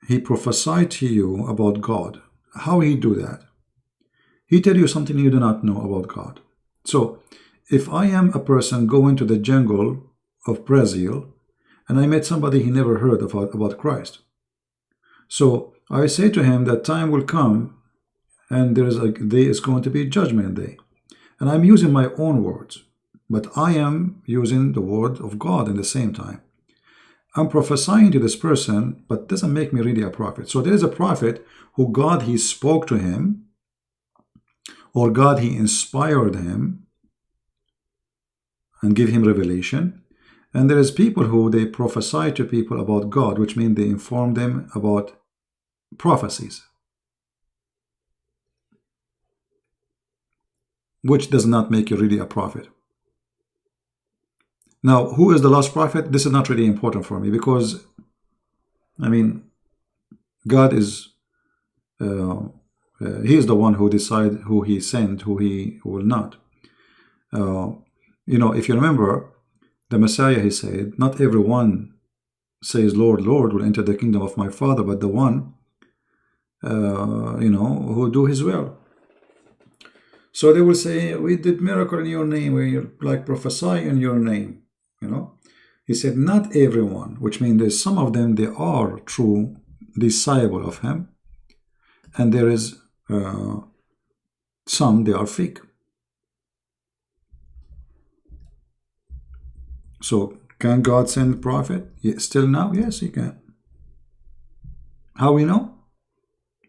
S1: he prophesied to you about God. How he do that? He tell you something you do not know about God. So if I am a person going to the jungle of Brazil and I met somebody he never heard about Christ, so I say to him that time will come and there is a day is going to be judgment day, and I'm using my own words, but I am using the word of God in the same time. I'm prophesying to this person, but doesn't make me really a prophet. So there is a prophet who God, he spoke to him, or God, he inspired him and give him revelation. And there is people who they prophesy to people about God, which means they inform them about prophecies, which does not make you really a prophet. Now, who is the last prophet? This is not really important for me, because, I mean, God is, he is the one who decides who he sent, who he will not. You know, if you remember, the Messiah, he said, not everyone says, Lord, Lord, will enter the kingdom of my Father, but the one, you know, who do his will. So they will say, we did miracle in your name, we like prophesy in your name. You know, he said, not everyone, which means there's some of them, they are true disciple of him, and there is some, they are fake. So can God send prophet? Still now? Yes, he can. How we know?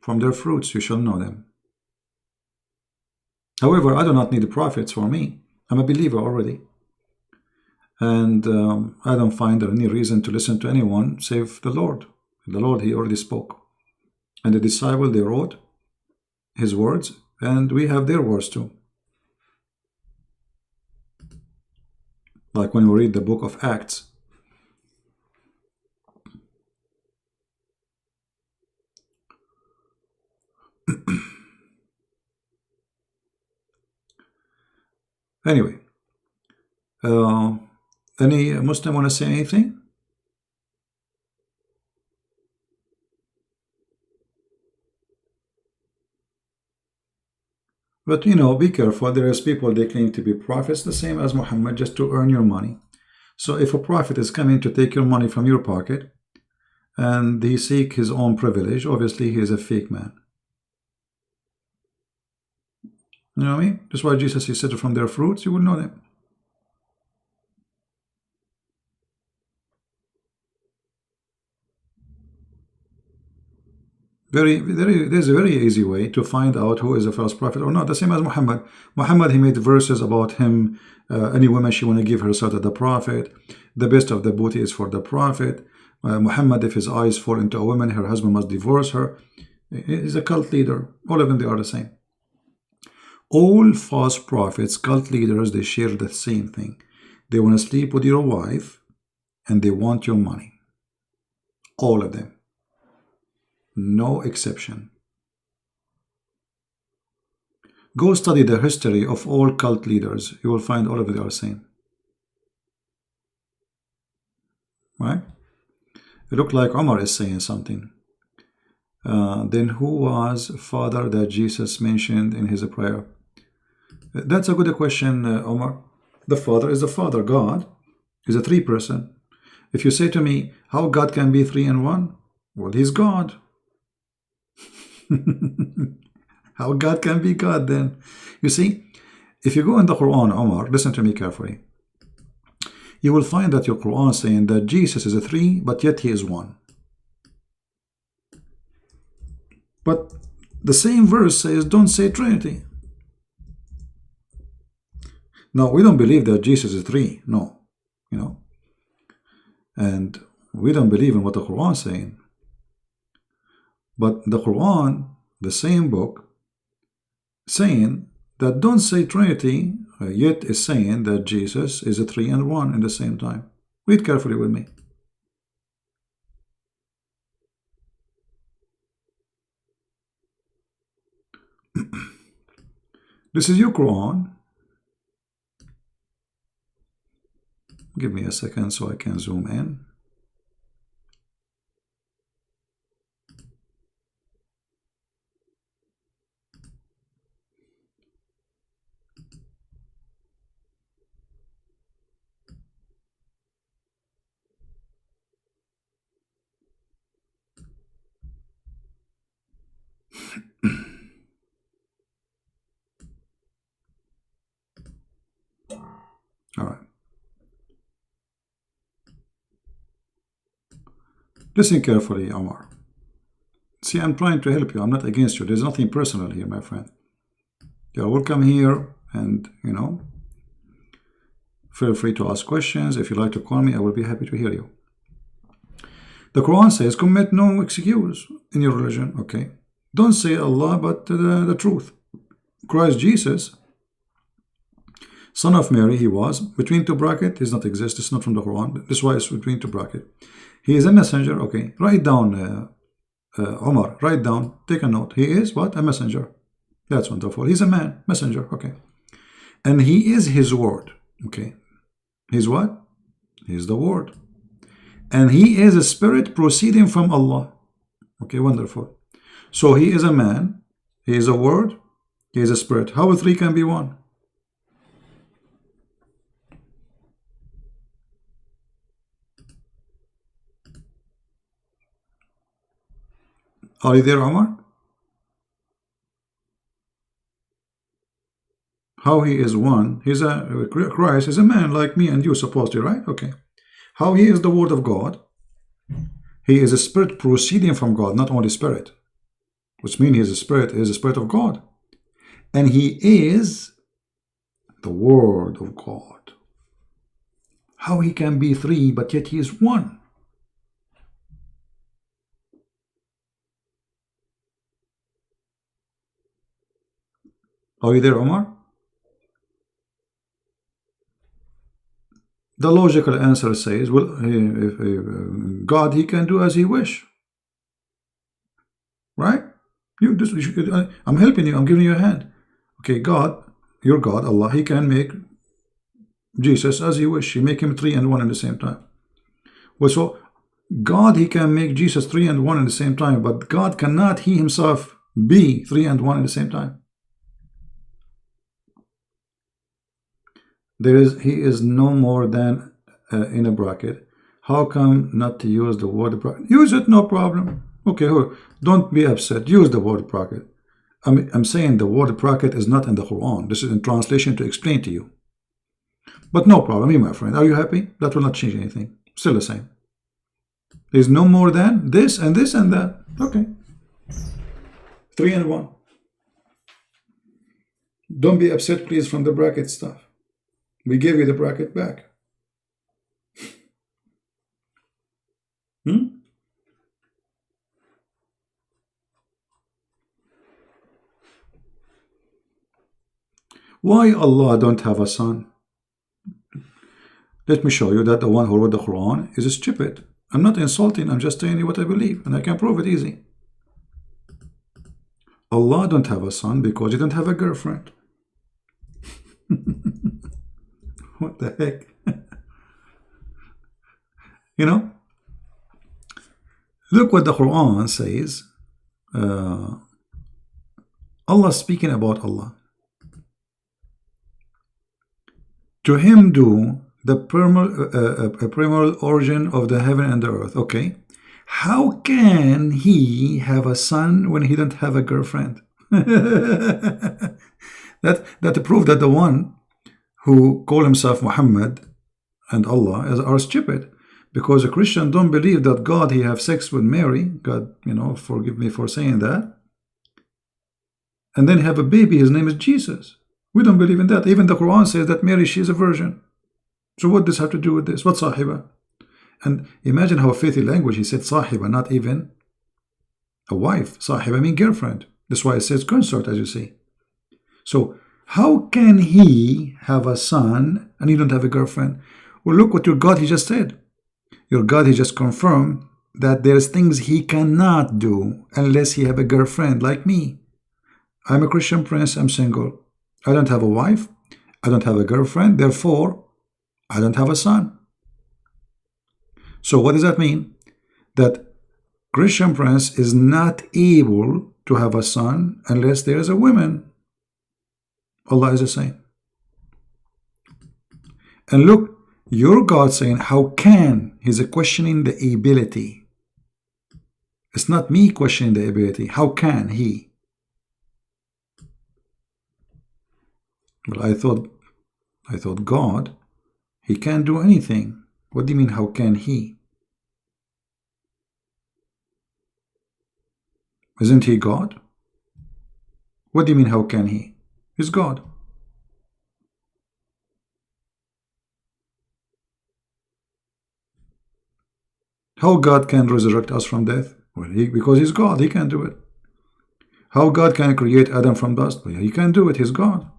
S1: From their fruits you shall know them. However, I do not need the prophets for me. I'm a believer already. And I don't find any reason to listen to anyone save the Lord. The Lord, he already spoke. And the disciple, they wrote his words, and we have their words too. Like when we read the book of Acts. Anyway, any Muslim want to say anything? But you know, be careful. There is people, they claim to be prophets, the same as Muhammad, just to earn your money. So if a prophet is coming to take your money from your pocket and he seek his own privilege, obviously he is a fake man. You know what I mean? That's why Jesus, he said, from their fruits you will know them. There's a very easy way to find out who is a false prophet or not. The same as Muhammad. Muhammad, he made verses about him. Any woman she want to give herself to the prophet. The best of the booty is for the prophet. Muhammad, if his eyes fall into a woman, her husband must divorce her. He's a cult leader. All of them, they are the same. All false prophets, cult leaders, they share the same thing. They want to sleep with your wife and they want your money. All of them. No exception. Go study the history of all cult leaders. You will find all of them are the same. Right? It looked like Omar is saying something. Then who was father that Jesus mentioned in his prayer? That's a good question, Omar. The Father is the Father. God is a three-person. If you say to me, how God can be three in one? Well, he's God. How God can be God then? You see, if you go in the Quran, Omar, listen to me carefully. You will find that your Quran is saying that Jesus is a three, but yet he is one. But the same verse says, don't say Trinity. No, we don't believe that Jesus is three. No, you know. And we don't believe in what the Quran is saying. But the Quran, the same book, saying that don't say Trinity, yet is saying that Jesus is a three and one in the same time. Read carefully with me. This is your Quran. Give me a second so I can zoom in. All right. Listen carefully, Omar. See, I'm trying to help you. I'm not against you. There's nothing personal here, my friend. You're welcome here, and, you know, feel free to ask questions. If you like to call me, I will be happy to hear you. The Quran says, commit no excuse in your religion, okay? Don't say Allah, but the truth. Christ Jesus, son of Mary, he was, between two brackets, does not exist. It's not from the Quran. This is why it's between two brackets. He is a messenger, okay? Write down, Omar, write down, take a note. He is what? A messenger. That's wonderful. He's a man, messenger, okay? And he is his word, okay? He's what? He's the word. And he is a spirit proceeding from Allah. Okay, wonderful. So he is a man, he is a word, he is a spirit. How a three can be one? Are you there, Omar? How he is one? He's a Christ is a man like me and you, supposedly, right? Okay. How he is the word of God? He is a spirit proceeding from God, not only spirit, which means he is a spirit of God, and he is the word of God. How he can be three, but yet he is one? Are you there, Omar? The logical answer says, well, God, he can do as he wish. Right? I'm helping you. I'm giving you a hand. Okay, God, your God, Allah, he can make Jesus as he wish. He make him three and one at the same time. Well, so God, he can make Jesus three and one at the same time, but God cannot, he himself, be three and one at the same time. He is no more than in a bracket. How come not to use the word bracket? Use it, no problem. Okay, don't be upset. Use the word bracket. I'm saying the word bracket is not in the Quran. This is in translation to explain to you. But no problem, my friend. Are you happy? That will not change anything. Still the same. There's no more than this and this and that. Okay. 3 and 1. Don't be upset, please, from the bracket stuff. We gave you the bracket back. Why Allah don't have a son? Let me show you that the one who wrote the Quran is stupid. I'm not insulting, I'm just telling you what I believe, and I can prove it easy. Allah don't have a son because he don't have a girlfriend. What the heck? You know? Look what the Quran says. Allah speaking about Allah. To him do the primal origin of the heaven and the earth. Okay. How can he have a son when he don't have a girlfriend? that prove that the one who call himself Muhammad and Allah are stupid, because a Christian don't believe that God he have sex with Mary. God, you know, forgive me for saying that. And then have a baby. His name is Jesus. We don't believe in that. Even the Quran says that Mary, she is a virgin. So what does this have to do with this? What sahiba? And imagine how filthy language. He said sahiba, not even a wife. Sahiba means girlfriend. That's why it says consort, as you see. So how can he have a son and he don't have a girlfriend? Well, look what your God he just said. Your God he just confirmed that there's things he cannot do unless he have a girlfriend, like me. I'm a Christian prince. I'm single. I don't have a wife. I don't have a girlfriend. Therefore, I don't have a son. So what does that mean? That Christian prince is not able to have a son unless there is a woman. Allah is the same. And look, your God saying, how can? He's questioning the ability. It's not me questioning the ability. How can he? Well, I thought God, he can't do anything. What do you mean, how can he? Isn't he God? What do you mean, how can he? He's God. How God can resurrect us from death? Well, because he's God, he can do it. How God can create Adam from dust? Well, he can do it, he's God.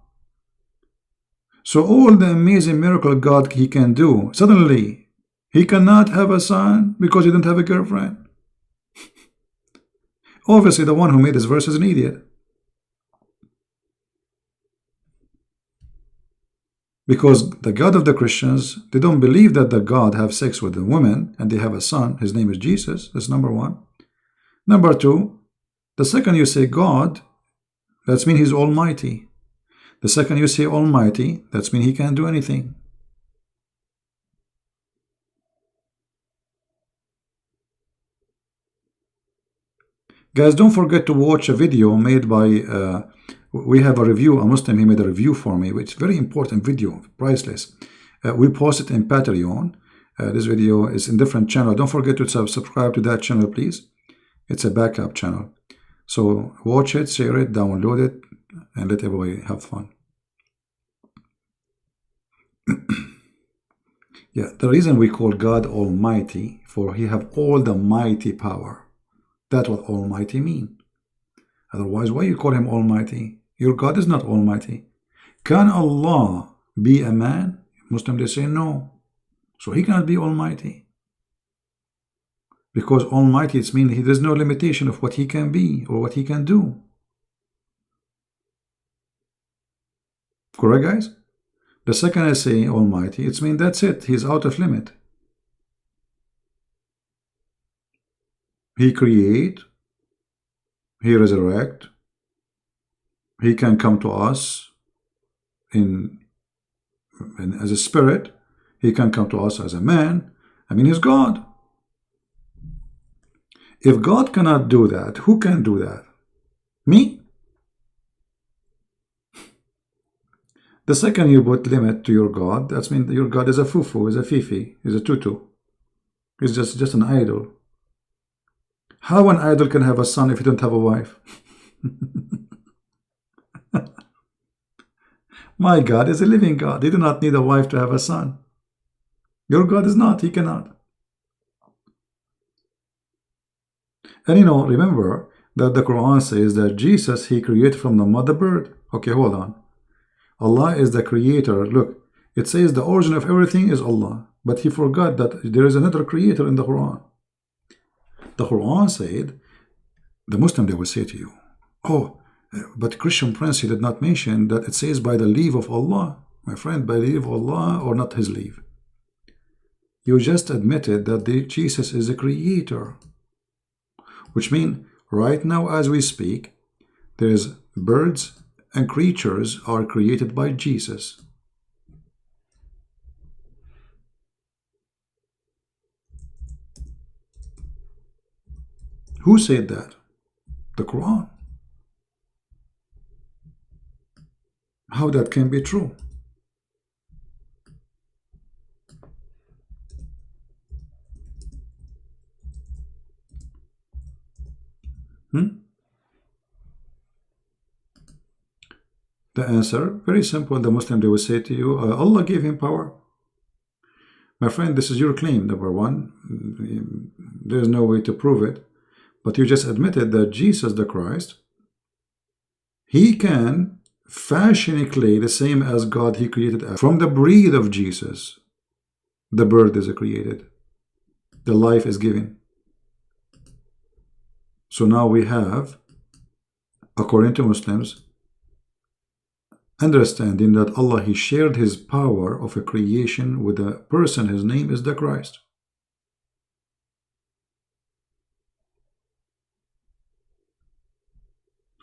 S1: So all the amazing miracle God he can do, suddenly he cannot have a son because he didn't have a girlfriend. Obviously the one who made this verse is an idiot. Because the God of the Christians, they don't believe that the God have sex with a woman and they have a son. His name is Jesus. That's number one. Number two, the second you say God, that's mean he's almighty. The second you say almighty, that's mean he can't do anything. Guys, don't forget to watch a video made by, we have a review, a Muslim, he made a review for me, which is a very important video, priceless. We post it in Patreon. This video is in different channel. Don't forget to subscribe to that channel, please. It's a backup channel. So watch it, share it, download it, and let everybody have fun. Yeah, the reason we call God Almighty, for he have all the mighty power. That's what Almighty mean. Otherwise, why you call him Almighty? Your God is not Almighty. Can Allah be a man? Muslims, they say no. So he cannot be Almighty. Because Almighty, it means there's no limitation of what he can be or what he can do. Correct, guys? The second I say Almighty, it means that's it. He's out of limit. He create, he resurrect, he can come to us as a spirit, he can come to us as a man. I mean, he's God. If God cannot do that, who can do that? Me? The second you put limit to your God, that means your God is a fufu, is a fifi, is a tutu. He's just an idol. How an idol can have a son if he don't have a wife? My God is a living God. He do not need a wife to have a son. Your God is not. He cannot. And you know, remember that the Quran says that Jesus, he created from the mother bird. Okay, hold on. Allah is the creator. Look, it says the origin of everything is Allah, but he forgot that there is another creator in the Quran. The Quran said, the Muslim, they will say to you, oh, but Christian Prince, he did not mention that it says by the leave of Allah. My friend, by the leave of Allah or not his leave? You just admitted that Jesus is a creator, which means right now as we speak, there's birds and creatures are created by Jesus. Who said that? The Quran. How that can be true? The answer, very simple. The Muslim, they will say to you, Allah gave him power. My friend, this is your claim, number one. There's no way to prove it. But you just admitted that Jesus the Christ, he can fashion a clay the same as God he created. From the breath of Jesus, the bird is created. The life is given. So now we have, according to Muslims, understanding that Allah, he shared his power of a creation with a person. His name is the Christ.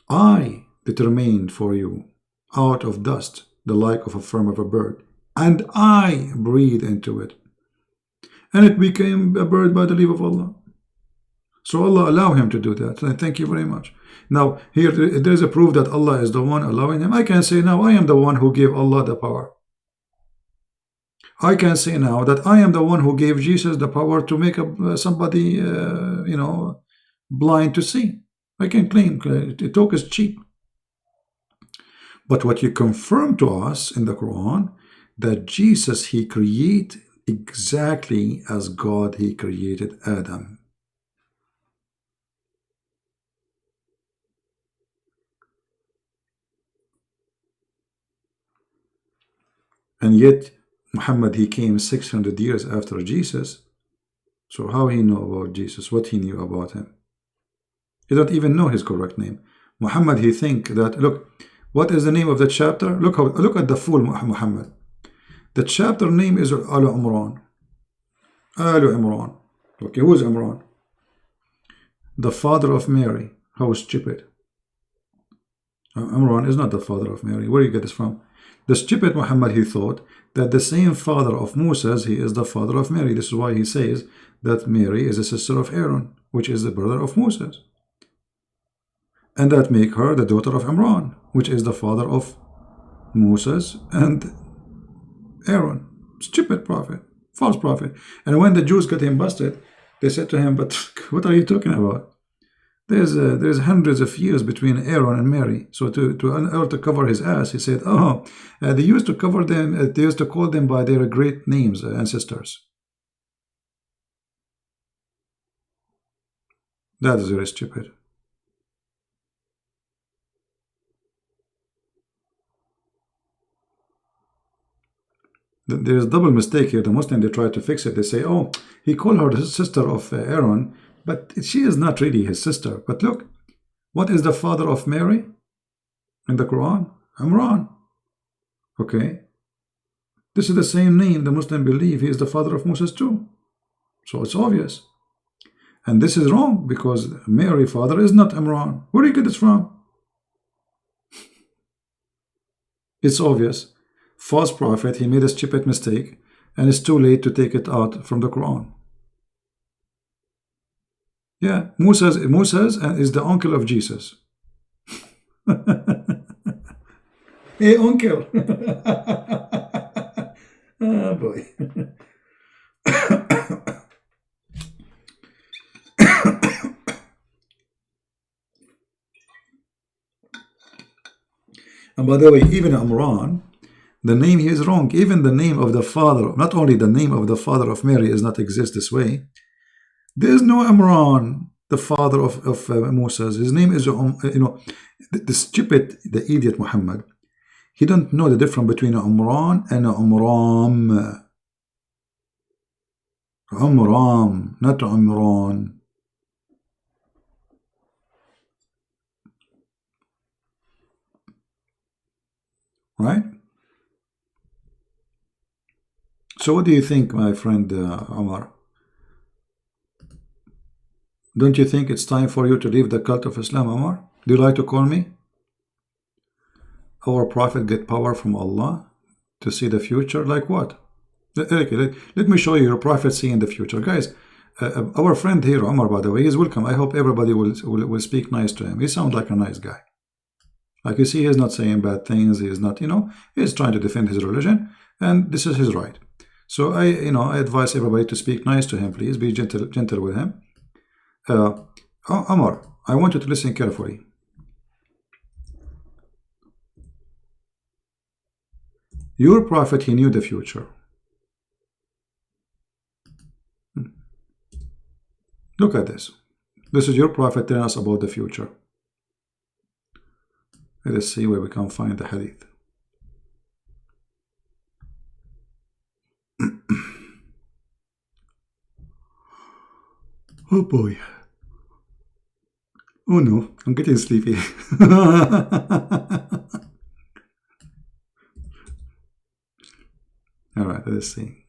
S1: I determined for you out of dust the like of a form of a bird, and I breathed into it, and it became a bird by the leave of Allah. So Allah allow him to do that. Thank you very much. Now here there is a proof that Allah is the one allowing him. I can say now I am the one who gave Allah the power. I can say now that I am the one who gave Jesus the power to make somebody blind to see. I can claim talk is cheap. But what you confirm to us in the Quran, that Jesus, he created exactly as God, he created Adam. And yet Muhammad, he came 600 years after Jesus. So how he know about Jesus? What he knew about him? He don't even know his correct name. Muhammad, he think that, look, what is the name of the chapter? Look at the fool Muhammad. The chapter name is Al Imran. Al Imran. Okay, who is Imran? The father of Mary. How stupid. Imran is not the father of Mary. Where do you get this from? The stupid Muhammad, he thought that the same father of Moses, he is the father of Mary. This is why he says that Mary is a sister of Aaron, which is the brother of Moses. And that make her the daughter of Imran, which is the father of Moses and Aaron. Stupid prophet, false prophet. And when the Jews got him busted, they said to him, but what are you talking about? There's hundreds of years between Aaron and Mary. So to cover his ass, he said, oh, they used to cover them, they used to call them by their great names, ancestors. That is very stupid. There's a double mistake here. The Muslim, they try to fix it. They say, oh, he called her the sister of Aaron, but she is not really his sister. But look, what is the father of Mary in the Quran? Imran. Okay. This is the same name the Muslim believe he is the father of Moses too. So it's obvious. And this is wrong because Mary's father is not Imran. Where do you get this from? It's obvious. False prophet, he made a stupid mistake, and it's too late to take it out from the Quran. Yeah, Moses is the uncle of Jesus. Hey, uncle. Oh boy. And by the way, even Imran, the name here is wrong. Even the name of the father, not only the name of the father of Mary does not exist this way. There is no Imran, the father of Moses. His name is, the stupid, the idiot Muhammad. He don't know the difference between Umran and Umram. Umram, not Umran. Right? So what do you think, my friend Omar? Don't you think it's time for you to leave the cult of Islam, Omar? Do you like to call me? Our prophet get power from Allah to see the future? Like what? Okay, let me show you your prophet seeing the future. Guys, our friend here, Omar, by the way, is welcome. I hope everybody will speak nice to him. He sounds like a nice guy. Like you see, he's not saying bad things. He's not, he's trying to defend his religion, and this is his right. So I advise everybody to speak nice to him. Please be gentle with him. Omar, I want you to listen carefully. Your prophet, he knew the future. Look at this. This is your prophet telling us about the future. Let us see where we can find the hadith. Oh boy. Oh no, I'm getting sleepy. All right, let's see.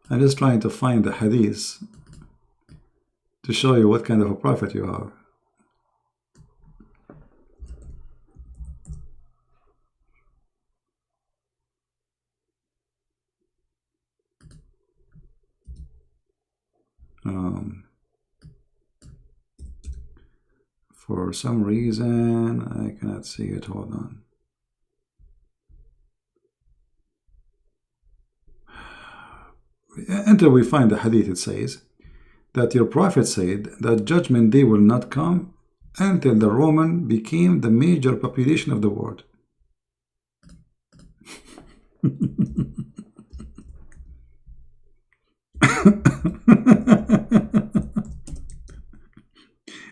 S1: I'm just trying to find the hadith to show you what kind of a prophet you are. For some reason, I cannot see it. Hold on. Until we find the hadith, it says that your prophet said that judgment day will not come until the Roman became the major population of the world.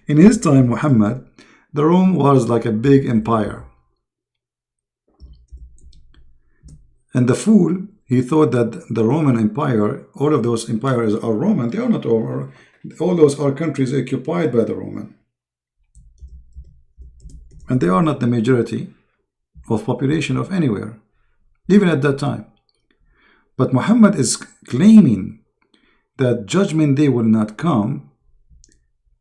S1: In his time, Muhammad, the Rome was like a big empire. And the fool, he thought that the Roman Empire, all of those empires are Roman. They are not all. All those are countries occupied by the Roman. And they are not the majority of population of anywhere, even at that time. But Muhammad is claiming that judgment day will not come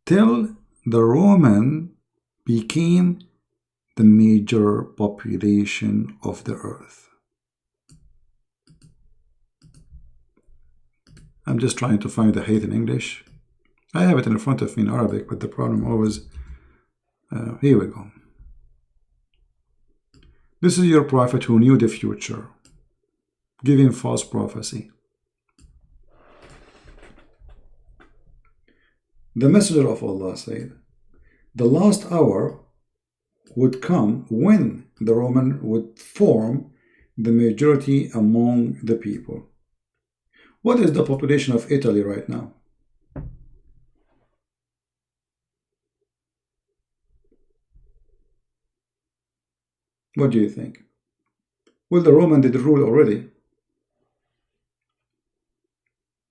S1: till the Roman became the major population of the earth. I'm just trying to find the hadith in English. I have it in front of me in Arabic, but the problem always... here we go. This is your prophet who knew the future, giving false prophecy. The messenger of Allah said, the last hour would come when the Roman would form the majority among the people. What is the population of Italy right now? What do you think? Well, the Roman did rule already.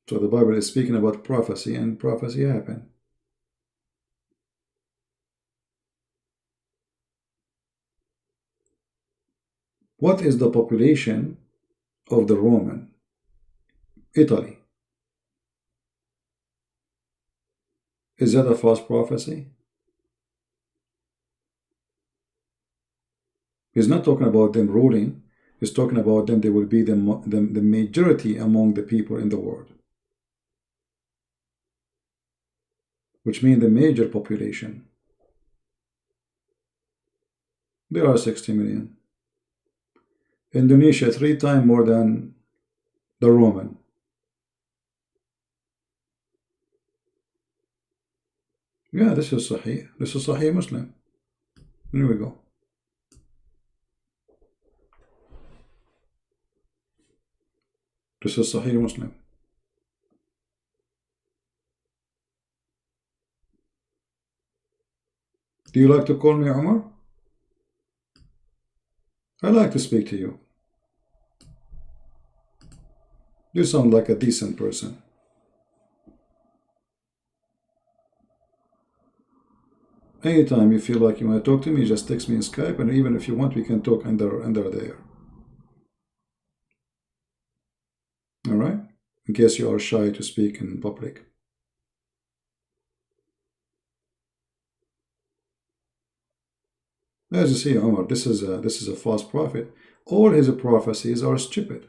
S1: So the Bible is speaking about prophecy, and prophecy happened. What is the population of the Roman? Italy. Is that a false prophecy? He's not talking about them ruling. He's talking about them. They will be the majority among the people in the world, which means the major population. There are 60 million. Indonesia 3 times more than the Roman. Yeah, this is Sahih. This is Sahih Muslim. Here we go. This is Sahih Muslim. Do you like to call me Omar? I like to speak to you. You sound like a decent person. Anytime you feel like you want to talk to me, just text me in Skype, and even if you want, we can talk under there. All right? In case you are shy to speak in public. As you see, Omar, this is a false prophet. All his prophecies are stupid.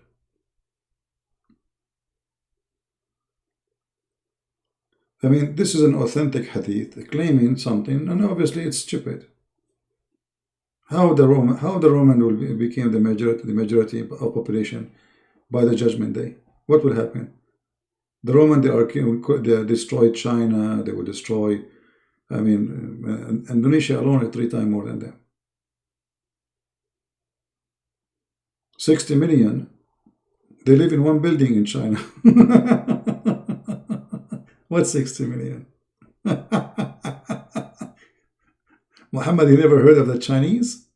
S1: I mean, this is an authentic hadith claiming something, and obviously it's stupid. How the Roman will become the majority of population by the judgment day? What will happen? The Roman, they destroyed China. They will destroy. I mean, Indonesia alone is 3 times more than them. 60 million. They live in one building in China. What's 60 million? Muhammad, you never heard of the Chinese?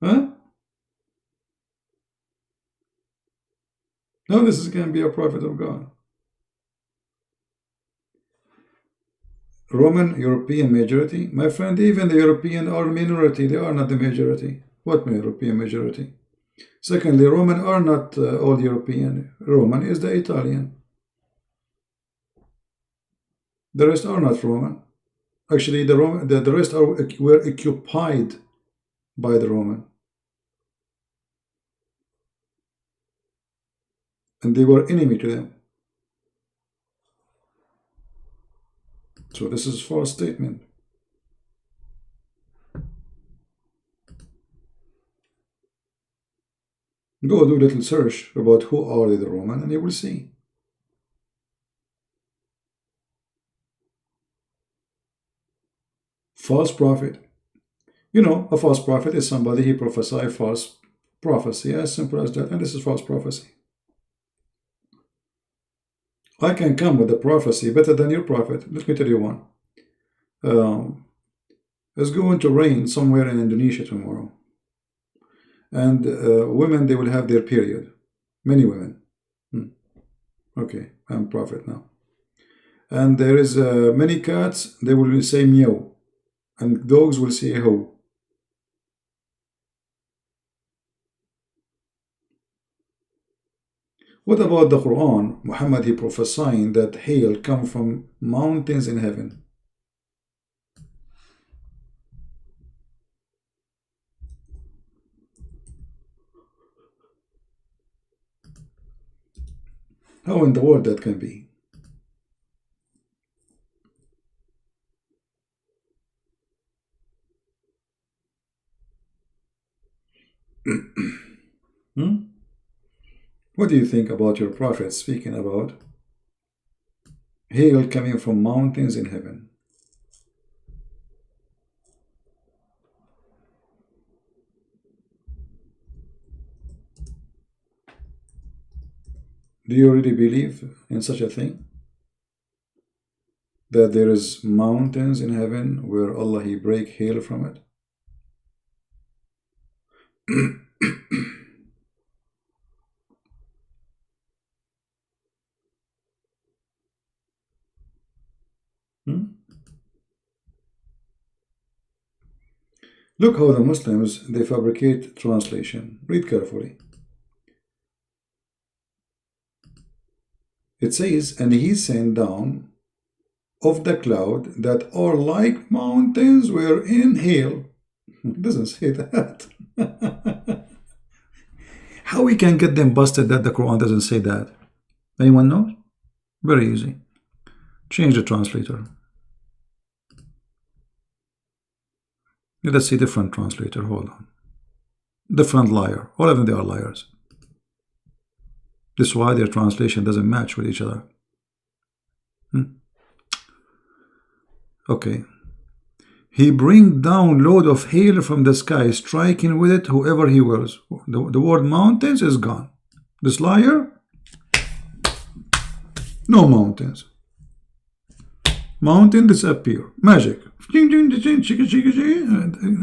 S1: Huh? No, this is going to be a prophet of God. Roman European majority? My friend, even the European are minority. They are not the majority. What European majority? Secondly, Roman are not all European. Roman is the Italian. The rest are not Roman. Actually, the rest were occupied by the Roman. And they were enemy to them. So this is a false statement. Go do a little search about who are the Roman, and you will see. False prophet. You know, a false prophet is somebody who prophesies false prophecy, as simple as that, and this is false prophecy. I can come with a prophecy better than your prophet. Let me tell you one. It's going to rain somewhere in Indonesia tomorrow. And women, they will have their period. Many women. Okay, I'm prophet now. And there is many cats, they will say meow. And dogs will say ho. What about the Quran? Muhammad, he prophesying that hail come from mountains in heaven. How in the world that can be? What do you think about your prophet speaking about hail coming from mountains in heaven? Do you really believe in such a thing? That there is mountains in heaven where Allah, he break hail from it? Look how the Muslims, they fabricate translation. Read carefully. It says, and he sent down of the cloud that are like mountains wherein hail. It doesn't say that. How we can get them busted that the Quran doesn't say that? Anyone knows? Very easy. Change the translator. Let us see different translator. Hold on. Different liar. All of them, they are liars. This is why their translation doesn't match with each other. Okay. He bring down load of hail from the sky, striking with it whoever he wills. The word mountains is gone. This liar, no mountains. Mountain disappear. Magic.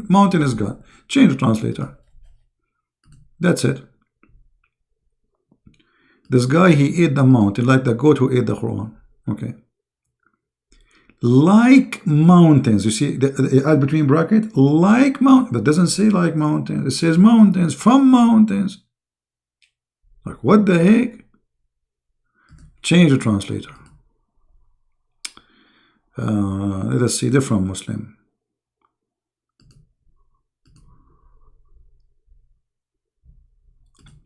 S1: Mountain is gone. Change the translator. That's it. This guy, he ate the mountain like the goat who ate the Quran. Okay. Like mountains. You see the add between bracket? Like mountains. But it doesn't say like mountains. It says mountains. From mountains. Like what the heck? Change the translator. Let us see different Muslim.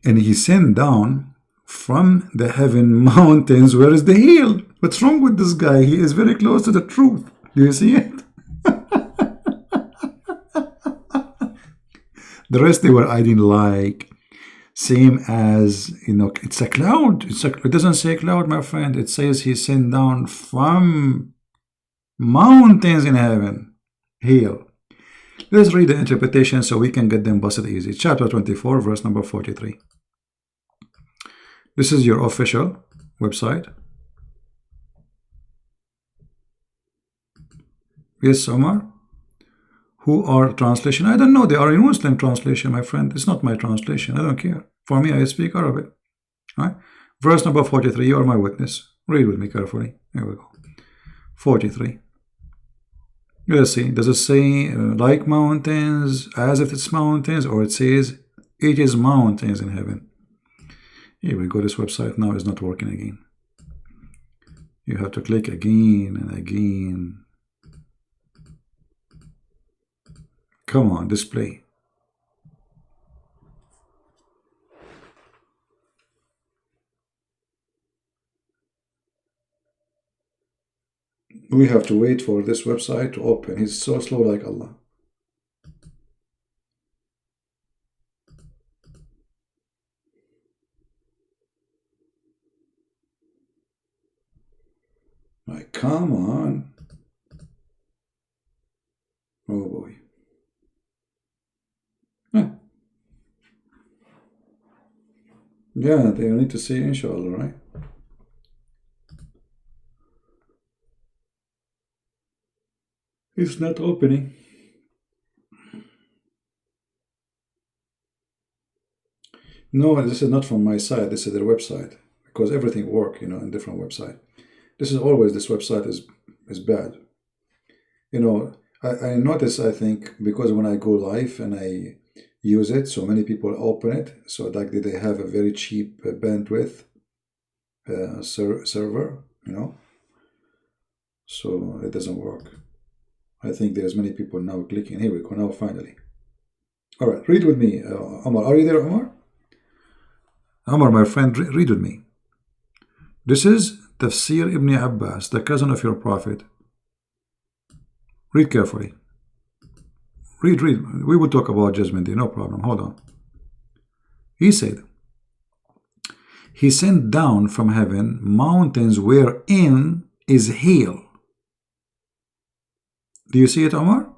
S1: And he sent down from the heaven mountains. Where is the hill? What's wrong with this guy? He is very close to the truth. Do you see it? The rest they were adding like, same as, you know, it's a cloud. It doesn't say cloud, my friend. It says he sent down from mountains in heaven. Hill. Let's read the interpretation so we can get them busted easy. Chapter 24, verse number 43. This is your official website. Yes, Omar. Who are translation? I don't know. They are in Muslim translation, my friend. It's not my translation. I don't care. For me, I speak Arabic. All right. Verse number 43. You are my witness. Read with me carefully. Here we go. 43. Let's see. Does it say like mountains, as if it's mountains, or it says it is mountains in heaven? Here we go. This website now is not working again. You have to click again and again. Come on, display. We have to wait for this website to open. He's so slow like Allah. Like, come on. Oh boy. Huh. Yeah, they need to say inshallah, right? It's not opening. No, this is not from my side. This is their website, because everything works, you know, in different website. This is always, this website is bad. You know, I notice, I think, because when I go live and I use it, so many people open it, so like they have a very cheap bandwidth server, you know, so it doesn't work. I think there's many people now clicking. Here we go, now finally. All right, read with me, Omar. Are you there, Omar? Omar, my friend, read with me. This is Tafsir Ibn Abbas, the cousin of your prophet. Read carefully. Read. We will talk about judgment day, no problem. Hold on. He said, he sent down from heaven mountains wherein is hail. Do you see it, Omar?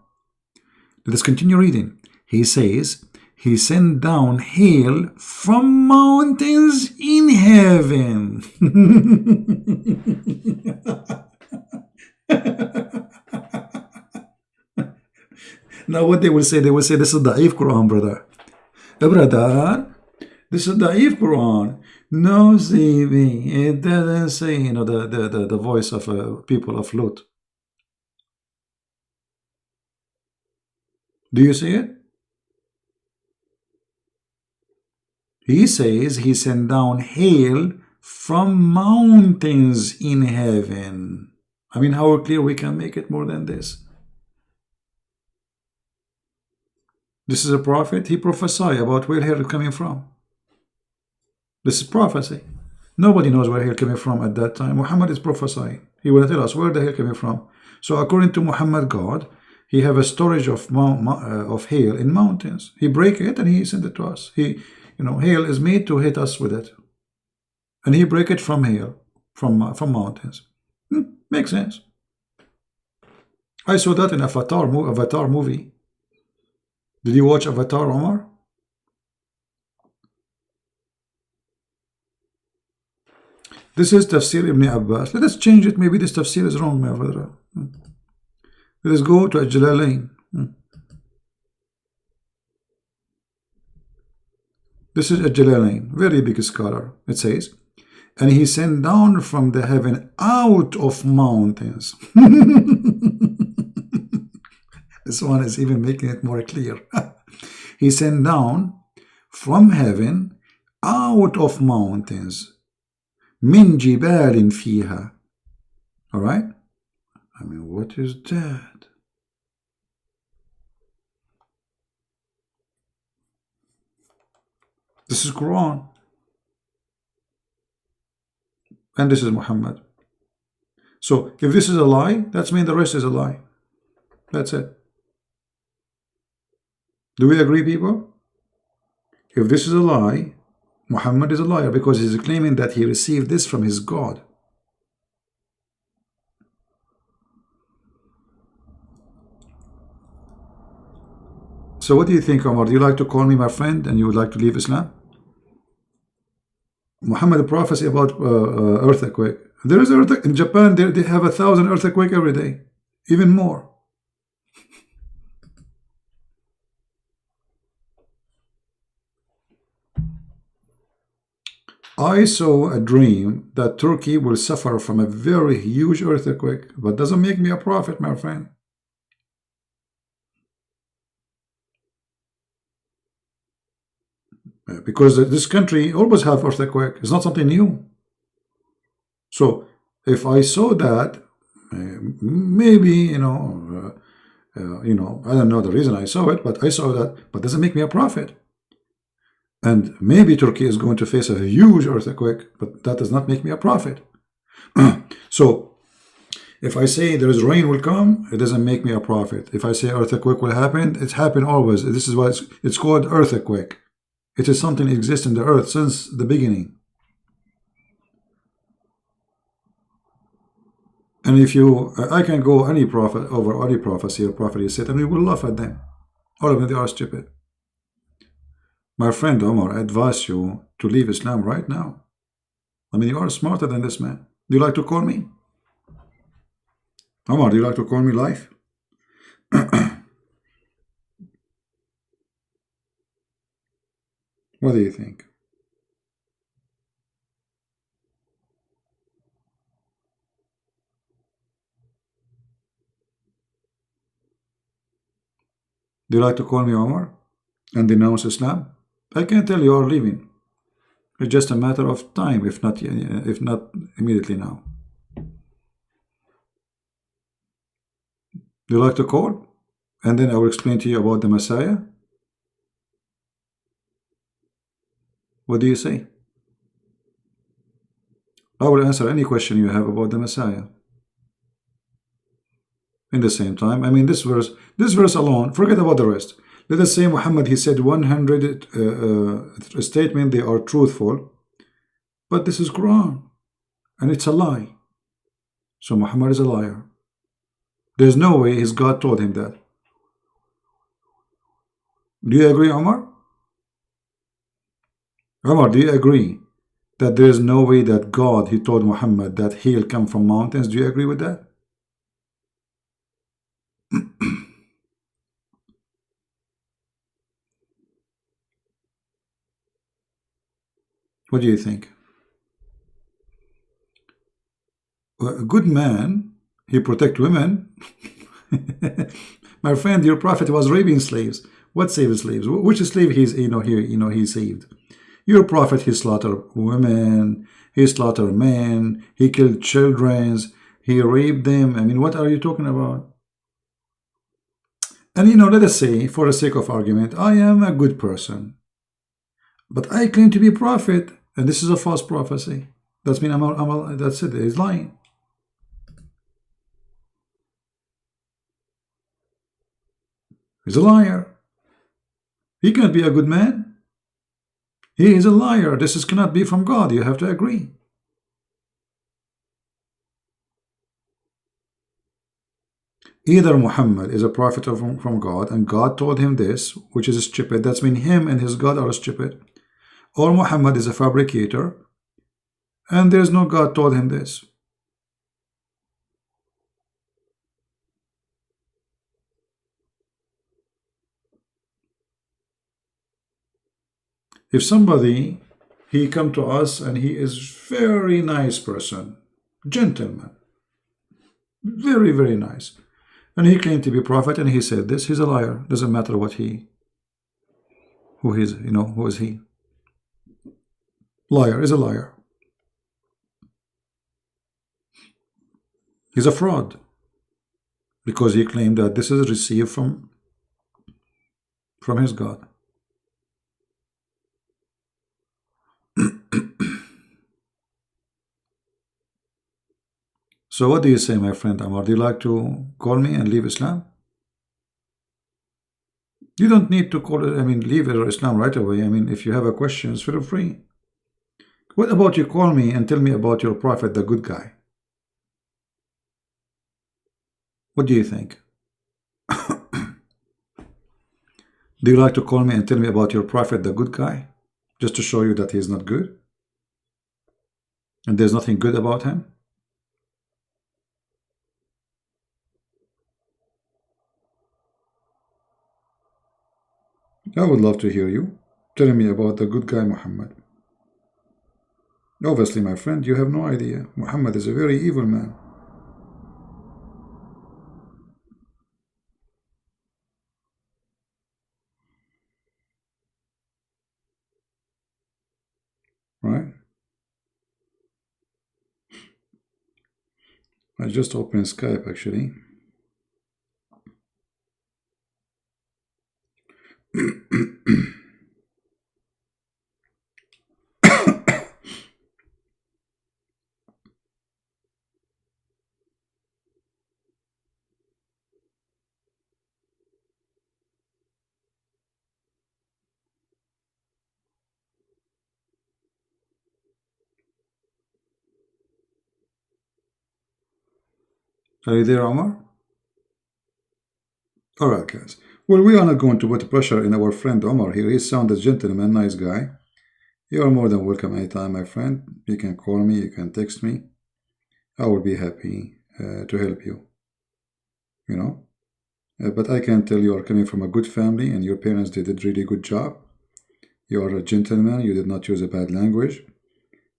S1: Let us continue reading. He says, he sent down hail from mountains in heaven. Now what they will say this is Da'if Quran, brother. Brother, this is Da'if Quran. No, Zivi, it doesn't say, you know, the voice of people of Lut. Do you see it? He says he sent down hail from mountains in heaven. I mean, how clear we can make it more than this? This is a prophet. He prophesied about where hail is coming from. This is prophecy. Nobody knows where hail coming from at that time. Muhammad is prophesying. He will tell us where the hail coming from. So according to Muhammad God, he have a storage of hail in mountains. He break it and he send it to us. You know, hail is made to hit us with it, and he break it from hail, from mountains. Makes sense. I saw that in Avatar movie. Did you watch Avatar, Omar? This is Tafsir Ibn Abbas. Let us change it. Maybe this Tafsir is wrong, my brother. Let's go to Al-Jalalain. This is Al-Jalalain, very big scholar. It says, and he sent down from the heaven out of mountains. This one is even making it more clear. He sent down from heaven out of mountains. Min jibalin fiha. All right? I mean, what is that? This is Quran. And this is Muhammad. So if this is a lie, that means the rest is a lie. That's it. Do we agree, people? If this is a lie, Muhammad is a liar because he's claiming that he received this from his God. So what do you think, Omar? Do you like to call me my friend and you would like to leave Islam? Muhammad prophecy about earthquake. There is earthquake in Japan. They have 1,000 earthquake every day, even more. I saw a dream that Turkey will suffer from a very huge earthquake, but doesn't make me a prophet, my friend. Because this country always have earthquake. It's not something new. So if I saw that, maybe I don't know the reason I saw it, but I saw that. But doesn't make me a prophet. And maybe Turkey is going to face a huge earthquake, but that does not make me a prophet. So if I say there is rain will come, it doesn't make me a prophet. If I say earthquake will happen, it's happened always. This is why it's called earthquake. It is something that exists in the earth since the beginning. And if I can go any prophet over any prophecy or prophet he said, and we will laugh at them. All of them, they are stupid. My friend Omar, I advise you to leave Islam right now. I mean, you are smarter than this man. Do you like to call me? Omar, do you like to call me live? What do you think? Do you like to call me Omar and denounce Islam? I can tell you are leaving. It's just a matter of time, if not immediately now. Do you like to call? And then I will explain to you about the Messiah. What do you say? I will answer any question you have about the Messiah. In the same time, I mean, this verse alone, forget about the rest. Let us say Muhammad, he said 100 statements, they are truthful, but this is Quran, and it's a lie. So Muhammad is a liar. There's no way his God told him that. Do you agree, Omar? Omar, do you agree that there is no way that God, he told Muhammad that he'll come from mountains? Do you agree with that? What do you think? Well, a good man, he protect women. My friend, your prophet was raping slaves. What saved slaves? Which slave he saved? Your prophet, he slaughtered women, he slaughtered men, he killed children, he raped them. I mean, what are you talking about? And let us say, for the sake of argument, I am a good person, but I claim to be a prophet, and this is a false prophecy. That's mean that's it. He's lying. He's a liar. He can't be a good man. He is a liar. This cannot be from God. You have to agree. Either Muhammad is a prophet from God, and God told him this, which is stupid. That's mean him and his God are stupid. Or Muhammad is a fabricator, and there's no God told him this. If somebody, he come to us and he is very nice person, gentleman, very, very nice, and he claimed to be prophet and he said this, he's a liar. Doesn't matter what he, who is, who is he? Liar is a liar. He's a fraud because he claimed that this is received from his God. So what do you say, my friend Amar? Do you like to call me and leave Islam? You don't need to call it, leave Islam right away. If you have a questions, feel free. What about you call me and tell me about your prophet, the good guy? What do you think? Do you like to call me and tell me about your prophet, the good guy? Just to show you that he is not good? And there's nothing good about him? I would love to hear you telling me about the good guy Muhammad. Obviously, my friend, you have no idea. Muhammad is a very evil man. Right? I just opened Skype actually. Are you there, Omar? Alright, guys. Well, we are not going to put pressure in our friend Omar here. He sounds a gentleman, nice guy. You are more than welcome anytime, my friend. You can call me, you can text me. I will be happy to help you. But I can tell you are coming from a good family and your parents did a really good job. You are a gentleman, you did not use a bad language.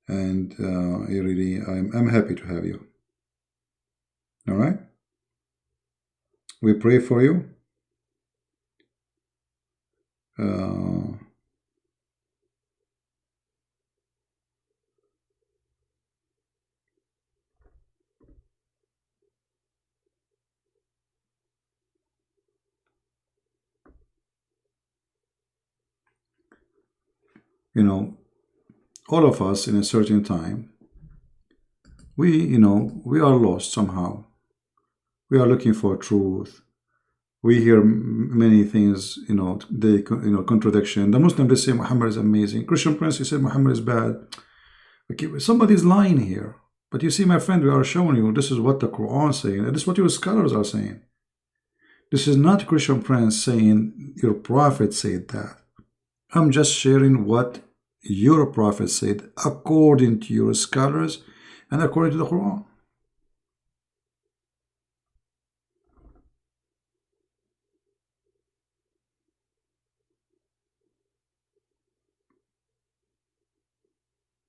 S1: And I'm happy to have you. Alright? We pray for you. All of us in a certain time, we are lost somehow. We are looking for truth. We hear many things, they contradiction. The Muslim, they say Muhammad is amazing. Christian Prince, he said Muhammad is bad. Okay, somebody's lying here. But you see, my friend, we are showing you this is what the Quran is saying, and this is what your scholars are saying. This is not Christian Prince saying your prophet said that. I'm just sharing what your prophet said according to your scholars and according to the Quran.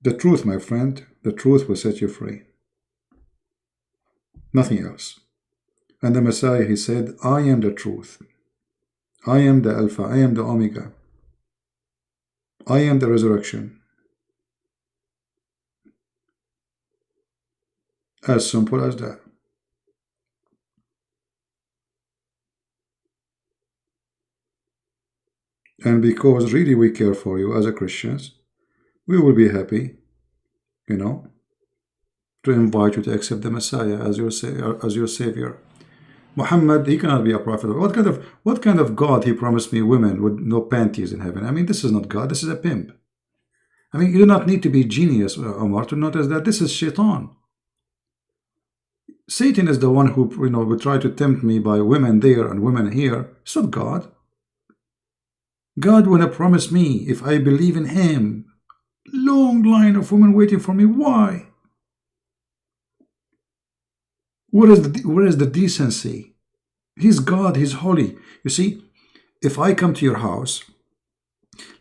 S1: The truth, my friend, the truth will set you free. Nothing else. And the Messiah, he said, I am the truth. I am the Alpha. I am the Omega. I am the resurrection. As simple as that. And because really we care for you as a Christians, we will be happy, to invite you to accept the Messiah as your Savior. Muhammad, he cannot be a prophet. What kind of God he promised me women with no panties in heaven? This is not God, this is a pimp. You do not need to be genius, Omar, to notice that this is Shaitan. Satan is the one who would try to tempt me by women there and women here. It's not God. God will promise me if I believe in him. Long line of women waiting for me. Why? Where is the decency? He's God, he's holy. You see, if I come to your house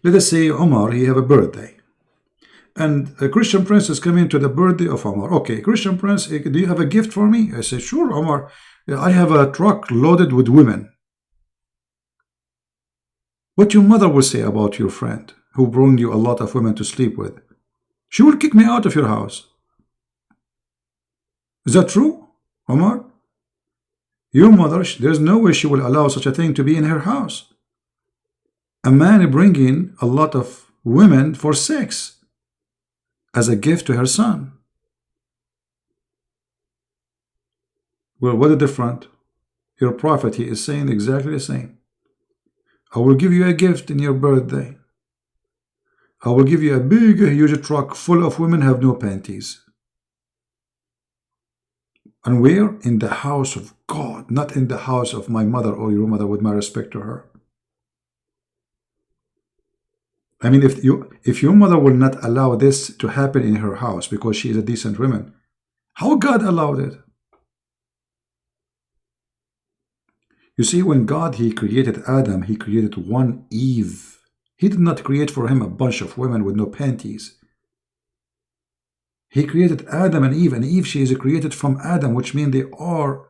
S1: Let us say Omar, he have a birthday, and a Christian prince is coming to the birthday of Omar. Okay, Christian prince, do you have a gift for me? I say, sure, Omar. I have a truck loaded with women. What your mother will say about your friend who brought you a lot of women to sleep with? She will kick me out of your house. Is that true, Omar? Your mother, there's no way she will allow such a thing to be in her house. A man bringing a lot of women for sex as a gift to her son. Well, what is different? Your prophet, he is saying exactly the same. I will give you a gift in your birthday. I will give you a big, huge truck full of women have no panties. And where? In the house of God, not in the house of my mother or your mother, with my respect to her. I mean, if your mother will not allow this to happen in her house because she is a decent woman, how God allowed it? You see, when God, he created Adam, he created one Eve. He did not create for him a bunch of women with no panties. He created Adam and Eve, she is created from Adam, which means they are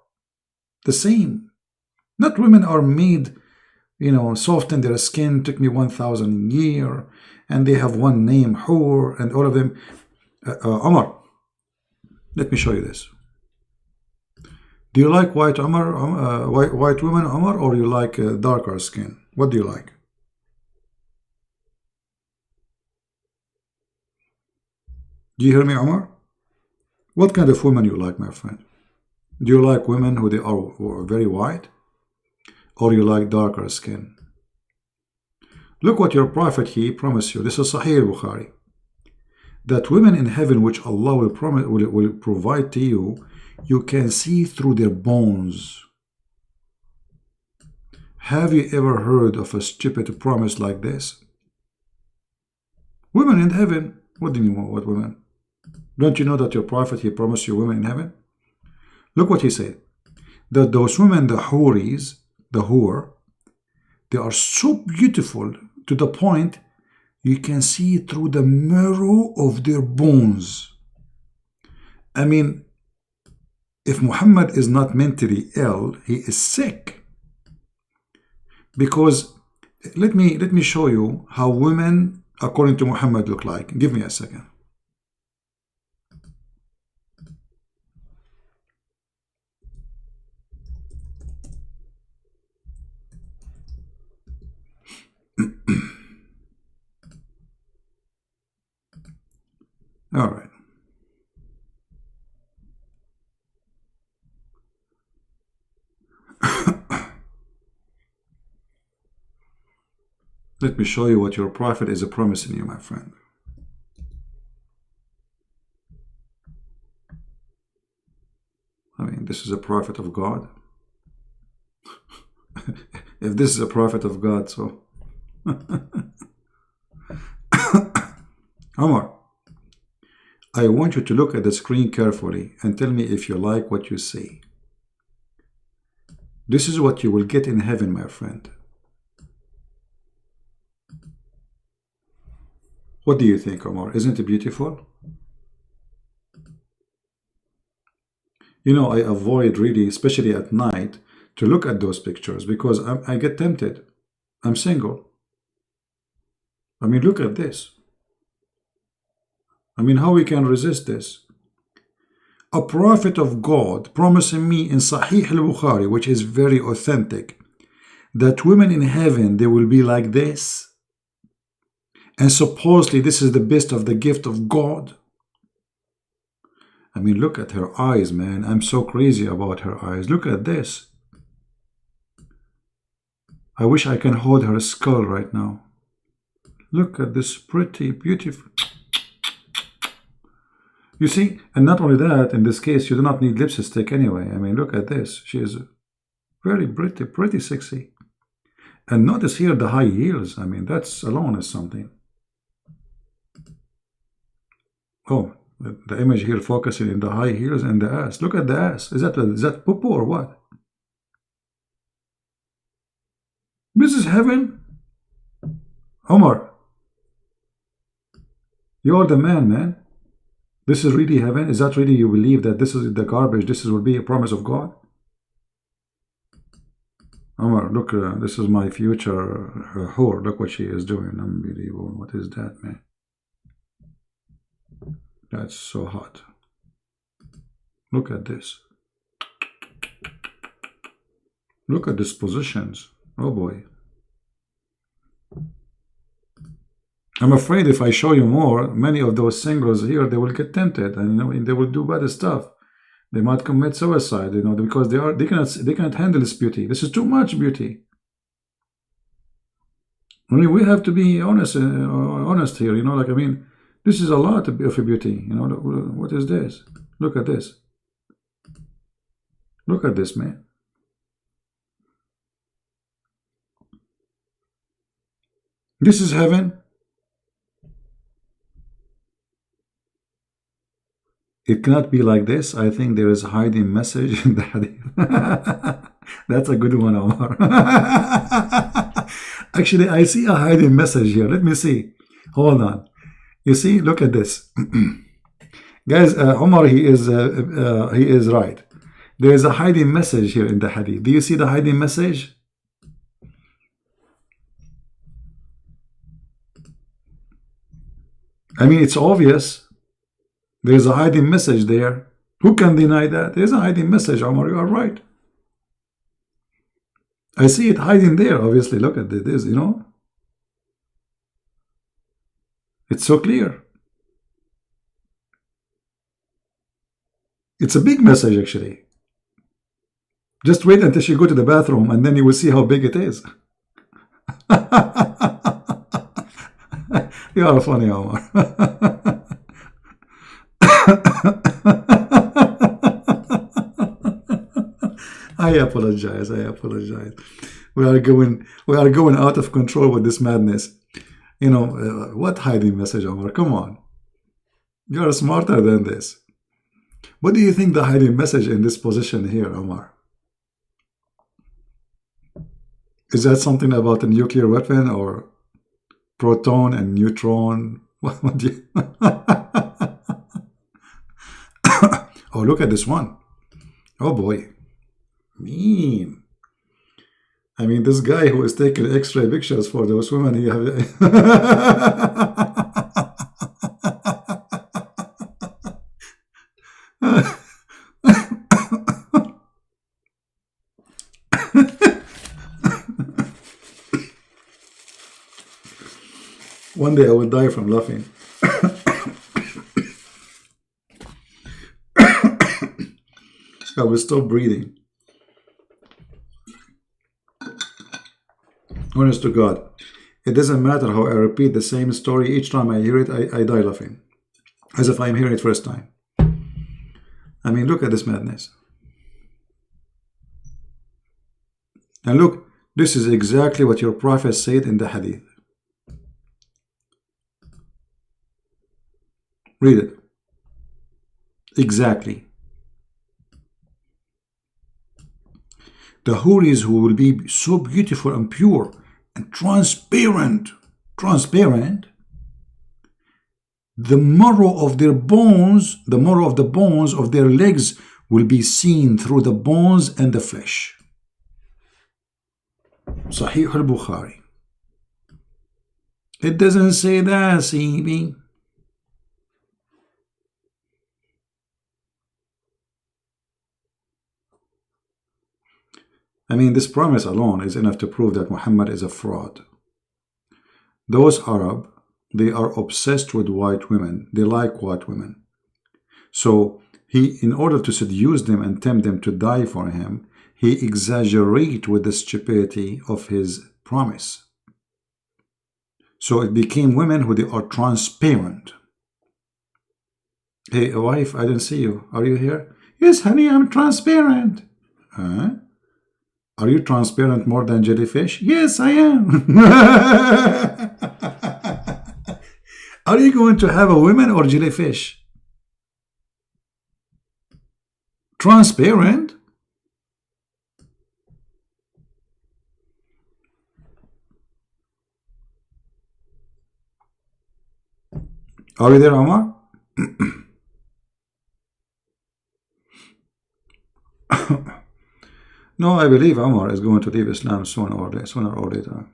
S1: the same. Not women are made, soften their skin, took me 1,000 years, and they have one name, Hur, and all of them. Omar, let me show you this. Do you like white women, Omar, or you like darker skin? What do you like? Do you hear me, Omar? What kind of women you like, my friend? Do you like women who they are very white? Or you like darker skin? Look what your prophet, he promised you. This is Sahih Bukhari. That women in heaven, which Allah will provide to you, you can see through their bones. Have you ever heard of a stupid promise like this? Women in heaven. What do you mean, what women? Don't you know that your prophet, he promised you women in heaven? Look what he said. That those women, the Huris, the Hur, they are so beautiful to the point you can see through the marrow of their bones. I mean, if Muhammad is not mentally ill, he is sick. Because let me show you how women, according to Muhammad, look like. Give me a second. All right. Let me show you what your prophet is promising you, my friend. I mean, this is a prophet of God. If this is a prophet of God, so Omar, I want you to look at the screen carefully and tell me if you like what you see. This is what you will get in heaven, my friend. What do you think, Omar? Isn't it beautiful? I avoid really, especially at night, to look at those pictures because I get tempted. I'm single. I mean, look at this. I mean, how we can resist this? A prophet of God promising me in Sahih al-Bukhari, which is very authentic, that women in heaven, they will be like this. And supposedly this is the best of the gift of God. I mean, look at her eyes, man. I'm so crazy about her eyes. Look at this. I wish I can hold her skull right now. Look at this pretty, beautiful. You see, and not only that, in this case, you do not need lipstick anyway. I mean, look at this. She is very pretty sexy. And notice here the high heels. I mean, that's alone is something. Oh, the image here focusing in the high heels and the ass. Look at the ass. Is that poo-poo or what? This is heaven. Omar, you're the man. This is really heaven? Is that really you believe that this is the garbage? This will be a promise of God? Omar, look, this is my future whore. Look what she is doing. Unbelievable. What is that, man? That's so hot. Look at this. Look at these positions. Oh boy. I'm afraid if I show you more, many of those singles here, they will get tempted, and they will do bad stuff. They might commit suicide, because they cannot handle this beauty. This is too much beauty. I mean, we have to be honest here. This is a lot of beauty. What is this? Look at this. Look at this, man. This is heaven. It cannot be like this. I think there is a hiding message in the hadith. That's a good one, Omar. Actually, I see a hiding message here. Let me see. Hold on. You see, look at this. Guys, Omar, he is right. There is a hiding message here in the hadith. Do you see the hiding message? I mean, it's obvious. There's a hiding message there. Who can deny that? There's a hiding message, Omar. You are right. I see it hiding there, obviously. Look at this, It's so clear. It's a big message, actually. Just wait until you go to the bathroom, and then you will see how big it is. You are funny, Omar. I apologize. We are going out of control with this madness. What hiding message, Omar? Come on. You are smarter than this. What do you think the hiding message in this position here, Omar? Is that something about a nuclear weapon or proton and neutron? What do you... Oh, look at this one. Oh boy. Mean. I mean, this guy who is taking X-ray pictures for those women, he have... One day I will die from laughing. I will stop breathing. Honest to God, it doesn't matter how I repeat the same story. Each time I hear it, I die laughing, as if I'm hearing it first time. I mean, look at this madness. And look, this is exactly what your prophet said in the hadith. Read it. Exactly. The houris who will be so beautiful and pure and transparent, the marrow of their bones, the marrow of the bones of their legs will be seen through the bones and the flesh. Sahih al-Bukhari. It doesn't say that, CB. I mean, this promise alone is enough to prove that Muhammad is a fraud. Those Arab, they are obsessed with white women. They like white women. So he, in order to seduce them and tempt them to die for him, he exaggerates with the stupidity of his promise. So it became women who they are transparent. Hey, wife, I didn't see you. Are you here? Yes, honey, I'm transparent. Huh? Are you transparent more than jellyfish? Yes, I am. Are you going to have a woman or jellyfish? Transparent? Are you there, Omar? No, I believe Omar is going to leave Islam sooner or later.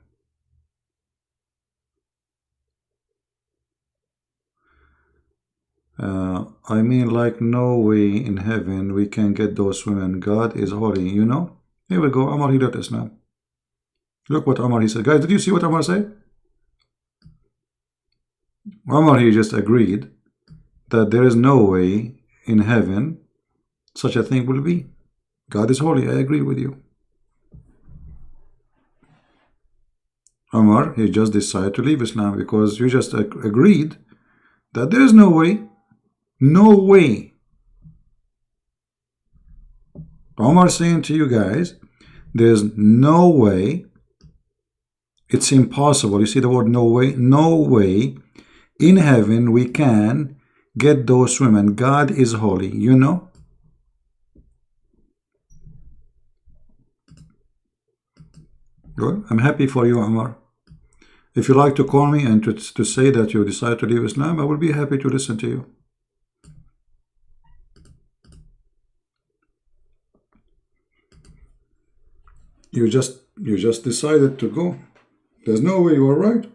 S1: I mean, like, no way in heaven we can get those women. God is holy, you know? Here we go. Omar, he left Islam. Look what Omar, he said. Guys, did you see what Omar said? Omar, he just agreed that there is no way in heaven such a thing will be. God is holy. I agree with you. Omar, he just decided to leave Islam because you just agreed that there is no way. No way. Omar saying to you guys, there's no way. It's impossible. You see the word no way? No way in heaven we can get those women. God is holy, you know? Good. I'm happy for you, Omar. If you like to call me and to say that you decide to leave Islam, I will be happy to listen to you. You just decided to go. There's no way you are right.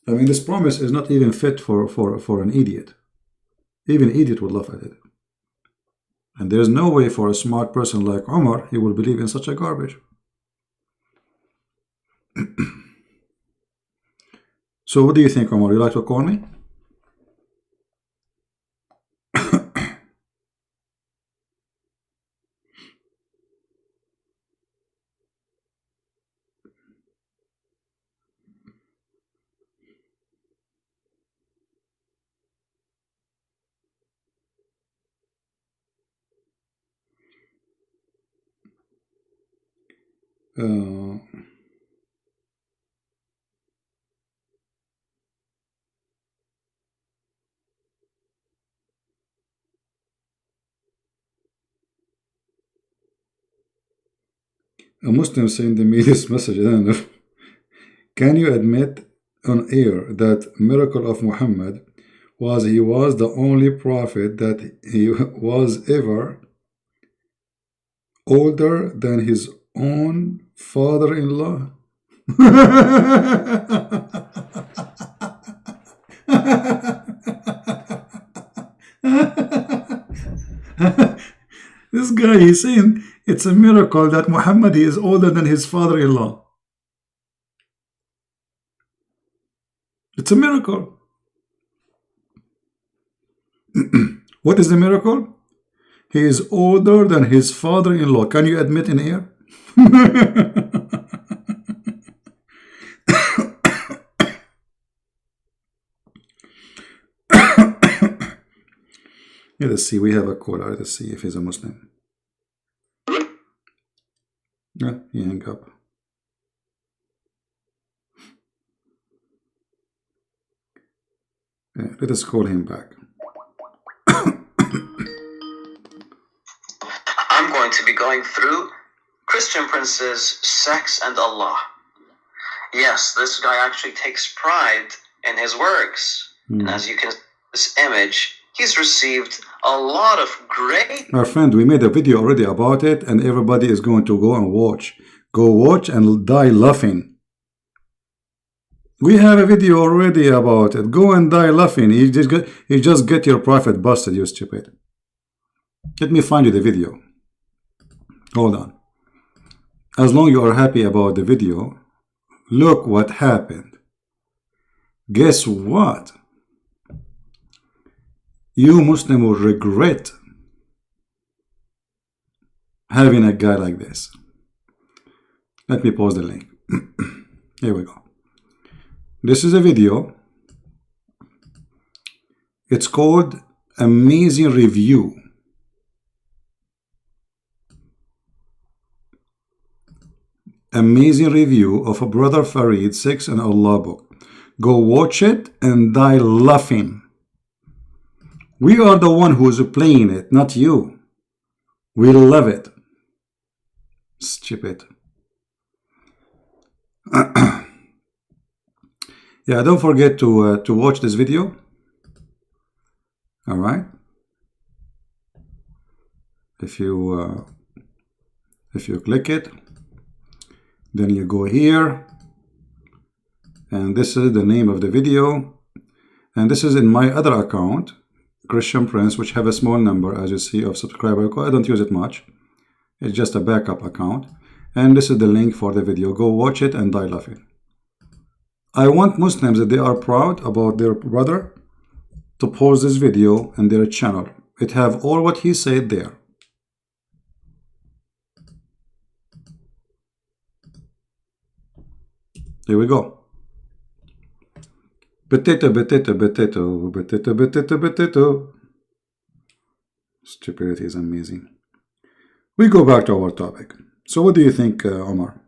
S1: I mean, this promise is not even fit for an idiot. Even an idiot would laugh at it. And there's no way for a smart person like Omar, he will believe in such a garbage. So what do you think, Omar? You like to call me? A Muslim sent me this message. I don't know. Can you admit on air that miracle of Muhammad was he was the only prophet that he was ever older than his own father-in-law? This guy, he's saying it's a miracle that Muhammad is older than his father-in-law. It's a miracle. What is the miracle? He is older than his father-in-law. Can you admit in here? Yeah, let's see. We have a caller. Let's see if he's a Muslim. Yeah, he hung up. Yeah, let us call him back.
S2: I'm going to be going through Christian Prince's Sex and Allah. Yes, this guy actually takes pride in his works. And as you can see this image, he's received a lot of great...
S1: Our friend, we made a video already about it, and everybody is going to go and watch. Go watch and die laughing. We have a video already about it. Go and die laughing. You just get your prophet busted, you stupid. Let me find you the video. Hold on. As long as you are happy about the video, look what happened. Guess what? You Muslim will regret having a guy like this. Let me pause the link. Here we go. This is a video. It's called Amazing Review. Amazing review of a Brother Farid Sex and Allah book. Go watch it and die laughing. We are the one who's playing it, not you. We love it. Stupid. Yeah, don't forget to watch this video. All right. If you click it, then you go here, and this is the name of the video, and this is in my other account, Christian Prince, which have a small number, as you see, of subscribers. I don't use it much. It's just a backup account, and this is the link for the video. Go watch it and die laughing. I want Muslims that they are proud about their brother to post this video in their channel. It have all what he said there. Here we go. Potato, potato, potato, potato, potato, potato. Stupidity is amazing. We go back to our topic. So what do you think, Omar?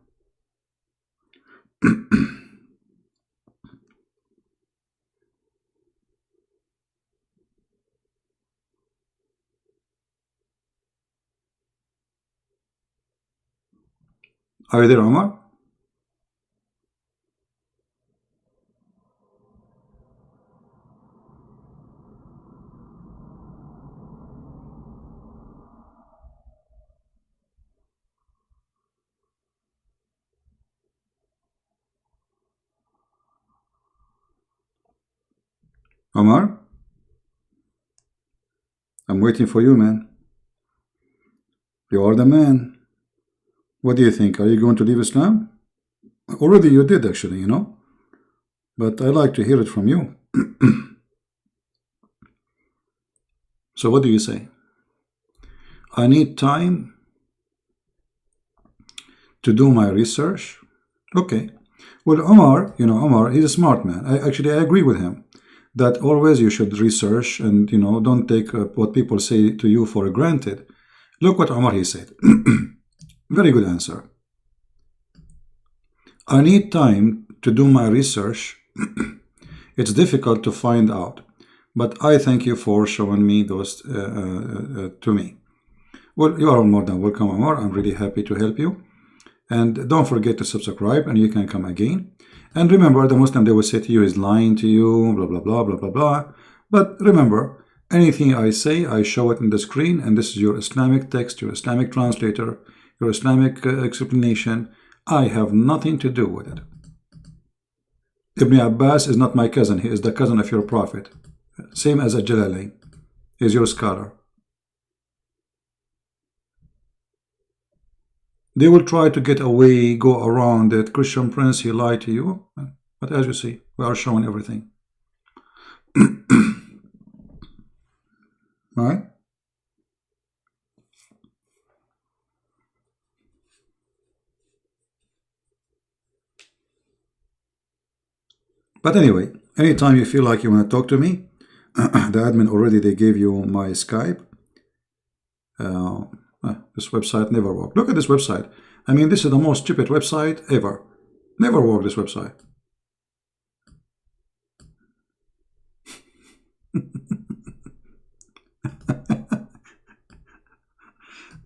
S1: Are you there, Omar? Omar? I'm waiting for you, man. You are the man. What do you think? Are you going to leave Islam? Already you did, actually, you know. But I like to hear it from you. So what do you say? I need time to do my research. Okay. Well, Omar, you know, Omar, he's a smart man. I agree with him that always you should research and, you know, don't take what people say to you for granted. Look what Omar, he said. Very good answer. I need time to do my research. It's difficult to find out, but I thank you for showing me those to me. Well, you are more than welcome, Omar. I'm really happy to help you. And don't forget to subscribe, and you can come again. And remember, the Muslim, they will say to you, is lying to you, blah, blah, blah, blah, blah, blah. But remember, anything I say, I show it in the screen, and this is your Islamic text, your Islamic translator, your Islamic explanation. I have nothing to do with it. Ibn Abbas is not my cousin. He is the cousin of your prophet. Same as Al-Jalalain. He is your scholar. They will try to get away, go around it. Christian Prince, he lied to you. But as you see, we are showing everything. Right? But anyway, anytime you feel like you want to talk to me, the admin already, they gave you my Skype. This website never worked. Look at this website. I mean, this is the most stupid website ever. Never worked, this website.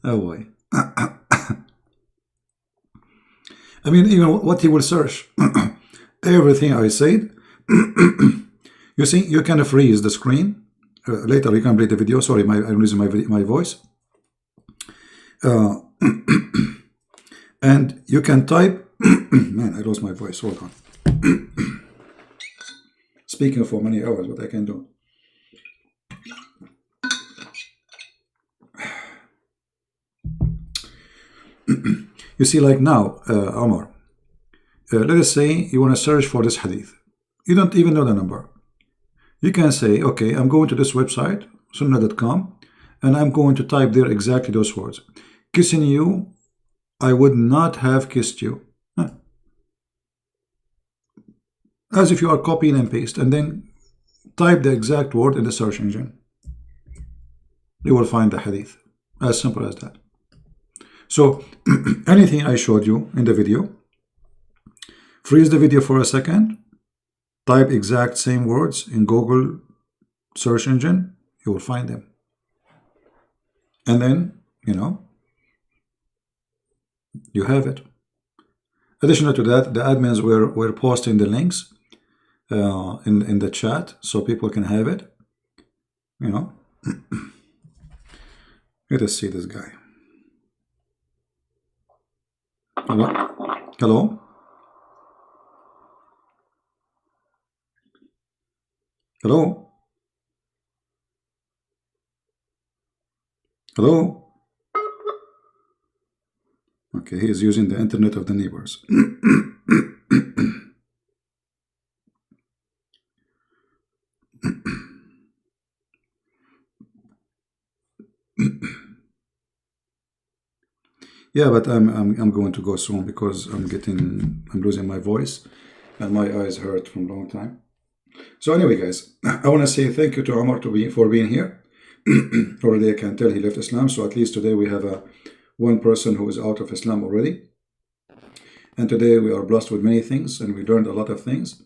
S1: Oh boy. I mean, even what he will search. Everything I said. You see, you can freeze the screen. Later you can play the video. Sorry, I'm losing my voice. And you can type. Man, I lost my voice. Hold on. Speaking for many hours, what I can do. You see, like now, Omar, let us say you want to search for this hadith. You don't even know the number. You can say, okay, I'm going to this website, sunnah.com, and I'm going to type there exactly those words. Kissing you, I would not have kissed you. As if you are copying and paste, and then type the exact word in the search engine. You will find the hadith. As simple as that. So, anything I showed you in the video, freeze the video for a second, type exact same words in Google search engine, you will find them. And then, you know, you have it. Additional to that, the admins were posting the links in the chat so people can have it. You know, let us see this guy. Hello? Hello? Hello? Hello? Okay, he is using the internet of the neighbors. Yeah, but I'm going to go soon because I'm losing my voice and my eyes hurt from a long time. So anyway, guys, I want to say thank you to Omar for being here. Already I can tell he left Islam, so at least today we have one person who is out of Islam already. And today we are blessed with many things and we learned a lot of things.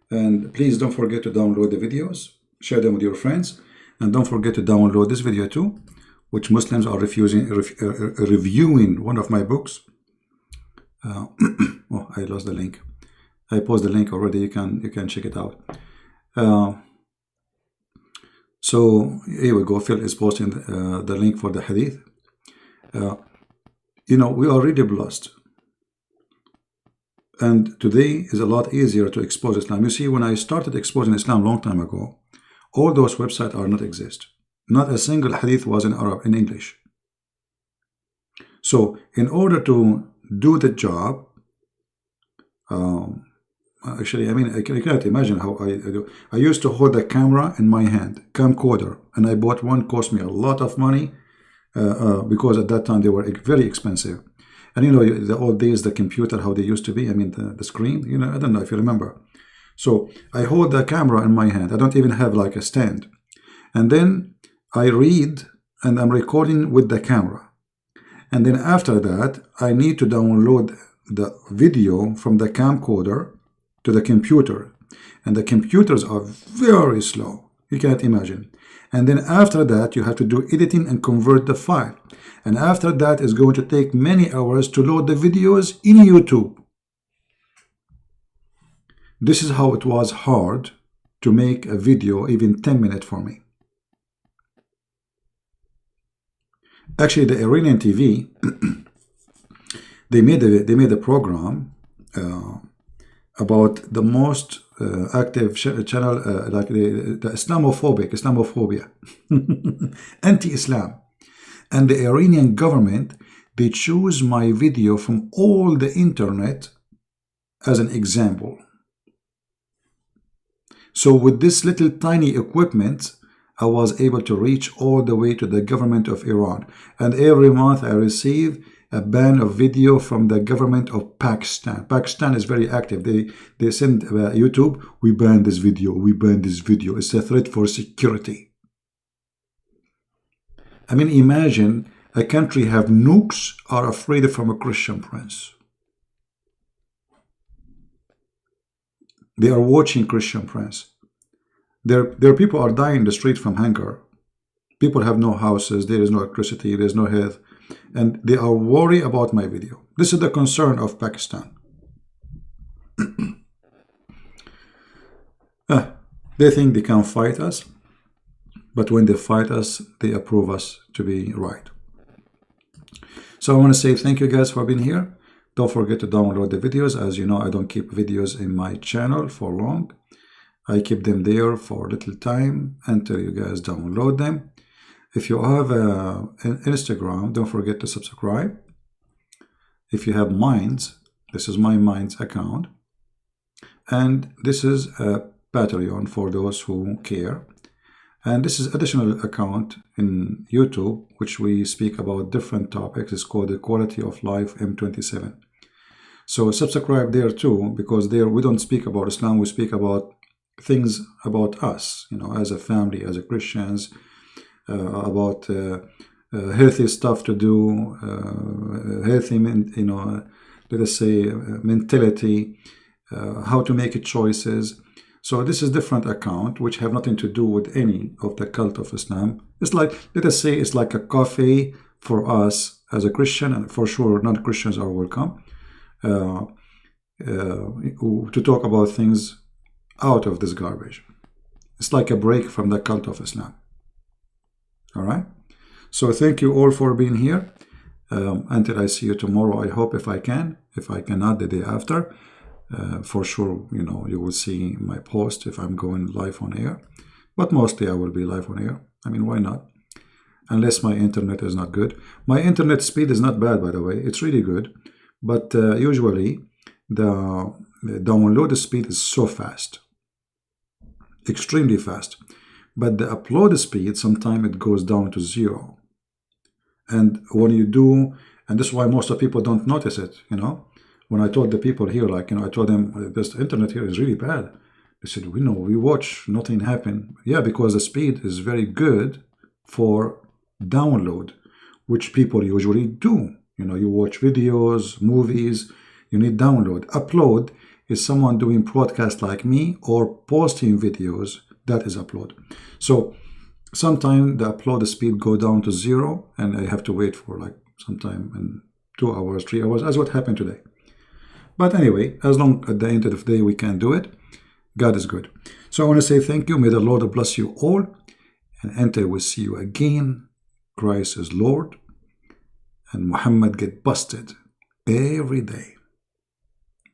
S1: And please don't forget to download the videos, share them with your friends, and don't forget to download this video too, which Muslims are reviewing one of my books. Oh, I lost the link. I posted the link already. You can check it out. So here we go. Phil is posting the link for the hadith. You know, we are really blessed. And today is a lot easier to expose Islam. You see, when I started exposing Islam a long time ago, all those websites are not exist. Not a single hadith was in Arab, in English. So in order to do the job, actually, I mean, I cannot imagine how I do. I used to hold the camera in my hand, camcorder, and I bought one, cost me a lot of money because at that time they were very expensive. And you know, the old days, the computer, how they used to be, I mean, the screen, you know, I don't know if you remember. So I hold the camera in my hand. I don't even have like a stand. And then I read and I'm recording with the camera. And then after that, I need to download the video from the camcorder to the computer. And the computers are very slow. You can't imagine. And then after that, you have to do editing and convert the file. And after that, it's going to take many hours to load the videos in YouTube. This is how it was hard to make a video, even 10 minutes for me. Actually, the Iranian TV, they made a program about the most active channel, like the Islamophobia, anti-Islam. And the Iranian government, they choose my video from all the internet as an example. So with this little tiny equipment, I was able to reach all the way to the government of Iran. And every month I receive a ban of video from the government of Pakistan. Pakistan is very active. They send YouTube, we ban this video, we ban this video. It's a threat for security. I mean, imagine a country have nukes are afraid from a Christian prince. They are watching Christian prince. Their people are dying in the street from hunger. People have no houses, there is no electricity, there is no health, and they are worried about my video. This is the concern of Pakistan. They think they can fight us, but when they fight us, they approve us to be right. So I want to say thank you guys for being here. Don't forget to download the videos. As you know, I don't keep videos in my channel for long. I keep them there for a little time until you guys download them. If you have an Instagram, don't forget to subscribe. If you have Minds, this is my Minds account. And this is a Patreon for those who care. And this is additional account in YouTube, which we speak about different topics. It's called the Quality of Life M27. So subscribe there too, because there we don't speak about Islam. We speak about things about us, you know, as a family, as a Christians, about healthy stuff to do, healthy, you know, let us say mentality, how to make choices. So this is different account which have nothing to do with any of the cult of Islam. It's like, let us say, it's like a coffee for us as a Christian, and for sure non-Christians are welcome to talk about things out of this garbage. It's like a break from the cult of Islam. All right. So thank you all for being here. Until I see you tomorrow, I hope, if I can. If I cannot, the day after. For sure, you know, you will see my post if I'm going live on air. But mostly I will be live on air. I mean, why not? Unless my internet is not good. My internet speed is not bad, by the way. It's really good. But usually the download speed is so fast. Extremely fast. But the upload speed, sometimes it goes down to 0. And when you do, and this is why most of people don't notice it, you know. When I told the people here, like, you know, I told them, this internet here is really bad. They said, we know, we watch, nothing happen. Yeah, because the speed is very good for download, which people usually do. You know, you watch videos, movies, you need download. Upload is someone doing broadcast like me or posting videos. That is upload. So sometimes the upload speed go down to 0, and I have to wait for like sometime in 2 hours, 3 hours, as what happened today. But anyway, as long at the end of the day we can do it, God is good. So I want to say thank you. May the Lord bless you all. And until we see you again, Christ is Lord. And Muhammad get busted every day.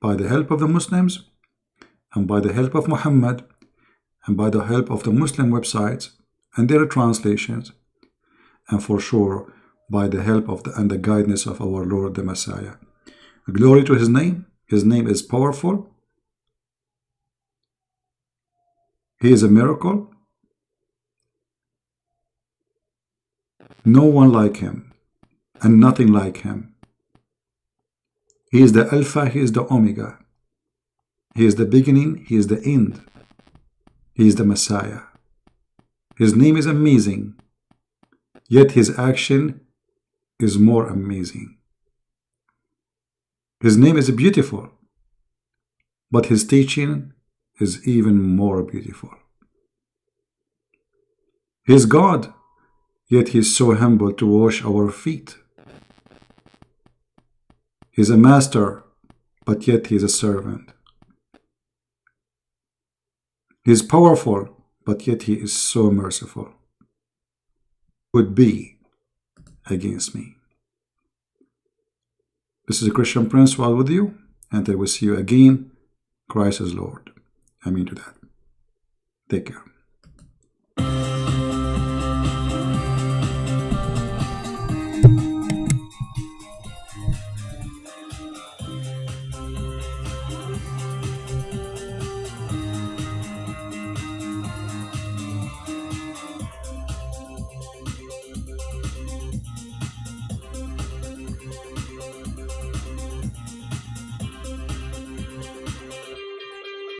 S1: By the help of the Muslims, and by the help of Muhammad, and by the help of the Muslim websites and their translations, and for sure by the help of and the guidance of our Lord the Messiah. Glory to his name. His name is powerful. He is a miracle. No one like him, and nothing like him. He is the Alpha, he is the Omega. He is the beginning, he is the end. He is the Messiah. His name is amazing, yet his action is more amazing. His name is beautiful, but his teaching is even more beautiful. He is God, yet he is so humble to wash our feet. He is a master, but yet he is a servant. He is powerful, but yet he is so merciful. Would be against me. This is a Christian Prince while with you, and I will see you again. Christ is Lord. I mean to that. Take care.